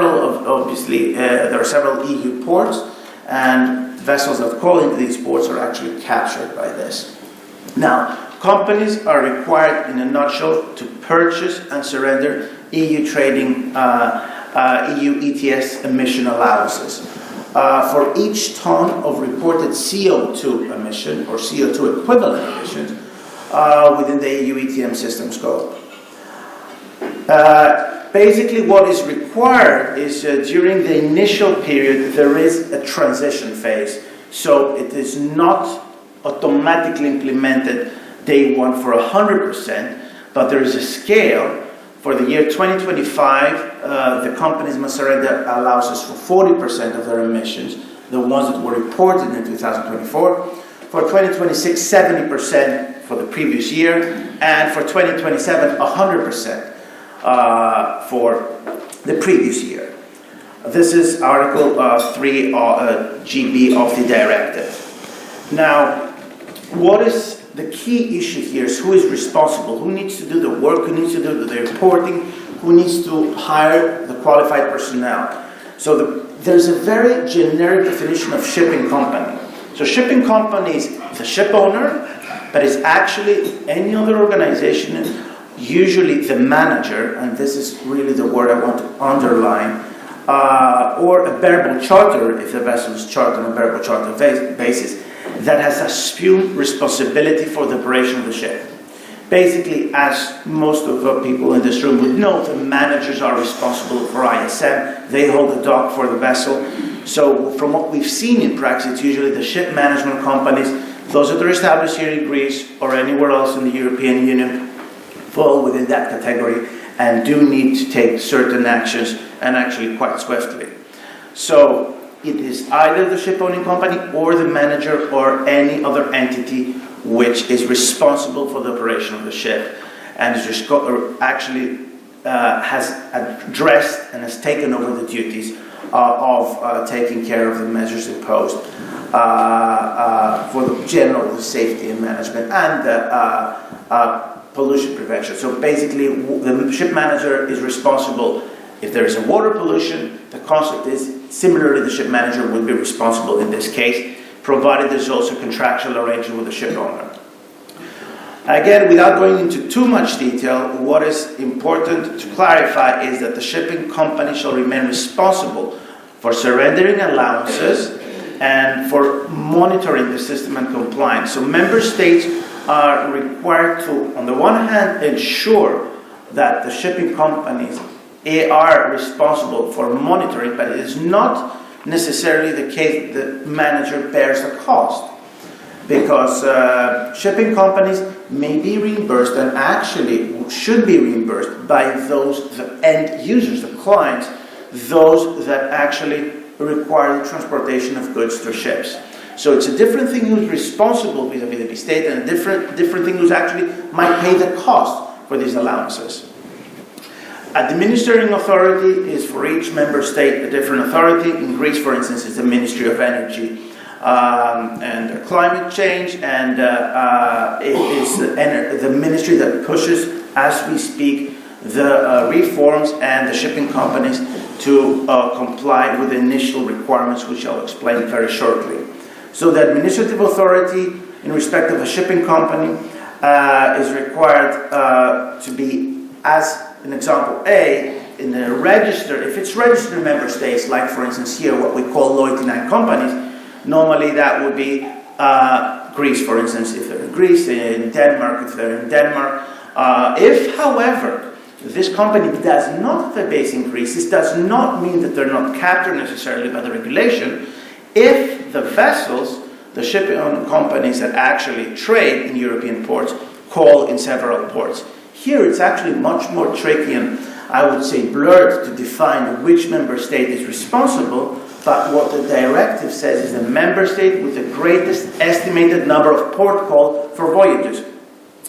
are several EU ports, and vessels that call into these ports are actually captured by this. Now, companies are required, in a nutshell, to purchase and surrender EU trading EU ETS emission allowances. For each ton of reported CO2 emission or CO2 equivalent emissions within the EU ETM system scope. Basically, what is required is during the initial period, there is a transition phase. So it is not automatically implemented day one for 100%, but there is a scale. For the year 2025, the companies must surrender allowances for 40% of their emissions, the ones that were reported in 2024. For 2026, 70% for the previous year, and for 2027, 100%. For the previous year. This is Article 3 GB of the directive. Now, what is the key issue here is who is responsible, who needs to do the work, who needs to do the reporting, who needs to hire the qualified personnel. So there's a very generic definition of shipping company. So shipping company is the ship owner, but it's actually any other organization, usually the manager, and this is really the word I want to underline, or a bareboat charter, if the vessel is chartered on a bareboat charter basis, that has assumed responsibility for the operation of the ship. Basically, as most of the people in this room would know, the managers are responsible for ISM. They hold the dock for the vessel. So from what we've seen in practice, it's usually the ship management companies, those that are established here in Greece or anywhere else in the European Union, fall within that category and do need to take certain actions, and actually quite swiftly. So it is either the ship owning company or the manager or any other entity which is responsible for the operation of the ship and is actually has addressed and has taken over the duties of taking care of the measures imposed for the general safety and management and pollution prevention. So basically, the ship manager is responsible if there is a water pollution. The concept is similarly the ship manager would be responsible in this case, provided there's also contractual arrangement with the ship owner. Again, without going into too much detail, what is important to clarify is that the shipping company shall remain responsible for surrendering allowances and for monitoring the system and compliance. So member states are required to, on the one hand, ensure that the shipping companies are responsible for monitoring, but it is not necessarily the case that the manager bears the cost, because shipping companies may be reimbursed and actually should be reimbursed by those, the end users, the clients, those that actually require the transportation of goods through ships. So it's a different thing who's responsible vis-a-vis the state, and a different thing who's actually might pay the cost for these allowances. Administering authority is for each member state a different authority. In Greece, for instance, it's the Ministry of Energy and Climate Change, and it is the ministry that pushes, as we speak, the reforms and the shipping companies to comply with the initial requirements, which I'll explain very shortly. So the administrative authority in respect of a shipping company is required to be, as an example A, in the register, if it's registered in member states, like for instance here, what we call loyalty 9 companies, normally that would be Greece, for instance, if they're in Greece, in Denmark, if they're in Denmark. If, however, this company does not have a base increase. This does not mean that they're not captured necessarily by the regulation if the vessels, the shipping companies that actually trade in European ports, call in several ports. Here it's actually much more tricky and I would say blurred to define which member state is responsible, but what the directive says is the member state with the greatest estimated number of port call for voyages.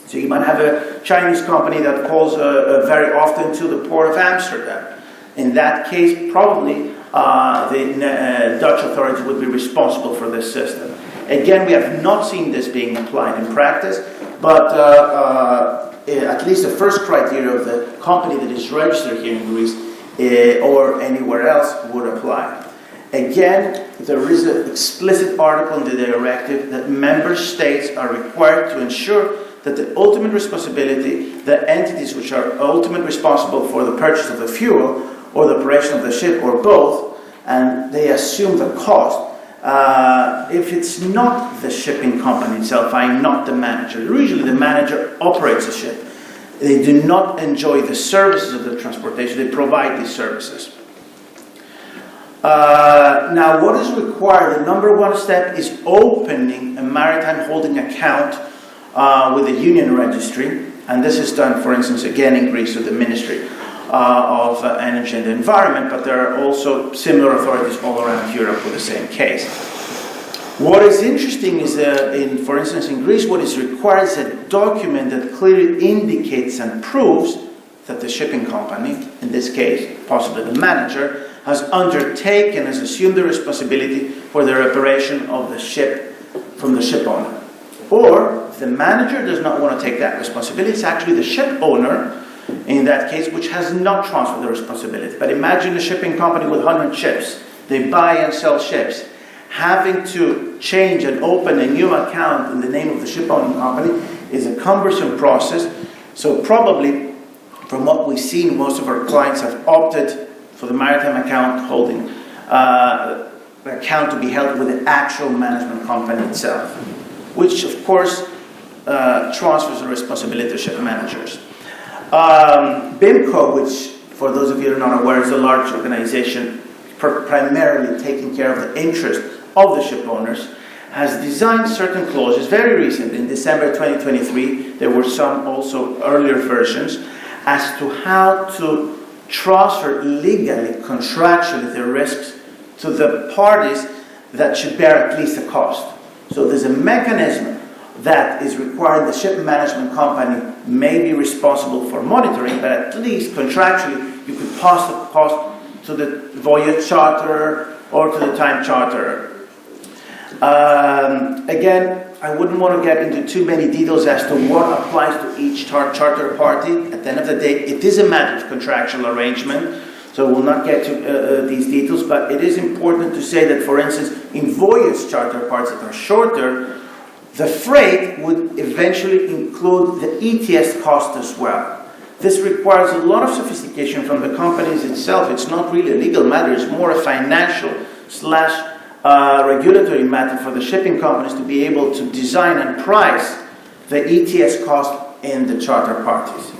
So you might have a Chinese company that calls very often to the port of Amsterdam. In that case, probably the Dutch authorities would be responsible for this system. Again, we have not seen this being applied in practice, but at least the first criteria of the company that is registered here in Greece or anywhere else would apply. Again, there is an explicit article in the directive that member states are required to ensure that the ultimate responsibility, the entities which are ultimately responsible for the purchase of the fuel or the operation of the ship or both, and they assume the cost. If it's not the shipping company itself, i.e. not the manager, usually the manager operates the ship. They do not enjoy the services of the transportation, they provide these services. Now, what is required? The number one step is opening a maritime holding account with the union registry, and this is done, for instance, again in Greece with the Ministry of Energy and the Environment, but there are also similar authorities all around Europe with the same case. What is interesting is, for instance, in Greece, what is required is a document that clearly indicates and proves that the shipping company, in this case, possibly the manager, has undertaken, has assumed the responsibility for the reparation of the ship from the ship owner. Or, if the manager does not want to take that responsibility, it's actually the ship owner, in that case, which has not transferred the responsibility. But imagine a shipping company with 100 ships. They buy and sell ships. Having to change and open a new account in the name of the ship-owning company is a cumbersome process. So probably, from what we've seen, most of our clients have opted for the maritime account holding, the account to be held with the actual management company itself, which of course transfers the responsibility to ship managers. BIMCO, which for those of you who are not aware is a large organization primarily taking care of the interest of the ship owners, has designed certain clauses very recently. In December 2023, there were some also earlier versions as to how to transfer legally, contractually, the risks to the parties that should bear at least the cost. So there's a mechanism that is required. The ship management company may be responsible for monitoring, but at least contractually you could pass the cost to the voyage charterer or to the time charterer. Again, I wouldn't want to get into too many details as to what applies to each charter party. At the end of the day, it is a matter of contractual arrangement, so we'll not get to these details, but it is important to say that, for instance, in voyage charter parties that are shorter, the freight would eventually include the ETS cost as well. This requires a lot of sophistication from the companies itself. It's not really a legal matter, it's more a financial / regulatory matter for the shipping companies to be able to design and price the ETS cost in the charter parties.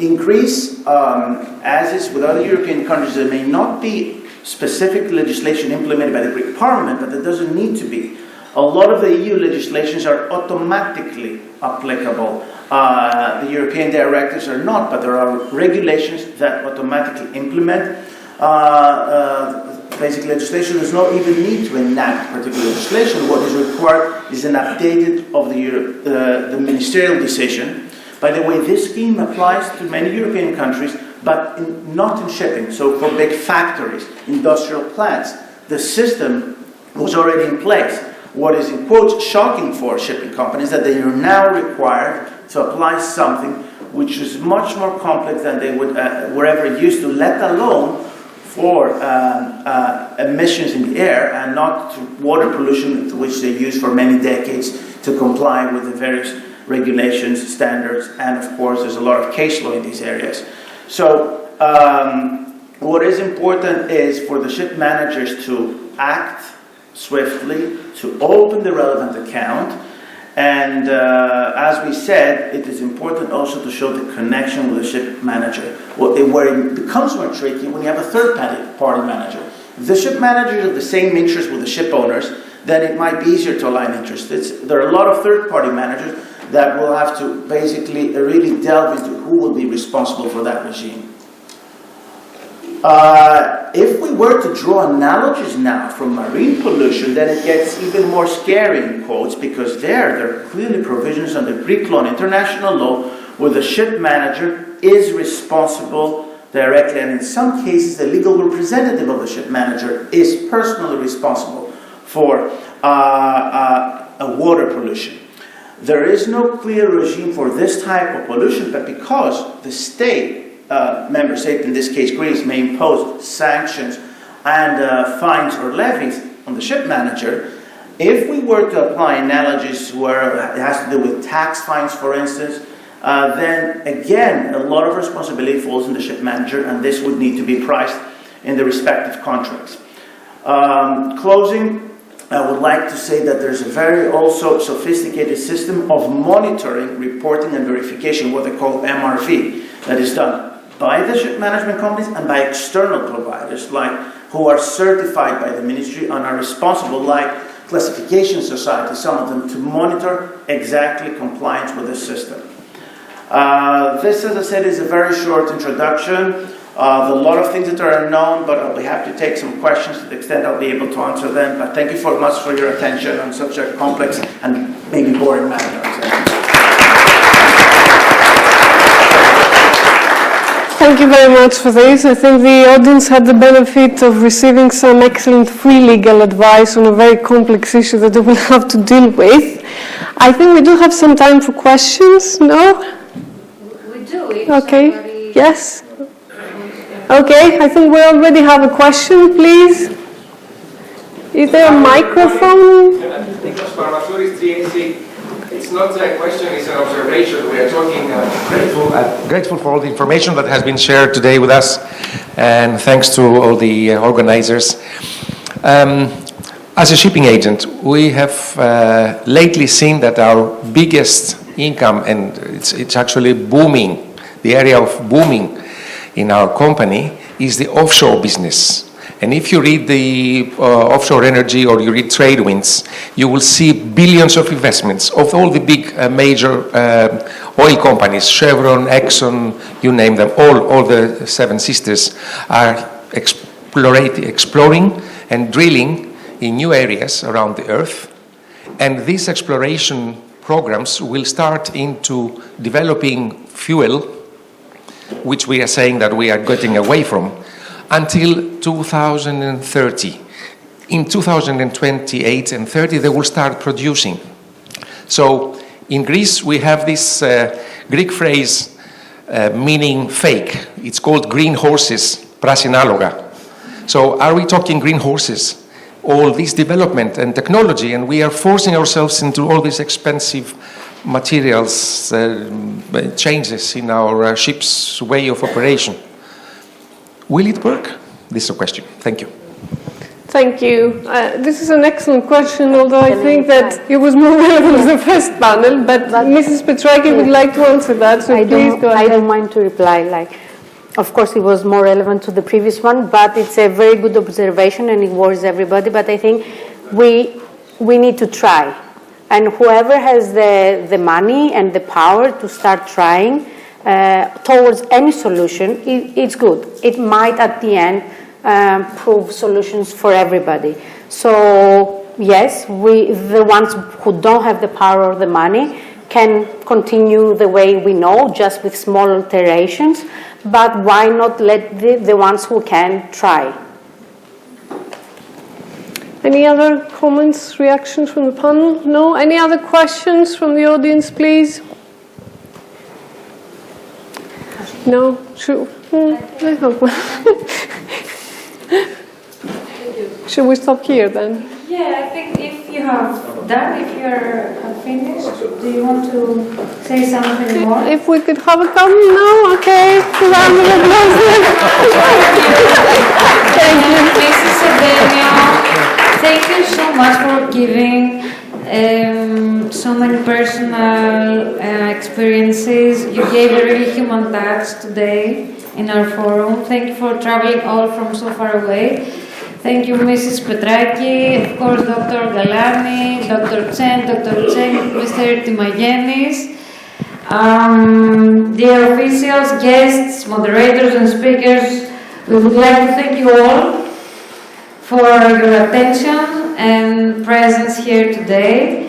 In Greece, as is with other European countries, there may not be specific legislation implemented by the Greek Parliament, but there doesn't need to be. A lot of the EU legislations are automatically applicable. The European directives are not, but there are regulations that automatically implement basic legislation. There's no even need to enact particular legislation. What is required is an updated of the ministerial decision. By the way, this scheme applies to many European countries, but not in shipping. So for big factories, industrial plants, the system was already in place. What is, in quotes, shocking for shipping companies is that they are now required to apply something which is much more complex than they were ever used to, let alone for emissions in the air and not to water pollution, which they use for many decades to comply with the various regulations, standards, and of course there's a lot of case law in these areas. So what is important is for the ship managers to act swiftly, to open the relevant account, And as we said, it is important also to show the connection with the ship manager. Where it becomes more tricky when you have a third-party manager. If the ship manager is of the same interest with the ship owners, then it might be easier to align interests. There are a lot of third-party managers that will have to basically really delve into who will be responsible for that regime. If we were to draw analogies now from marine pollution, then it gets even more scary in quotes, because there are clearly provisions under Greek law and international law where the ship manager is responsible directly, and in some cases the legal representative of the ship manager is personally responsible for a water pollution. There is no clear regime for this type of pollution, but because the state, member state, in this case Greece, may impose sanctions and fines or levies on the ship manager, if we were to apply analogies where it has to do with tax fines, for instance, then again, a lot of responsibility falls on the ship manager, and this would need to be priced in the respective contracts. Closing, I would like to say that there's a very also sophisticated system of monitoring, reporting, and verification, what they call MRV, that is done by the ship management companies and by external providers, like who are certified by the ministry and are responsible, like classification societies, some of them, to monitor exactly compliance with the system. This, as I said, is a very short introduction. There are a lot of things that are unknown, but I'll be happy to take some questions to the extent I'll be able to answer them. But thank you very much for your attention on such a complex and maybe boring matter. Thank you very much for this. I think the audience had the benefit of receiving some excellent free legal advice on a very complex issue that they will have to deal with. I think we do have some time for questions, no? We do. Okay, yes. Okay, I think we already have a question, please. Is there a microphone? Because Paramasuris GNC, it's not a question, it's an observation. We are talking grateful for all the information that has been shared today with us, and thanks to all the organizers. As a shipping agent, we have lately seen that our biggest income, and it's actually booming, the area of booming in our company is the offshore business. And if you read the offshore energy or you read Tradewinds, you will see billions of investments of all the big major oil companies, Chevron, Exxon, you name them, all the seven sisters are exploring and drilling in new areas around the earth. And these exploration programs will start into developing fuel, which we are saying that we are getting away from, until 2030. In 2028 and 30, they will start producing. So in Greece, we have this Greek phrase meaning fake. It's called green horses, prasinaloga. So are we talking green horses? All this development and technology, and we are forcing ourselves into all these expensive materials, changes in our ship's way of operation. Will it work? This is a question. Thank you. Thank you. This is an excellent question, although I think that it was more relevant to the first panel, but Mrs. Petraki would like to answer that, so please go ahead. I don't mind to reply. Of course, it was more relevant to the previous one, but it's a very good observation and it worries everybody. But I think we need to try. And whoever has the money and the power to start trying towards any solution, it's good. It might at the end prove solutions for everybody. So yes, the ones who don't have the power or the money can continue the way we know, just with small alterations, but why not let the ones who can try? Any other comments, reactions from the panel? No? Any other questions from the audience, please? No? Sure. Should we stop here then? Yeah, I think if you have done, if you're finished, do you want to say something more? If we could have a comment now, okay. Round of applause. Thank you. Mrs. Stefanou, thank you so much for giving So many personal experiences. You gave a really human touch today in our forum. Thank you for traveling all from so far away. Thank you, Mrs. Petraki, of course, Dr. Galani, Dr. Chen, Mr. Timagenis, dear officials, guests, moderators, and speakers. We would like to thank you all for your attention and presence here today.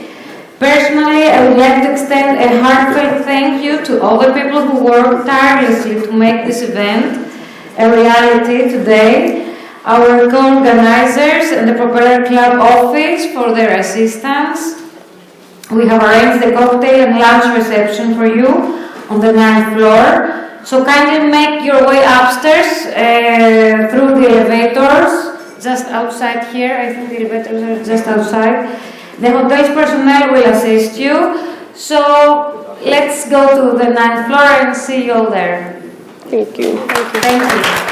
Personally, I would like to extend a heartfelt thank you to all the people who worked tirelessly to make this event a reality today, our co-organizers and the Propeller Club office for their assistance. We have arranged the cocktail and lunch reception for you on the 9th floor. So kindly make your way upstairs through the elevators, just outside here. I think the elevators are just outside. The hotel's personnel will assist you. So let's go to the 9th floor and see you all there. Thank you. Thank you.